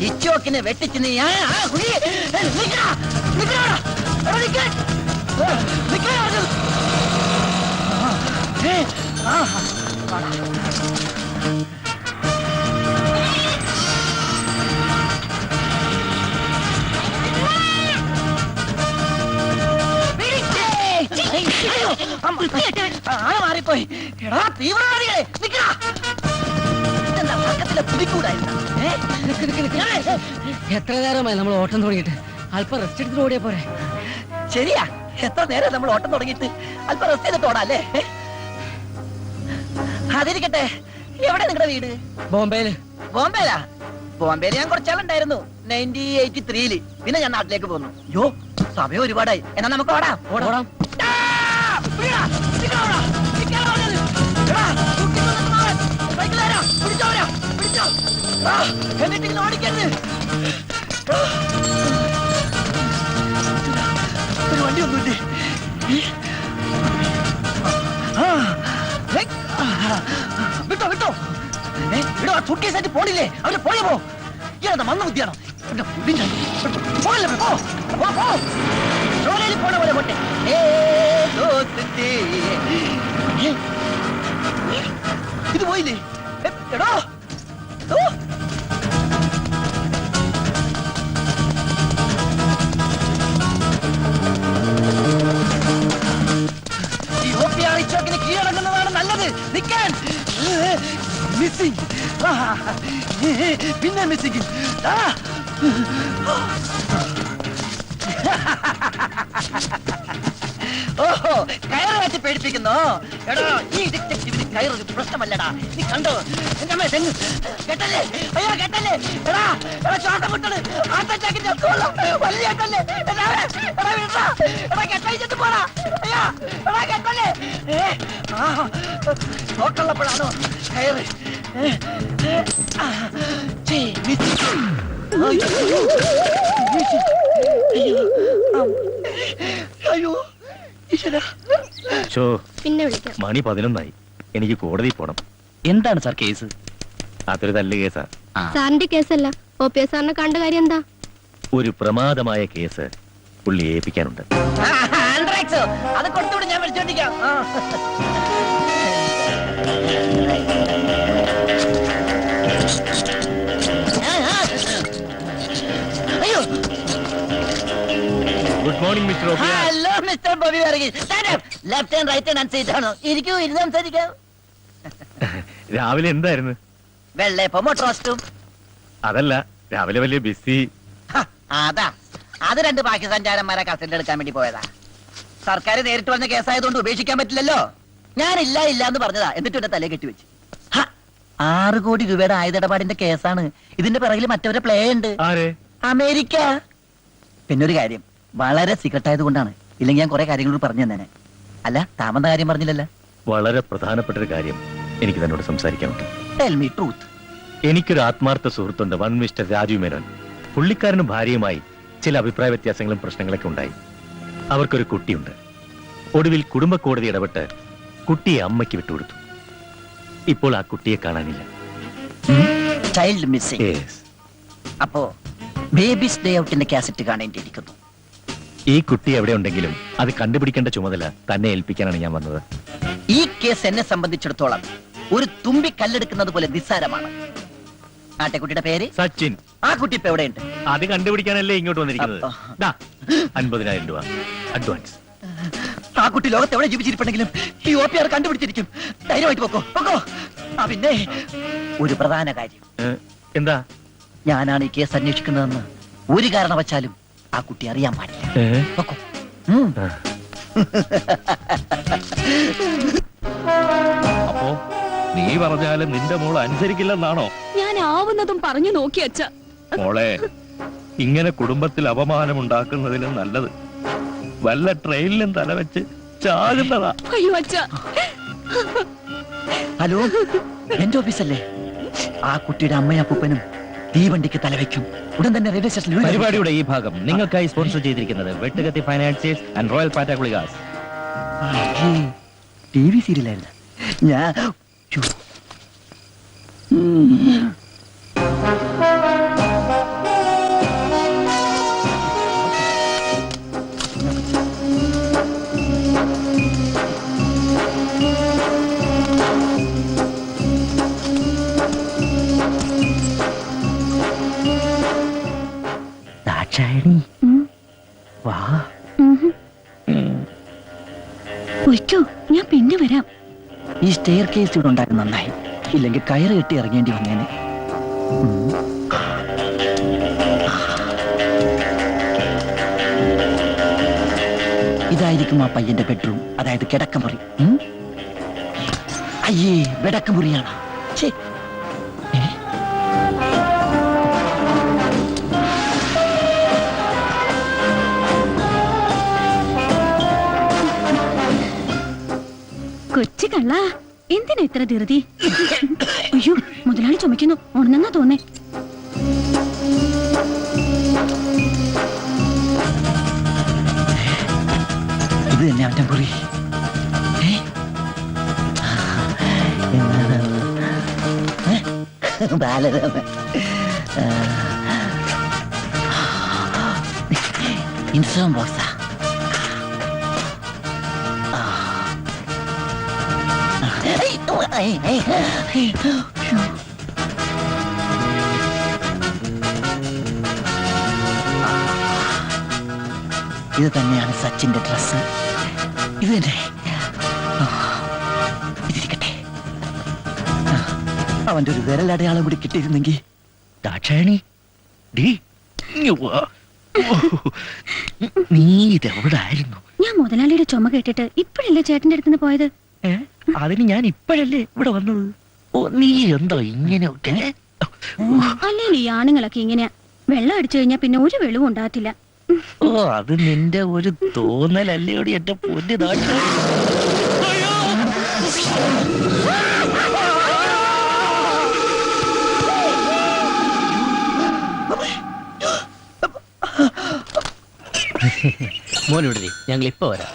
ഇച്ചോക്കിനെ വെട്ടിച്ച് നീ മാറിപ്പോയി. എടാ തീവ്രവാദികളെ നിക്കടാ. ഇതെന്താ പക്കത്തിലെ പുതിക്കൂടായിരുന്ന? എത്ര നേരമായി നമ്മൾ ഓട്ടം തുടങ്ങിയിട്ട്? അല്പം റെസ്റ്റ് എടുത്തിട്ട് ഓടിയാ പോരെ? ശരിയാ, എത്ര നേരം നമ്മൾ ഓട്ടം തുടങ്ങിയിട്ട്? അല്പം റെസ്റ്റ് ചെയ്തിട്ട് ഓടാല്ലേ? അതിരിക്കട്ടെ, എവിടെ നിങ്ങളുടെ വീട്? ബോംബെയില്. ബോംബെയിലാ? ബോംബെയിൽ ഞാൻ കുറച്ചാളുണ്ടായിരുന്നു 1983-ല്. പിന്നെ ഞാൻ നാട്ടിലേക്ക് പോന്നു. യോ, സമയം ഒരുപാടായി. എന്നാ നമുക്ക് ഓടാം. ഓടാം. എന്നിട്ട് ഓടിക്കരുത്. ഒരു വണ്ടി ഒന്നുമില്ലേ? വിട്ടോ വിട്ടോ വിടോ. ആ സുട്കേസായിട്ട് പോണില്ലേ? അവര് പോയപ്പോ ഇയാളെന്താ മന്ന ബുദ്ധിയാണോ? പോണ പോലെ പോട്ടെ. ഇത് പോയില്ലേ? എടോ ചോക്കിന് കീഴടങ്ങുന്നതാണ് നല്ലത്. നിൽക്കാൻ മിസ്സിംഗ്, പിന്നെ മിസ്സിംഗ്. ഓഹോ, കയറ് വെച്ച് പേടിപ്പിക്കുന്നോ? എടോ, ഈ ഡിറ്റക്റ്റീവിന് കയറൊരു പ്രശ്നമല്ലടാ. നീ കണ്ടോ? എന്റെ അമ്മേ തെങ്ങ് കെട്ടല്ലേ? അയ്യോ കെട്ടല്ലേ? എടാ എടാ ചോട്ടം വിട്ടത് ആത്തച്ചാക്കിന്റെ ഒക്കെയുള്ള വലിയ കെട്ടല്ലേ? എടാ വിടാ. എടാ കെട്ടഴിച്ചിട്ട് പോടാ. അയ്യോ എടാ കെട്ടല്ലേ? നോക്കുള്ളപ്പോഴാണോ കയറ്? അയ്യോ പിന്നെ വിളിക്കാം. മണി 11 എനിക്ക് കോടതി പോണം. എന്താണ് സാർ കേസ്? അതൊരു തല്ല് കേസാ. സാറിന്റെ കേസല്ല, OPS സാറിനെ കണ്ട കാര്യം എന്താ? ഒരു പ്രമാദമായ കേസ് പുള്ളി ഏൽപ്പിക്കാനുണ്ട്. അത് കൊടുത്തുവിടെ, ഞാൻ വിളിച്ചോണ്ടിരിക്കാം. അയ്യോ, good morning mister OPR. Hello mister Bobby Varghese. Left hand right hand അനുസരിച്ചാണോ? ഇരിക്കൂ, ഇരുന്ന് സംസാരിക്കാം. രാവിലെ എന്തായിരുന്നു? വെള്ളയപ്പം റോസ്റ്റും. അതല്ല, രാവിലെ വലിയ ബിസി. അതാ, അത് 2 പാകിസ്ഥാൻകാരന്മാരെ കസ്റ്റഡിയിൽ എടുക്കാൻ വേണ്ടി പോയതാ. സർക്കാർ നേരിട്ട് പറഞ്ഞ കേസായതുകൊണ്ട് ഉപേക്ഷിക്കാൻ പറ്റില്ലല്ലോ. ഞാനില്ല ഇല്ല എന്ന് പറഞ്ഞതാ, എന്നിട്ട് എന്നെ തലയെ കെട്ടിവെച്ച്. 6 കോടി രൂപയുടെ ആയുധടപാടിന്റെ കേസാണ്. ഇതിന്റെ പിറകിൽ മറ്റവരെ പ്ലേ ഉണ്ട്. അമേരിക്ക. പിന്നൊരു കാര്യം, വളരെ സീക്രട്ട് ആയതുകൊണ്ടാണ്. ഇല്ലെങ്കിൽ ഞാൻ കുറെ കാര്യങ്ങൾ പറഞ്ഞു തന്നെ. അല്ല, താമന്ന കാര്യം പറഞ്ഞില്ലല്ലോ. വളരെ പ്രധാനപ്പെട്ട ഒരു കാര്യം എനിക്ക് തന്നോട് സംസാരിക്കാനുണ്ട്. Tell me truth. എനിക്കൊരു ആത്മാർത്ഥ സുഹൃത്തുണ്ട്, വൺ മിസ്റ്റർ രാജീവ് മേനോൻ. പുള്ളിക്കാരനും ഭാര്യയുമായി ചില അഭിപ്രായ വ്യത്യാസങ്ങളും പ്രശ്നങ്ങളൊക്കെ ഉണ്ടായി. അവർക്കൊരു കുട്ടിയുണ്ട്. ഒടുവിൽ കുടുംബ കോടതി ഇടപെട്ട് കുട്ടിയെ അമ്മയ്ക്ക് വിട്ടുകൊടുത്തു. ഇപ്പോൾ ആ കുട്ടിയെ കാണാനില്ല. Child missing. അപ്പോ ബേബീസ് ഡേ ഔട്ടിന്റെ കാസറ്റ് കാണേണ്ടിയിരിക്കുന്നു. ഈ കുട്ടി എവിടെ ഉണ്ടെങ്കിലും അത് കണ്ടുപിടിക്കേണ്ട ചുമതല തന്നെ ഏൽപ്പിക്കാനാണ് ഞാൻ വന്നത്. ഈ കേസ് എന്നെ സംബന്ധിച്ചിടത്തോളം ഒരു തുമ്പി കല്ലെടുക്കുന്നത് പോലെ നിസ്സാരമാണ്. ആട്ടെക്കുട്ടിയുടെ പേര് സച്ചിൻ. ആ കുട്ടി ഇപ്പൊ എവിടെയുണ്ട്? അത് കണ്ടുപിടിക്കാനല്ലേ ഇങ്ങോട്ട് വന്നിരിക്കുന്നത്. 50,000 രൂപ അഡ്വാൻസ്. ആ കുട്ടി ലോകത്ത് എവിടെ ജീവിച്ചിരിപ്പുണ്ടെങ്കിലും ഈ OPR കണ്ടുപിടിച്ചിരിക്കും. ധൈര്യമായിട്ട് പോക്കോ പോക്കോ. പിന്നെ ഒരു പ്രധാന കാര്യം. എന്താ? ഞാനാണ് ഈ കേസ് അന്വേഷിക്കുന്നതെന്ന് ഒരു കാരണവശാലും ആ കുട്ടി അറിയാൻ പാടില്ല. പൊക്കോ. അപ്പോ നീ പറഞ്ഞാലും നിന്റെ മോൾ അനുസരിക്കില്ലെന്നാണോ? ഞാൻ ആവുന്നതും പറഞ്ഞു നോക്കി അച്ഛ. മോളെ, ഇങ്ങനെ കുടുംബത്തിൽ അപമാനം ഉണ്ടാക്കുന്നതിലും നല്ലത് വല്ല ട്രെയിനിലും തലവെച്ച് ചാകുന്നതാ. അയ്യോ അച്ഛ. ഹലോ, എന്റെ ഓഫീസല്ലേ? ആ കുട്ടിയുടെ അമ്മയും അപ്പൂപ്പനും തീവണ്ടിക്ക് തലവെക്കും. ഉടൻ തന്നെ റെയിൽവേ സ്റ്റേഷനിൽ. പരിപാടിയുടെ ഈ ഭാഗം നിങ്ങൾക്കായി സ്പോൺസർ ചെയ്തിരിക്കുന്നത് വെട്ടുകത്തി ഫൈനാൻസിയേഴ്സ് ആൻഡ് റോയൽ പാറ്റാഗുളികാസ്. ടി വി സീരിയലായിരുന്നു ഞാൻ. ദാക്ഷായണി വാ. ഒയ്ക്കോ, ഞാൻ പിന്നെ വരാം. ഈ സ്റ്റെയർ കേസ് ഇവിടെ ഉണ്ടായിരുന്നു നന്നായി, ഇല്ലെങ്കിൽ കയറ് കെട്ടി ഇറങ്ങേണ്ടി വന്നേനെ. ഇതായിരിക്കും ആ പയ്യന്റെ ബെഡ്റൂം, അതായത് കിടക്കമുറി. അയ്യേ, കിടക്കമുറിയാണ്. കൊച്ചു കള്ള, എന്തിനാ ഇത്ര ധൃതി? അയ്യോ, മുതലാളി ചുമക്കുന്നു. ഉണന്നെന്നാ തോന്നേ. ഇത് തന്നെ അവന്റെ മുറി. ഇൻസുറൻ ബോക്സാ. ഇത് തന്നെയാണ് സച്ചിന്റെ ഡ്രസ്. ഇത് തന്നെ. ഇതിരിക്കട്ടെ. അവന്റെ ഒരു വിരലടയാളം കൂടി കിട്ടിയിരുന്നെങ്കിൽ. ദാക്ഷായണി, നീ ഇതെവിടായിരുന്നു? ഞാൻ മുതലാളിയുടെ ചുമ കേട്ടിട്ട് ഇപ്പോഴല്ലേ ചേട്ടന്റെ അടുത്ത് പോയത്. അതിന് ഞാൻ ഇപ്പോഴല്ലേ ഇവിടെ വന്നത്. ഓ, നീ എന്തോ ഇങ്ങനെയൊക്കെ? അല്ലെങ്കിൽ ഈ ആണുങ്ങളൊക്കെ ഇങ്ങനെയാ. വെള്ളം അടിച്ചു കഴിഞ്ഞാൽ പിന്നെ ഒരു വെളിവും ഉണ്ടാകത്തില്ല. ഓ, അത് നിന്റെ ഒരു തോന്നലല്ലേയോടി എന്റെ പൊന്നു ദാക്ഷായണി. മോനോടി, ഞങ്ങൾ ഇപ്പൊ വരാം.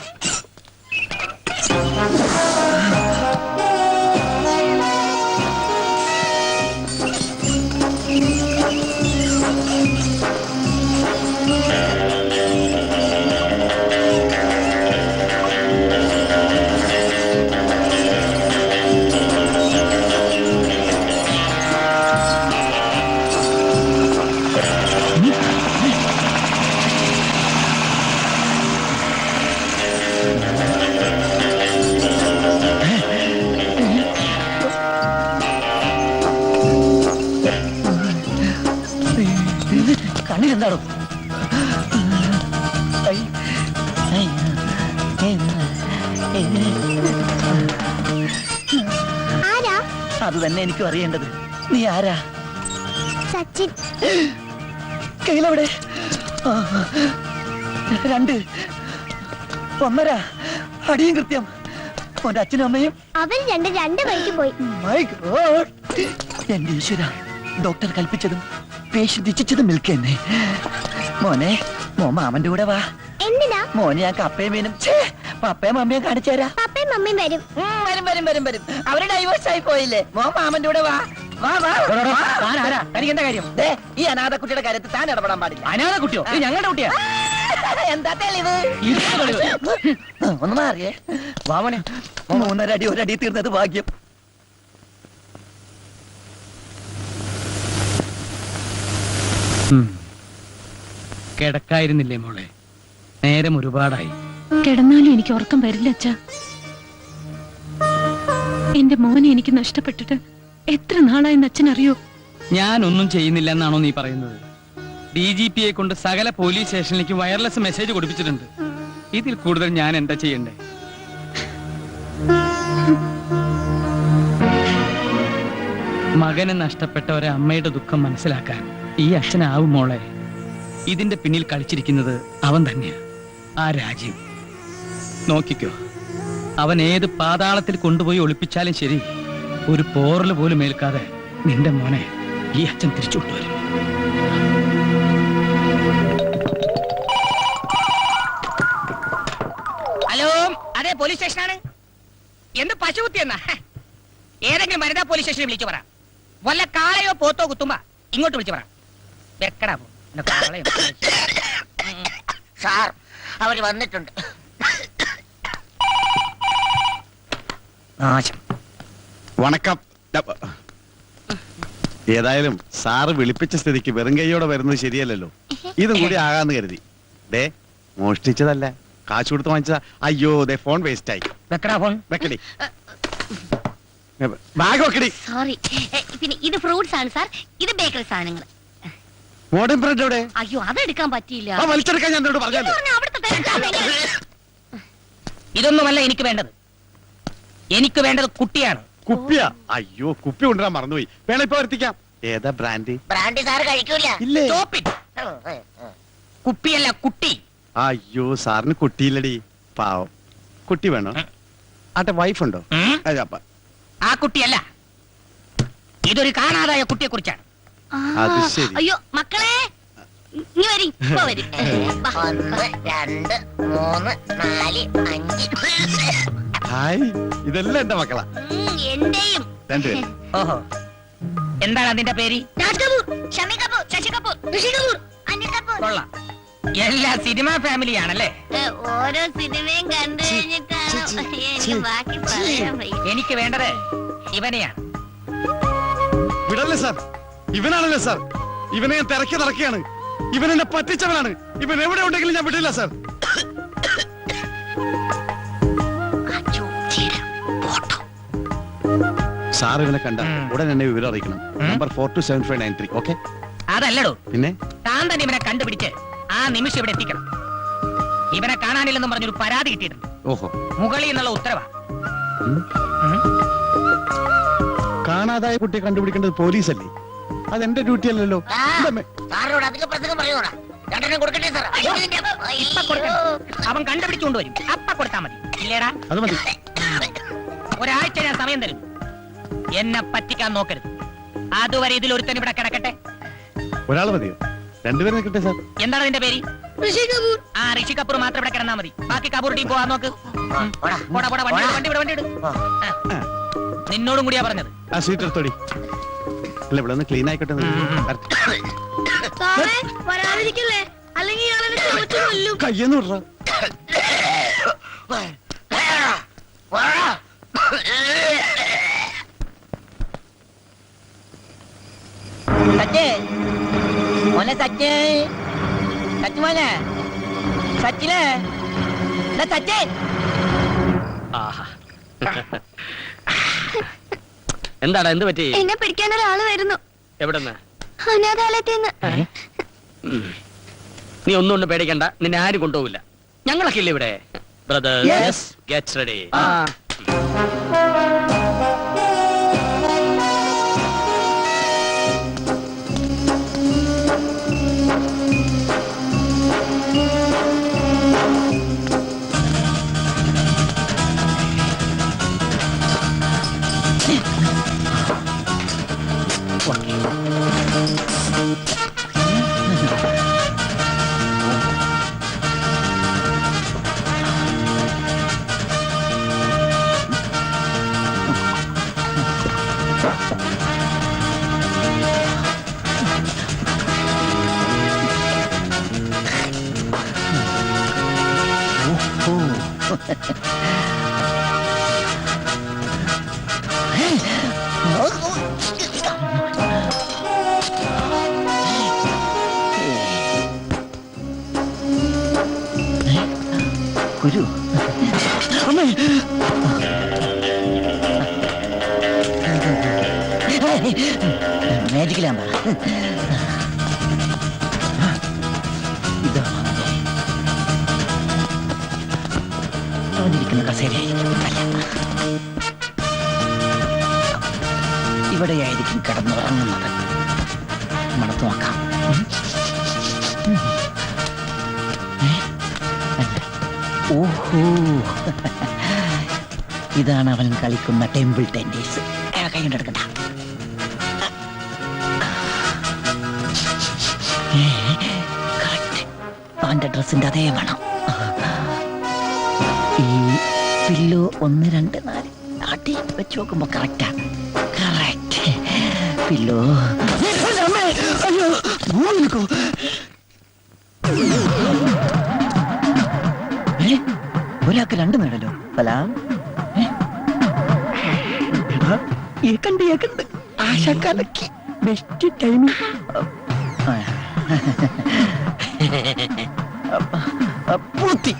കണ്ണിലെന്താണോ? അത് തന്നെ എനിക്കും അറിയേണ്ടത്. നീ ആരാ? സച്ചിൻ. കയ്യിലെവിടെ? 2 1.5 അടിയും കൃത്യം. ഓന്റെ അച്ഛനും അമ്മയും അവർ രണ്ട് വഴിക്ക് പോയി. മൈ ഗോഡ്, എന്റെ ഈശ്വര. ഡോക്ടർ കൽപ്പിച്ചതും പേഷ്യന്റ് ഇച്ഛിച്ചതും മിൽക്കെന്നെ. മോനെ, മാമന്റെ കൂടെ വാ. എന്തിനാ? മോനെ, ഞാൻ കപ്പയും മീനും പപ്പയും മമ്മിയും കാണിച്ചു തരാം. പപ്പയും മമ്മിയും വരും. വരും. അവര് ഡൈവേഴ്സ് ആയി പോയില്ലേ? മാമന്റെ കൂടെ വാ. തനിക്ക് എന്താ കാര്യം? ഈ അനാഥ കുട്ടിയുടെ കാര്യത്തിൽ താൻ ഇടപെടാൻ പാടില്ല. അനാഥ കുട്ടിയോ? ഇത് ഞങ്ങളുടെ കുട്ടിയാ. എന്താ തെളിവ്? ഒന്ന് മാറിയേ. വാമനെ, 3.5 അടി 1 അടി തീർന്നത് ഭാഗ്യം. കിടക്കായിരുന്നില്ലേ മോളെ? നേരം ഒരുപാടായി. കിടന്നാലും എനിക്ക് ഉറക്കം വരില്ല അച്ഛാ. എന്റെ മോനെ എനിക്ക് നഷ്ടപ്പെട്ടിട്ട് എത്ര നാളായെന്ന് അച്ഛൻ അറിയോ? ഞാനൊന്നും ചെയ്യുന്നില്ല എന്നാണോ നീ പറയുന്നത്? DGP കൊണ്ട് സകല പോലീസ് സ്റ്റേഷനിലേക്ക് വയർലെസ് മെസ്സേജ് കൊടുപ്പിച്ചിട്ടുണ്ട്. ഇതിൽ കൂടുതൽ ഞാൻ എന്താ ചെയ്യണ്ടേ? മകനെ നഷ്ടപ്പെട്ട ഒരമ്മയുടെ ദുഃഖം മനസ്സിലാക്കാൻ ഈ അച്ഛനാവും മോളെ. ഇതിന്റെ പിന്നിൽ കളിച്ചിരിക്കുന്നത് അവൻ തന്നെയാ, ആ രാജീവ്. നോക്കിക്കോ, അവൻ ഏത് പാതാളത്തിൽ കൊണ്ടുപോയി ഒളിപ്പിച്ചാലും ശരി, ഒരു പോറൽ പോലും ഏൽക്കാതെ നിന്റെ മോനെ ഈ അച്ഛൻ തിരിച്ചുകൊണ്ടുവരും. ഹലോ, അതെ പോലീസ് സ്റ്റേഷനാണ്. എന്ത് പശുകുത്തി എന്നാ? ഏതെങ്കിലും വനിതാ പോലീസ് സ്റ്റേഷനിൽ വിളിച്ചു പറ. വല്ല കാളയോ പോത്തോ കുത്തുമ്പോ ഇങ്ങോട്ട് വിളിച്ചു പറ. വെക്കടാ പോ. സാർ, അവര് വന്നിട്ടുണ്ട്. വണക്കം. ഏതായാലും സാറ് വിളിപ്പിച്ച സ്ഥിതിക്ക് വെറും കൈയോടെ വരുന്നത് ശരിയല്ലല്ലോ. ഇതും കൂടി ആകാന്ന് കരുതി. ദേ, മോഷ്ടിച്ചതല്ല, കാശ് കൊടുത്ത് വാങ്ങിച്ചതാ. അയ്യോ, ദേ ഫോൺ വേസ്റ്റ് ആയി. വെക്കടാ ഫോൺ. വെക്കടി, ബാഗ് വെക്കടി. സോറി, പിന്നെ ഇത് ഫ്രൂട്ട്സ് ആണ് സാർ, ഇത് ബേക്കറി സാധനങ്ങൾ. മോഡേൺ ബ്രെഡ് എവിടെ? അയ്യോ, അതെടുക്കാൻ പറ്റിയില്ല. ആ, വലിച്ചെടുക്കാൻ ഞാൻ എന്നോട് പറഞ്ഞല്ലോ. അവിടുത്തെ തിരക്കാണ്. ഇതൊന്നുമല്ല എനിക്ക് വേണ്ടത്. എനിക്ക് വേണ്ടത് കുട്ടിയാണ്. കുപ്പിയാ? അയ്യോ, കുപ്പി കൊണ്ടുവരാൻ മറന്നുപോയി. വേണം ഇപ്പൊ വരുത്തിക്കാം. ഏതാ ബ്രാൻഡ്? ബ്രാൻഡി സാർ കഴിക്കൂല. ഇല്ലേ? Stop it. കുപ്പിയല്ല, കുട്ടി. അയ്യോ, സാറിന് കുട്ടിയില്ലടി, പാവം. കുട്ടി വേണോ? ആട്ടെ, വൈഫുണ്ടോ? ആ കുട്ടിയല്ല, ഇതൊരു കാണാതായ കുട്ടിയെ കുറിച്ചാണ്. അത് ശരി. അയ്യോ മക്കളെ, ഇനി വരി, ഇപ്പൊ വരും. 1 2 3 4 5. ഹായ്, ഇതെല്ലാം എന്റെ മക്കളാ. എന്റെയും. രണ്ടുപേരും. ഓഹോ, എന്താണ് അതിന്റെ പേര്? രാജ് കപൂർ, ഷമി കപൂർ, ശശി കപൂർ, ഋഷി കപൂർ, അനിൽ കപൂർ. കൊള്ളാം, എല്ലാ സിനിമ ഫാമിലിയാണല്ലേ? ഓരോ സിനിമയും കണ്ടു കഴിഞ്ഞിട്ടാണ് എനിക്ക് ബാക്കി പറയാൻ വയ്യ. എനിക്ക് വേണ്ടത് ഇവനെയാണ്. വിടല്ലേ സാർ, ഇവനാണല്ലേ സാർ. ഇവനെ ഞാൻ തിരക്കി നടക്കുകയാണ്. ഇവൻ എന്നെ പറ്റിച്ചവനാണ്. ഇവൻ എവിടെ ഉണ്ടെങ്കിലും ഞാൻ വിടില്ല സാർ. സാർ ഇവനെ കണ്ട ഉടൻ എന്നെ വിവരം അറിയിക്കണം. നമ്പർ 427593. ഓക്കെ? അതല്ലടോ, പിന്നെ താൻ തന്നെ ഇവനെ കണ്ടുപിടിച്ച് ആ നിമിഷം ഇവിടെ എത്തിക്കണം. ഇവനെ കാണാനില്ലെന്നും പറഞ്ഞൊരു പരാതി കിട്ടിയിട്ടുണ്ട്. ഓഹോ, മുകളിൽ നിന്നുള്ള ഉത്തരവാ. കാണാതായ കുട്ടിയെ കണ്ടുപിടിക്കേണ്ടത് പോലീസല്ലേ? അതെന്റെ ഡ്യൂട്ടി അല്ലല്ലോ. സാറിനോട് അധികം പ്രസംഗം പറയൂടാ. രണ്ടെണ്ണം കൊടുക്കട്ടെ സാർ. ഇപ്പൊ കൊടുക്കണം. അവൻ കണ്ടുപിടിച്ചുകൊണ്ടുവരും. അപ്പ കൊടുത്താ മതി. ഇല്ലേടാ? അത് മതി. ഒരാഴ്ച ഞാൻ സമയം തരും. എന്നെ പറ്റിക്കാൻ നോക്കരുത്. അതുവരെ ഇതിലൊരുത്തൻ ഇവിടെ കിടക്കട്ടെ. ഒരാൾ മതിയോ? രണ്ടുപേരും നിൽക്കട്ടെ സാർ. എന്താണ് അതിന്റെ പേര്? ഋഷി കപൂർ. ആ, ഋഷി കപൂർ മാത്രം ഇവിടെ കിടന്നാ മതി. ബാക്കി കപൂർ ടീം പോവാൻ നോക്ക്. വണ്ടി. നിന്നോടും കൂടിയാ പറഞ്ഞത്. ആ സീറ്റ് എടുത്തോടി. അല്ല, ഇവിടെ ഒന്ന് ക്ലീൻ ആയിക്കോട്ടെ. വരാതിരിക്കല്ലേ, അല്ലെങ്കിൽ കയ്യെന്ന് വിടറ. മോനെ സച്ചേ, സച്ചു മോനെ, സച്ചിനെ, സച്ചേ. എന്താടാ, എന്ത് പറ്റി? എന്നെ പിടിക്കാൻ ഒരാള് വരുന്നു. എവിടെന്ന്? അനാഥാലയത്തിൽ നിന്ന്. നീ ഒന്നും പേടിക്കണ്ട, നിന്നെ ആരും കൊണ്ടുപോകില്ല. ഞങ്ങളൊക്കെ ഇല്ല ഇവിടെ. Brothers, get ready. കുരു മാജിക്കലാകുമ്പോ ഇവിടെയായിരിക്കും കിടന്നുറങ്ങുന്നത്. മണത്ത് നോക്കാം. ഓഹോ, ഇതാണ് അവൻ കളിക്കുന്ന ടെമ്പിൾ ടെന്നീസ്. കൈ കൊണ്ടെടുക്കണ്ട. അവന്റെ ഡ്രസ്സിന്റെ അതേ വേണം. ഈ പില്ലോ 1, 2, 4 നാട്ടി വെച്ച് നോക്കുമ്പോ കറക്റ്റാ. Correct pillow. ഒരാൾക്ക് 2 മേടലോ? സലാം. ഏക്കണ്ട് ആശാക്കാലക്ക് ബെസ്റ്റ് ടൈമിംഗ്. പൂത്തി.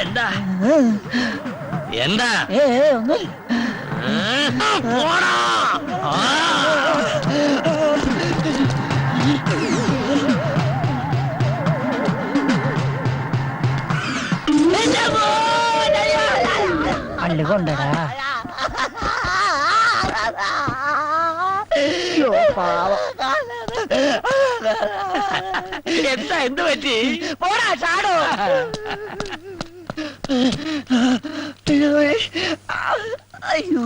എന്താ എന്താ? ഒന്നുമില്ല. പള്ളി കൊണ്ടടാ. എന്താ? എന്ത് പറ്റി? പോടാ ചാടോ. അയ്യോ,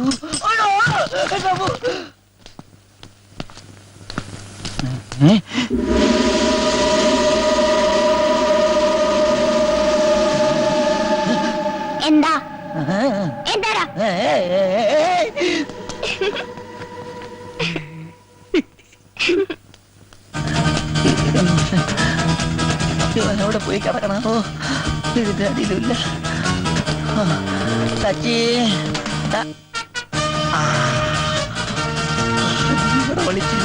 എന്താ എന്താടാ? അവിടെ പോയി കിടക്കണോ? ഇതിന്റെ അടിയിലില്ല. സച്ചി ഇവിടെ വിളിച്ചു.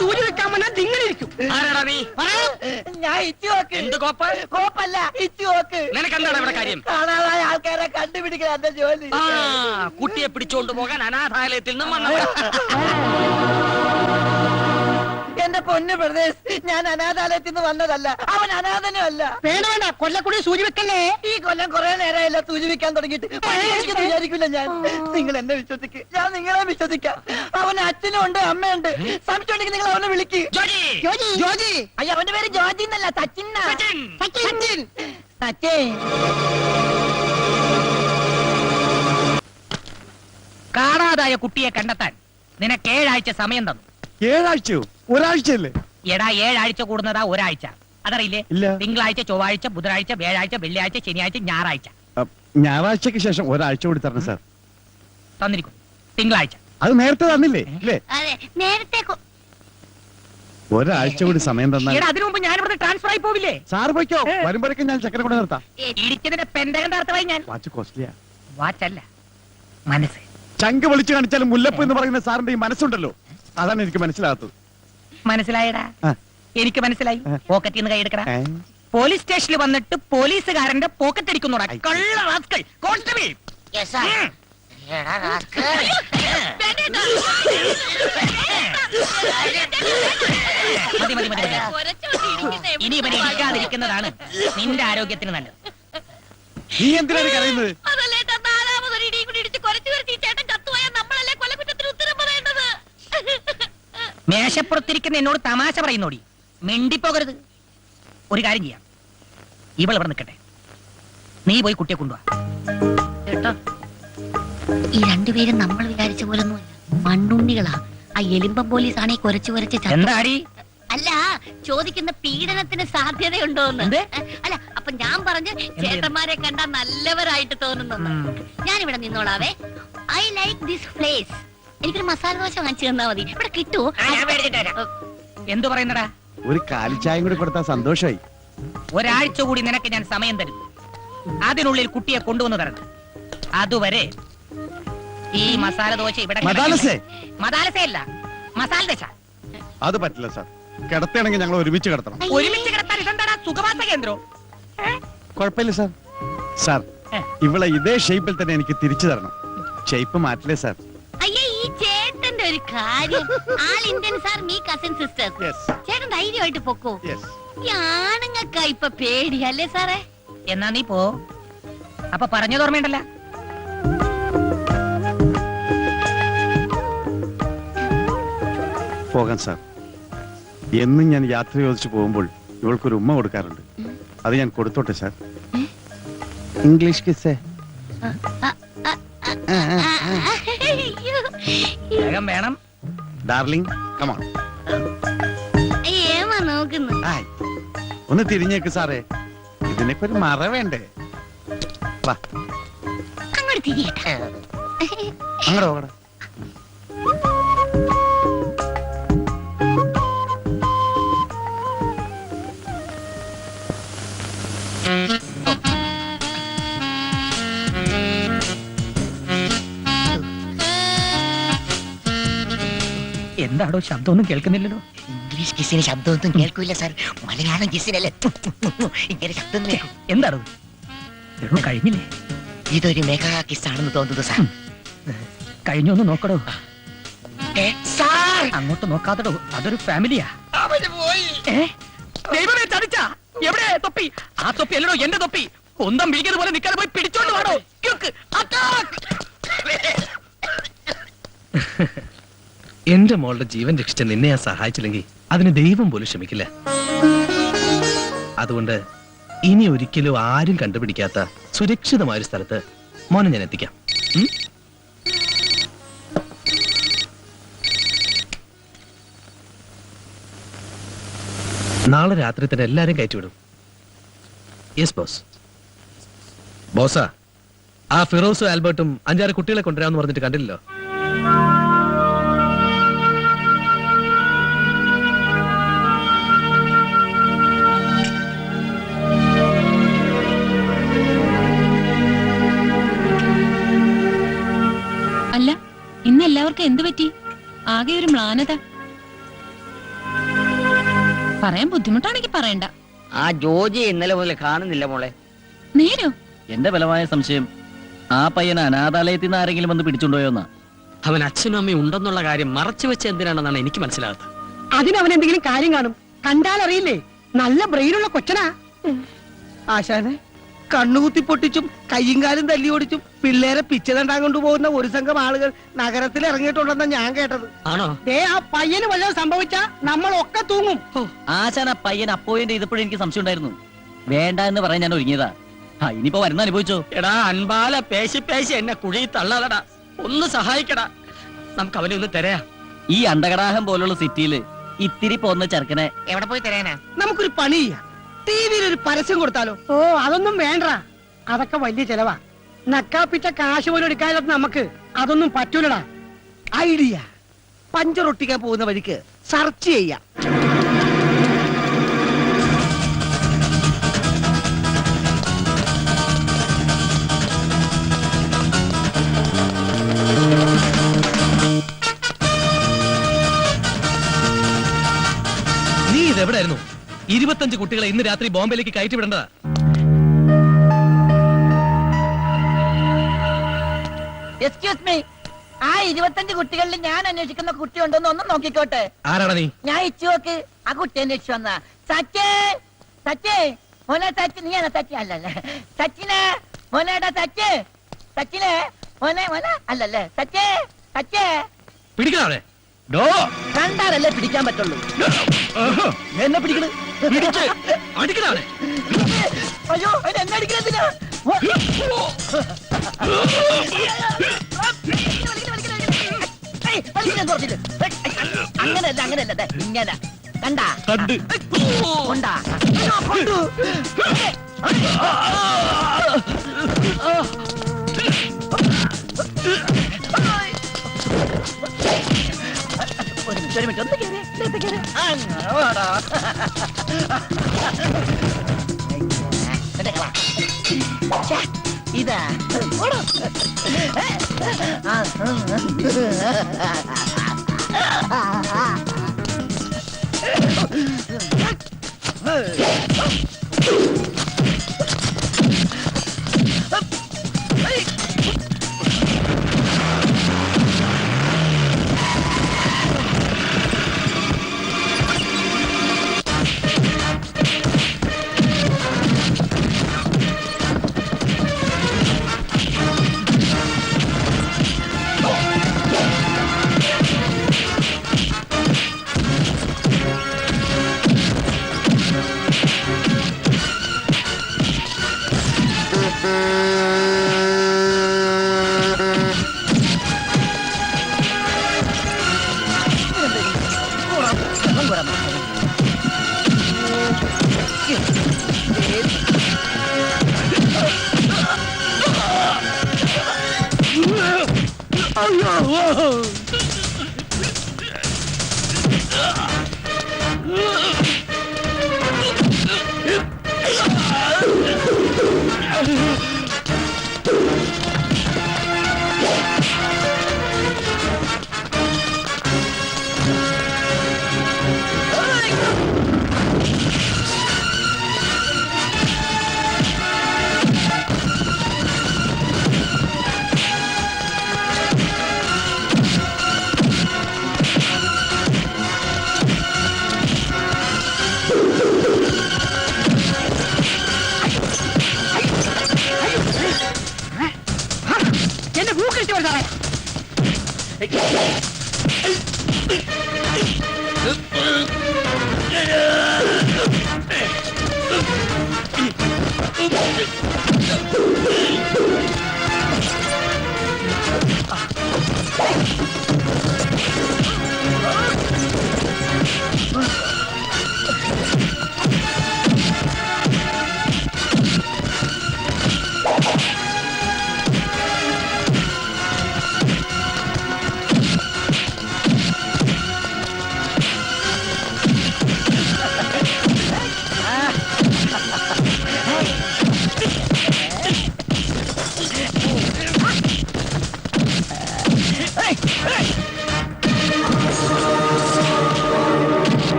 സൂചി വെക്കാൻ ഇങ്ങനെ ഇരിക്കും. ആരാടാ നീ? ഞാൻ ഇച്ചുവോക്ക്. എന്ത് കോപ്പ്? കോപ്പല്ല, ഇച്ചുവോക്ക്. നിനക്കെന്താണ് ഇവിടെ കാര്യം? കാണാതായ ആൾക്കാരെ കണ്ടുപിടിക്കാൻ എന്റെ ജോലി. കുട്ടിയെ പിടിച്ചോണ്ട് പോകാൻ അനാഥാലയത്തിൽ നിന്നും വന്നവൻ. എന്റെ പൊന്നു പ്രദേശ്, ഞാൻ അനാഥാലയത്തിൽ നിന്ന് വന്നതല്ല. അവൻ അനാഥനും അല്ല. വേണ്ട കൊല്ലക്കുടി സൂചി വെക്കല്ലേ. ഈ കൊല്ലം കുറെ നേരമല്ല സൂചി വെക്കാൻ തുടങ്ങിയിട്ട്. വിചാരിക്കില്ല ഞാൻ. നിങ്ങൾ എന്നെ വിശ്വസിക്ക്, ഞാൻ നിങ്ങളെ വിശ്വസിക്കാം. അവന് അച്ഛനും ഉണ്ട്, അമ്മയുണ്ട്. സംശയമുണ്ടെങ്കിൽ നിങ്ങൾ അവനെ വിളിക്ക്. ജോജി. അയ്യോ, അവന്റെ പേര് ജോജി എന്നല്ല, സച്ചിൻ. കാണാതായ കുട്ടിയെ കണ്ടെത്താൻ നിനക്ക് 7 ആഴ്ച സമയം തന്നു. 7 ആഴ്ചയോ? ഒരാഴ്ചയല്ലേ? എടാ 7 ആഴ്ച കൂടുന്നതാ ഒരാഴ്ച. അതറിയില്ലേ? ഇല്ല. തിങ്കളാഴ്ച, ചൊവ്വാഴ്ച, ബുധനാഴ്ച, വ്യാഴാഴ്ച, വെള്ളിയാഴ്ച, ശനിയാഴ്ച, ഞായറാഴ്ച. ഞായറാഴ്ചക്ക് ശേഷം ഒരാഴ്ച കൂടി തരണം സാർ. തന്നിരിക്കും. തിങ്കളാഴ്ച. അത് നേരത്തെ തന്നില്ലേ? ഇല്ലേ? അതെ, നേരത്തെ ഒരാഴ്ച കൂടി സമയം തന്നാൽ എടാ അതിനു മുമ്പ് ഞാൻ ഇവിടെ ട്രാൻസ്ഫർ ആയി പോവില്ലേ? സാർ പോയിക്കോ. വരുമ്പോഴേക്കും ഞാൻ ചക്കര കൊണ്ട് നിർത്താം. ഇടിച്ചതിന്റെ പെന്തകണ്ടാർത്ഥമായി ഞാൻ. വാച്ച് കോസ്റ്റ്ലിയാ. വാച്ചല്ല, മനസ്സ്. ചങ്ക് വിളിച്ചു കാണിച്ചാലും മുല്ലപ്പ് എന്ന് പറയുന്ന സാറിന്റെ ഈ മനസ്സുണ്ടല്ലോ, അതാണ് എനിക്ക് മനസ്സിലാകാത്തത്. മനസ്സിലായടാ? എനിക്ക് മനസ്സിലായി. പോക്കറ്റിൽ നിന്ന് കൈയെടുക്കടാ. ഏ? പോലീസ് സ്റ്റേഷനിൽ വന്നിട്ട് പോലീസുകാരന്റെ പോക്കറ്റ് അടിക്കുന്നോടാ. കള്ള റാസ്കൽ. കോൺസ്റ്റബിൾ. മതി മതി മതി. ഇനി ഇവനെ ഇരിക്കാതിരിക്കുന്നതാണ് നിന്റെ ആരോഗ്യത്തിന് നല്ലത്. നീ എന്തിനാണ് കരയുന്നത്? മേശപ്പുറത്തിരിക്കുന്ന എന്നോട് തമാശ പറയുന്നോടി. മിണ്ടിപ്പോകരുത്. ഒരു കാര്യം ചെയ്യാം, ഇവൾ ഇവിടെ നിൽക്കട്ടെ, നീ പോയി കുട്ടിയെ കൊണ്ടുവാ. ഈ രണ്ടുപേരും നമ്മൾ വിചാരിച്ച പോലൊന്നുമല്ല, മണ്ണുണ്ണികളാ. ആ എലിമ്പം പോലീസ് ആണെ കുരച്ച് എന്താടി? അല്ല, ചോദിക്കുന്ന പീഡനത്തിന് സാധ്യതയുണ്ടോന്ന്. അല്ല, അപ്പൊ ഞാൻ പറഞ്ഞു ചേട്ടന്മാരെ കണ്ടാ നല്ലവരായിട്ട് തോന്നുന്നു. ഞാനിവിടെ നിന്നോളാവേ. I like this place. എനിക്കൊരു മസാല ദോശ വാങ്ങിച്ചു തന്നാ മതി. ഇവിടെ കിട്ടുമോ? എന്തു പറയുന്നടാ? ഒരു കാലിച്ചായം കൂടി കൊടുത്താൽ സന്തോഷമായി. ഒരാഴ്ച കൂടി നിനക്ക് ഞാൻ സമയം തരും. അതിനുള്ളിൽ കുട്ടിയെ കൊണ്ടുവന്ന് തരണം. അതുവരെ ഈ മസാല ദോശ ഇവിടെ മദാലസേ? മദാലസയല്ല, മസാല ദോശ. അത് പറ്റില്ല സാർ. കിടത്തണമെങ്കിൽ ഞങ്ങൾ ഒരുമിച്ച് കിടത്തണം. ഒരുമിച്ച് കിടത്താൻ ഇതെന്താടാ സുഖവാസ കേന്ദ്രം? കുഴപ്പമില്ല സാർ. സാർ ഇവളെ ഇതേ ഷേപ്പിൽ തന്നെ എനിക്ക് തിരിച്ചു തരണം. ഷേപ്പ് മാറ്റില്ലേ സാർ? അയ്യേ, ഈ ചേട്ടന്റെ ഒരു കാര്യം. ആൾ Indian sir, me cousin sisters. ചേട്ടൻ ധൈര്യമായിട്ട് പൊക്കോ. ഈ ആണുങ്ങൾക്കാ ഇപ്പൊ പേടിയല്ലേ സാറേ? എന്നാ നീ പോ. അപ്പൊ പറഞ്ഞത് ഓർമ്മയുണ്ടല്ല? പോകാം സാർ. എന്നും ഞാൻ യാത്ര ചോദിച്ചു പോകുമ്പോൾ ഇവൾക്കൊരു ഉമ്മ കൊടുക്കാറുണ്ട്. അത് ഞാൻ കൊടുത്തോട്ടെ സാർ. ഇംഗ്ലീഷ് കിസ്സേ. വേഗം വേണം. Darling come on. ഏമാ നോക്കുന്നു. ഒന്ന് തിരിഞ്ഞേക്ക് സാറേ. ഇതിനൊക്കെ ഒരു മറ വേണ്ടേ? വാ അങ്ങോട്ട് തിരിയട്ടെ. അങ്ങോട്ട് പോകട. എന്താടോ ശബ്ദമൊന്നും കേൾക്കുന്നില്ലല്ലോ? ഇംഗ്ലീഷ് കിസിന് ശബ്ദമൊന്നും കേൾക്കൂല സാർ. മലയാളം കിസിനല്ലേ ഇങ്ങനെ ശബ്ദം കേൾക്കും. എന്താണോ കഴിഞ്ഞില്ലേ? ഇതൊരു മെഗാ കിസ്സാണെന്ന് തോന്നുന്നു സാർ. കഴിഞ്ഞൊന്ന് നോക്കടോ. സാർ അങ്ങോട്ട് നോക്കാത്തടോ, അതൊരു ഫാമിലിയാ. ദൈവമേ, ചതിച്ചാ. എവിടെ തൊപ്പി? ആ തൊപ്പി അല്ലടോ എന്റെ തൊപ്പി. ഒന്നും വിളിക്കുന്നത് പോലെ നിൽക്കാതെ പോയി പിടിച്ചോണ്ട് വാടോ. എന്റെ മോളുടെ ജീവൻ രക്ഷിച്ച നിന്നെ ഞാൻ സഹായിച്ചില്ലെങ്കിൽ അതിന് ദൈവം പോലും ക്ഷമിക്കില്ല. അതുകൊണ്ട് ഇനി ഒരിക്കലും ആരും കണ്ടുപിടിക്കാത്ത സുരക്ഷിതമായ ഒരു സ്ഥലത്ത് മോനെ ഞാൻ എത്തിക്കാം. നാളെ രാത്രി തന്നെ എല്ലാരും കയറ്റിവിടും. Yes boss. ബോസാ, ആ ഫിറോസും ആൽബർട്ടും 5-6 കുട്ടികളെ കൊണ്ടുവരാമെന്ന് പറഞ്ഞിട്ട് കണ്ടില്ലല്ലോ. അല്ല, ഇന്ന് എല്ലാവർക്കും എന്ത് പറ്റി? ആകെ ഒരു മ്ലാനത. പറയാൻ ബുദ്ധിമുട്ടാണെങ്കിൽ പറയണ്ട. ആ ജോജി ഇന്നലെ മുതൽ കാണുന്നില്ല മോളെ. നേരോ? എന്റെ ബലമായ സംശയം ആ പയ്യനെ അനാഥാലയത്തിൽ നിന്ന് ആരെങ്കിലും വന്ന് പിടിച്ചുകൊണ്ടുപോയോന്നാ. അവൻ അച്ഛനും അമ്മയും ഉണ്ടെന്നുള്ള കാര്യം മറച്ചു വെച്ച് എന്തിനാണെന്നാണ് എനിക്ക് മനസ്സിലാകുന്നത്. അതിനവൻ എന്തെങ്കിലും കാര്യം കാണും. കണ്ടാൽ അറിയില്ലേ, നല്ല ബ്രെയിനുള്ള കൊച്ചനാ. ആശാനെ, കണ്ണുകുത്തി പൊട്ടിച്ചും കയ്യും കാലും തല്ലി ഓടിച്ചും പിള്ളേരെ പിച്ചതണ്ടാൻ കൊണ്ടുപോകുന്ന ഒരു സംഘം ആളുകൾ നഗരത്തിൽ ഇറങ്ങിയിട്ടുണ്ടെന്നാ ഞാൻ കേട്ടത്. ആണോ? ആ പയ്യന് വല്ലതും സംഭവിച്ചാ നമ്മളൊക്കെ തൂങ്ങും. ആശാൻ ആ പയ്യൻ അപ്പോയിന്റ് ചെയ്തപ്പോഴും എനിക്ക് സംശയം ഉണ്ടായിരുന്നു. വേണ്ട എന്ന് പറയാൻ ഞാൻ ഒരുങ്ങിയതാ. ഇനിയിപ്പോ വരുന്ന അനുഭവിച്ചോ. എടാ അൻപാല പേശി പേശി എന്നെ കുഴി തള്ളാതടാ. ഒന്ന് സഹായിക്കടാ. നമുക്ക് അവനെ ഒന്ന് തരാ. ഈ അണ്ടകടാഹം പോലുള്ള സിറ്റിയില് ഇത്തിരി പോന്ന ചെറുക്കനെ എവിടെ പോയി തരാനാ? നമുക്കൊരു പണി ചെയ്യാം. ടിവിയിൽ ഒരു പരസ്യം കൊടുത്താലോ? ഓ, അതൊന്നും വേണ്ട. അതൊക്കെ വലിയ ചെലവാ. നക്കാപ്പിച്ച കാശ് പോലും എടുക്കാതെ നമുക്ക് അതൊന്നും പറ്റൂലടാ. ഐഡിയ, പഞ്ചറൊട്ടിക്കാൻ പോകുന്ന വഴിക്ക് സെർച്ച് ചെയ്യാം. നീ ഇതെവിടായിരുന്നു? 25 കുട്ടികളെ ഇന്ന് രാത്രി ബോംബെയിലേക്ക് കയറ്റി വിടേണ്ടതാ. എക്സ്ക്യൂസ് മീ, ആ 25 കുട്ടികളിൽ ഞാൻ അന്വേഷിക്കുന്ന കുട്ടി ഉണ്ടോന്ന് ഒന്ന് നോക്കിക്കോട്ടെ. ആരാടാ നീ? ഞാൻ ഇച്ചു നോക്ക്. ആ കുട്ടി അന്വേഷിച്ചു വന്ന സച്ചേ, സച്ചേ മോനെ, സച്ചി നീയാണോ? സച്ചി അല്ലല്ലേ. സച്ചിനെ മോനേടാ, സച്ച് സച്ചിനെ മോനെ, മോനെ അല്ലല്ലേ. സച്ചേ, സച്ചേ പിടിക്കണേ. കണ്ടാലല്ലേ പിടിക്കാൻ പറ്റുള്ളൂ. എന്നെ പിടിക്കണേ. അടിക്കണേ. അയ്യോ, എന്നെ അടിക്കുന്നതിനാ? അങ്ങനെയല്ല, അങ്ങനെയല്ല, ഇങ്ങനെ കണ്ടാ കൊണ്ടാ കൊണ്ടു. ഒരു മിനിറ്റ് ഒന്ന് കേറി ഇതിനകത്ത് കേറി. അങ്ങനെ വാടാ. ഛെ, ഇതാ ഓടോ. എന്റെ പൂക്കടിച്ചു സാറേ.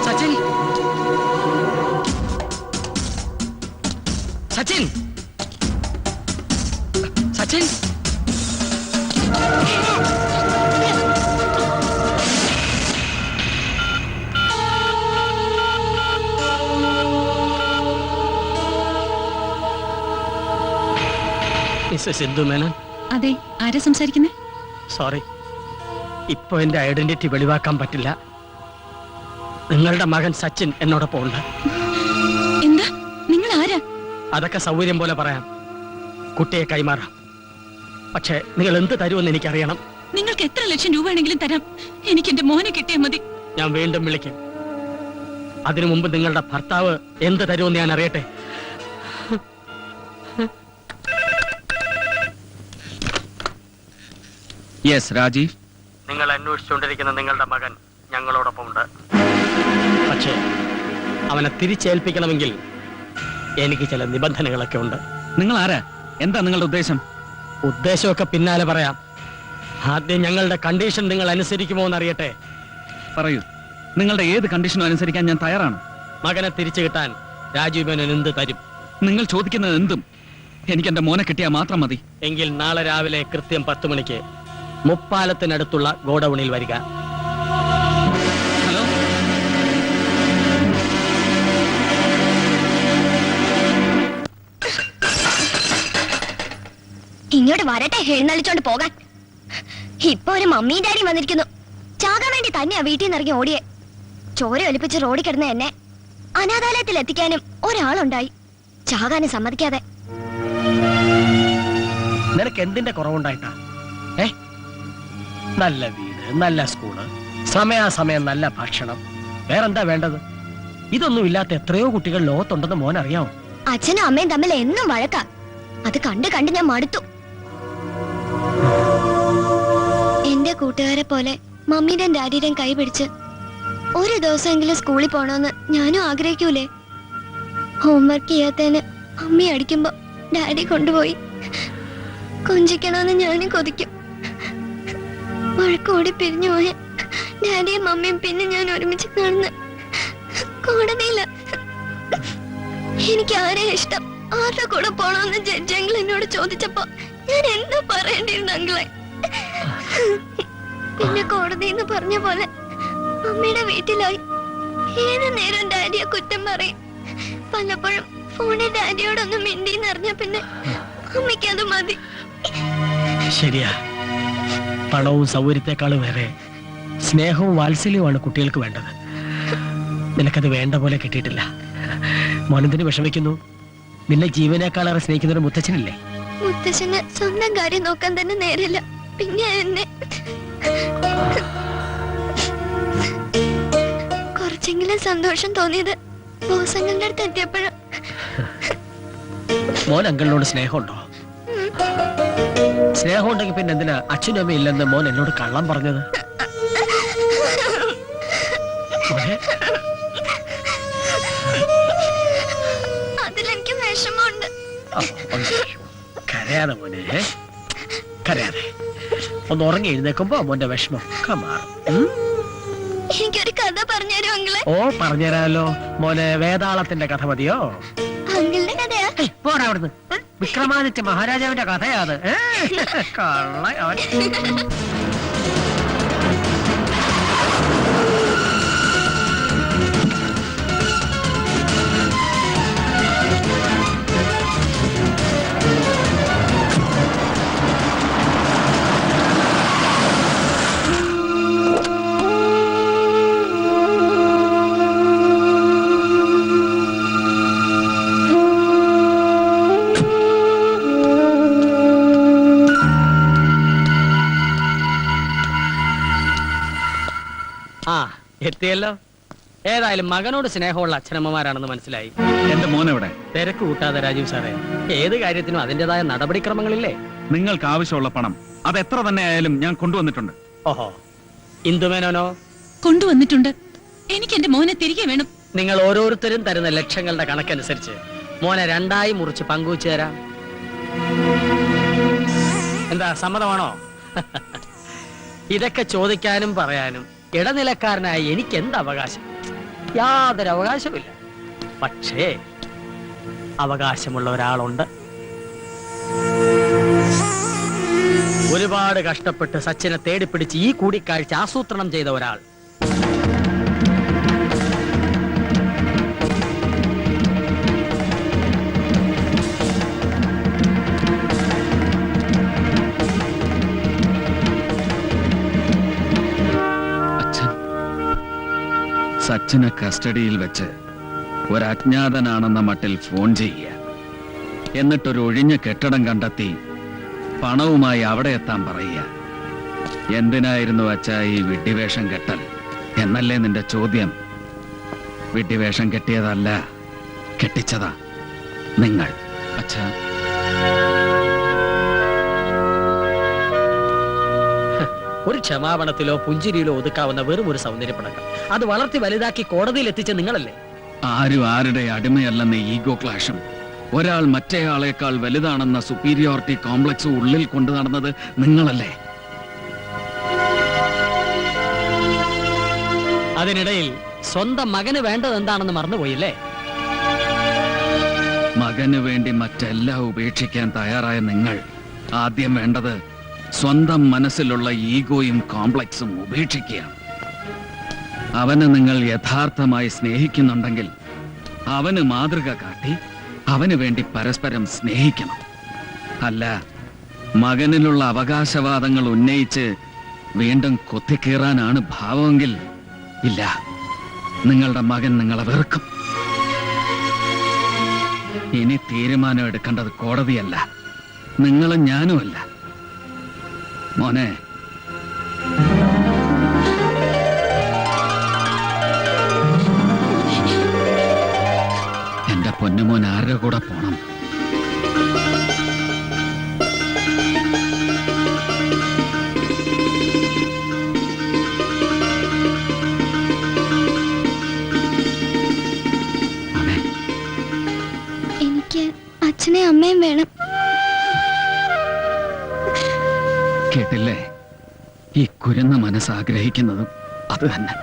സച്ചിൻ, സച്ചിൻ, സച്ചിൻ. മിസ്സസ് സിന്ധു മേനോൻ. അതെ, ആരാ സംസാരിക്കുന്നേ? സോറി, ഇപ്പൊ എന്റെ ഐഡന്റിറ്റി വെളിവാക്കാൻ പറ്റില്ല. നിങ്ങളുടെ മകൻ സച്ചിൻ എന്നോടൊപ്പം ഉണ്ട്. എന്താ? നിങ്ങൾ ആരാ? അതൊക്കെ സൗകര്യം പോലെ പറയാം. കുട്ടിയെ കൈമാറാം. പക്ഷേ നിങ്ങൾ എന്ത് തരുമെന്ന് എനിക്കറിയണം. നിങ്ങൾക്ക് എത്ര ലക്ഷം രൂപ വേണമെങ്കിലും തരാം. എനിക്ക് എന്റെ മോനെ കിട്ടിയാൽ മതി. ഞാൻ വീണ്ടും വിളിക്കും. അതിനു മുമ്പ് നിങ്ങളുടെ ഭർത്താവ് എന്ത് തരുമെന്ന് ഞാൻ അറിയട്ടെ. യെസ് രാജീവ്. നിങ്ങൾ അന്വേഷിച്ചുകൊണ്ടിരിക്കുന്ന നിങ്ങളുടെ മകൻ ഞങ്ങളോടൊപ്പം ഉണ്ട്. പക്ഷേ അവനെ തിരിച്ചേൽപ്പിക്കണമെങ്കിൽ എനിക്ക് ചില നിബന്ധനകളൊക്കെ ഉണ്ട്. നിങ്ങൾ ആരാ? എന്താ നിങ്ങളുടെ ഉദ്ദേശം? ഉദ്ദേശമൊക്കെ പിന്നാലെ പറയാം. ആദ്യം ഞങ്ങളുടെ കണ്ടീഷൻ നിങ്ങൾ അനുസരിക്കുമോ എന്നറിയട്ടെ. പറയൂ, നിങ്ങളുടെ ഏത് കണ്ടീഷനും അനുസരിക്കാൻ ഞാൻ തയ്യാറാണ്. മകനെ തിരിച്ചു കിട്ടാൻ രാജീവ് മേനോൻ എന്ത് തരും? നിങ്ങൾ ചോദിക്കുന്നത് എന്തും. എനിക്ക് എന്റെ മോനെ കിട്ടിയാൽ മാത്രം മതി. എങ്കിൽ നാളെ രാവിലെ കൃത്യം 10 മണിക്ക് മുപ്പാലത്തിനടുത്തുള്ള ഗോഡൌണിൽ വരിക. ഹലോ, ഇങ്ങോട്ട് വരട്ടെ എഴുന്നള്ളിച്ചോണ്ട് പോകാൻ. ഇപ്പൊ ഒരു മമ്മിയും ഡാഡിയും വന്നിരിക്കുന്നു. ചാകാൻ വേണ്ടി തന്നെയാ വീട്ടിൽ നിന്ന് ഇറങ്ങി ഓടിയെ. ചോര ഒലിപ്പിച്ച് റോഡിൽ കിടന്ന എന്നെ അനാഥാലയത്തിൽ എത്തിക്കാനും ഒരാളുണ്ടായി. ചാകാനും സമ്മതിക്കാതെ. നിനക്ക് എന്തിന്റെ കുറവുണ്ടായിട്ടാ? നല്ല വീട്, നല്ല സ്കൂള്, സമയാസമയം നല്ല ഭക്ഷണം, വേറെന്താ വേണ്ടത്? ഇതൊന്നും ഇല്ലാത്ത എത്രയോ കുട്ടികൾ ലോകത്തുണ്ടെന്ന് മോൻ അറിയാമോ? അച്ഛനും അമ്മയും തമ്മിൽ എന്നും വഴക്കാ. അത് കണ്ട് കണ്ട് ഞാൻ മടുത്തു. എന്റെ കൂട്ടുകാരെ പോലെ മമ്മിയുടെയും ഡാഡിയുടെയും കൈ പിടിച്ച് ഒരു ദിവസമെങ്കിലും സ്കൂളിൽ പോണോന്ന് ഞാനും ആഗ്രഹിക്കൂലേ? ഹോംവർക്ക് ചെയ്യാത്തതിന് മമ്മി അടിക്കുമ്പോ ഡാഡി കൊണ്ടുപോയി കൊഞ്ചിക്കണമെന്ന് ഞാനും കൊതിക്കും. വഴക്കോടി പിരിഞ്ഞു പോയ ഡാഡിയും മമ്മിയും പിന്നെ ഞാൻ ഒരുമിച്ച് കാണുന്ന കോടതിയില്ല. എനിക്ക് ആരെ ഇഷ്ടം, ആരുടെ കൂടെ പോണോന്ന് ജഡ്ജെങ്കിൽ എന്നോട് ചോദിച്ചപ്പോ ഞാൻ എന്താ പറയേണ്ടിയിരുന്നു അങ്കിളെ? പിന്നെ കോടതിന്ന് പറഞ്ഞ പോലെ അമ്മയുടെ വീട്ടിലായി. ഏത് നേരം ഡാഡിയെ കുറ്റം പറയും. പലപ്പോഴും ഫോണിൽ ഡാഡിയോടൊന്നും മിണ്ടിന്നറിഞ്ഞ പിന്നെ അമ്മയ്ക്ക് അത് മതി. ശരിയാ, പണവും സൗകര്യത്തെക്കാളും വേറെ സ്നേഹവും വാത്സല്യവുമാണ് കുട്ടികൾക്ക് വേണ്ടത്. നിനക്കത് വേണ്ട പോലെ കിട്ടിയിട്ടില്ല. മോനെന്തിന് വിഷമിക്കുന്നു? നിന്നെ ജീവനേക്കാളേറെ സ്നേഹിക്കുന്നൊരു മുത്തച്ഛനില്ലേ? മുത്തച്ഛന് സ്വന്തം കാര്യം നോക്കാൻ തന്നെ നേരില്ല, പിന്നെ എന്നെ. കുറച്ചെങ്കിലും സന്തോഷം തോന്നിയത് ബോസങ്ങളുടെ അടുത്ത് എത്തിയപ്പോഴും. മോൻ അങ്കിളിനോട് സ്നേഹമുണ്ടോ? സ്നേഹം ഉണ്ടെങ്കിൽ പിന്നെ എന്തിനാ അച്ഛനും അമ്മയും ഇല്ലെന്ന് മോൻ എന്നോട് കള്ളം പറഞ്ഞത്? അതിലെനിക്ക് വിഷമമുണ്ട്. കരയാതെ മോനെ, കരയാതെ. ഒന്ന് ഉറങ്ങി എഴുന്നേക്കുമ്പോ മോന്റെ വിഷമം മാറും. എനിക്കൊരു കഥ പറഞ്ഞുതരും അങ്കിളെ? ഓ, പറഞ്ഞുതരാമല്ലോ മോനെ. വേതാളത്തിന്റെ കഥ മതിയോ? അങ്കിളിന്റെ കഥയാ? പോടാ അവിടുന്ന്. വിക്രമാദിത്യ മഹാരാജാവിന്റെ കഥയാത്. എത്തിയല്ലോ. ഏതായാലും മകനോട് സ്നേഹമുള്ള അച്ഛനമ്മമാരാണെന്ന് മനസ്സിലായി. എന്റെ മോനെവിടെ? തിരക്ക് കൂട്ടാതെ രാജീവ് സാറേ. ഏത് കാര്യത്തിനും അതിന്റേതായ നടപടിക്രമങ്ങളില്ലേ? നിങ്ങൾക്ക് ആവശ്യമുള്ള പണം അത് എത്ര തന്നെ ആയാലും ഞാൻ കൊണ്ടുവന്നിട്ടുണ്ട്. ഓഹോ, ഇന്ദുമേനോനോ? കൊണ്ടുവന്നിട്ടുണ്ട്. എനിക്ക് എന്റെ മോനെ തിരികെ വേണം. നിങ്ങൾ ഓരോരുത്തരും തരുന്ന ലക്ഷങ്ങളുടെ കണക്കനുസരിച്ച് മോനെ രണ്ടായി മുറിച്ച് പങ്കുവച്ചു തരാം. എന്താ, സമ്മതമാണോ? ഇതൊക്കെ ചോദിക്കാനും പറയാനും ഇടനിലക്കാരനായി എനിക്ക് എന്ത് അവകാശം? യാതൊരു അവകാശമില്ല. പക്ഷേ അവകാശമുള്ള ഒരാളുണ്ട്. ഒരുപാട് കഷ്ടപ്പെട്ട് സച്ചിനെ തേടിപ്പിടിച്ച് ഈ കൂടിക്കാഴ്ച ആസൂത്രണം ചെയ്ത ഒരാൾ. സച്ചിനെ കസ്റ്റഡിയിൽ വെച്ച് ഒരു അജ്ഞാതനാണെന്ന മട്ടിൽ ഫോൺ ചെയ്യുക, എന്നിട്ടൊരു ഒഴിഞ്ഞ കെട്ടിടം കണ്ടെത്തി പണവുമായി അവിടെ എത്താൻ പറയുക. എന്തിനായിരുന്നു അച്ഛാ ഈ വിഡ്ഢിവേഷം കെട്ടൽ എന്നല്ലേ നിന്റെ ചോദ്യം? വിഡ്ഢിവേഷം കെട്ടിയതല്ല, കെട്ടിച്ചതാ നിങ്ങൾ. അച്ഛാ, ഒരു ക്ഷമാപണത്തിലോ പുഞ്ചിരിയിലോ ഒതുക്കാവുന്ന വെറും ഒരു സൗന്ദര്യപ്പടക്കം അത് വളർത്തി വലുതാക്കി കോടതിയിൽ എത്തിച്ച നിങ്ങളല്ലേ? ആരും ആരുടെ അടിമയല്ലെന്ന ഈഗോ ക്ലാഷും ഒരാൾ മറ്റേയാളേക്കാൾ വലുതാണെന്ന സുപ്പീരിയോറിറ്റി കോംപ്ലക്സ് ഉള്ളിൽ കൊണ്ടു നടന്നത് നിങ്ങളല്ലേ? അതിനിടയിൽ സ്വന്തം മകന് വേണ്ടത് എന്താണെന്ന് മറന്നുപോയില്ലേ? മകന് വേണ്ടി മറ്റെല്ലാം ഉപേക്ഷിക്കാൻ തയ്യാറായ നിങ്ങൾ ആദ്യം വേണ്ടത് സ്വന്തം മനസ്സിലുള്ള ഈഗോയും കോംപ്ലക്സും ഉപേക്ഷിക്കുകയാണ്. അവനെ നിങ്ങൾ യഥാർത്ഥമായി സ്നേഹിക്കുന്നുണ്ടെങ്കിൽ അവന് മാതൃക കാട്ടി അവന് വേണ്ടി പരസ്പരം സ്നേഹിക്കണം. അല്ല, മകനിലുള്ള അവകാശവാദങ്ങൾ ഉന്നയിച്ച് വീണ്ടും കൊത്തിക്കീറാനാണ് ഭാവമെങ്കിൽ ഇല്ല, നിങ്ങളുടെ മകൻ നിങ്ങളെ വെറുക്കും. ഇനി തീരുമാനം എടുക്കേണ്ടത് കോടതിയല്ല, നിങ്ങളും ഞാനുമല്ല. മോനെ, അമ്മയും വേണം. കേട്ടില്ലേ, ഈ കുരന്ന മനസ്സ് ആഗ്രഹിക്കുന്നതും അത് തന്നെ.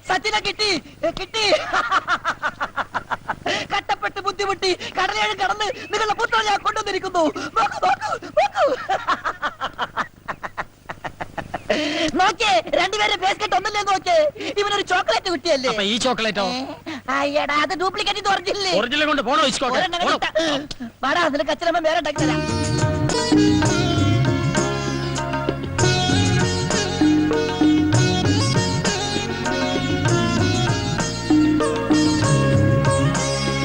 സച്ചിനെ കിട്ടി കിട്ടി. കട്ടപ്പെട്ട് ബുദ്ധിമുട്ടി കടലേഴ് കടന്ന് നിങ്ങളുടെ പുത്രനെ ഞാൻ കൊണ്ടുവന്നിരിക്കുന്നു. നോക്കേ, രണ്ടുപേരും ഫേസ് കെട്ട് ഒന്നില്ലേ നോക്കേ. ഇവനൊരു ചോക്ലേറ്റ് കിട്ടിയല്ലേ. ഈ ചോക്ലേറ്റോ? അയ്യടാ, അത് ഡ്യൂപ്ലിക്കേറ്റ് ഒറിജിനൽ കൊണ്ട് പോണോ? വാടാ, നിനക്ക് അച്ഛനമ്മ വേറെ ഉണ്ടാക്കി തരാം.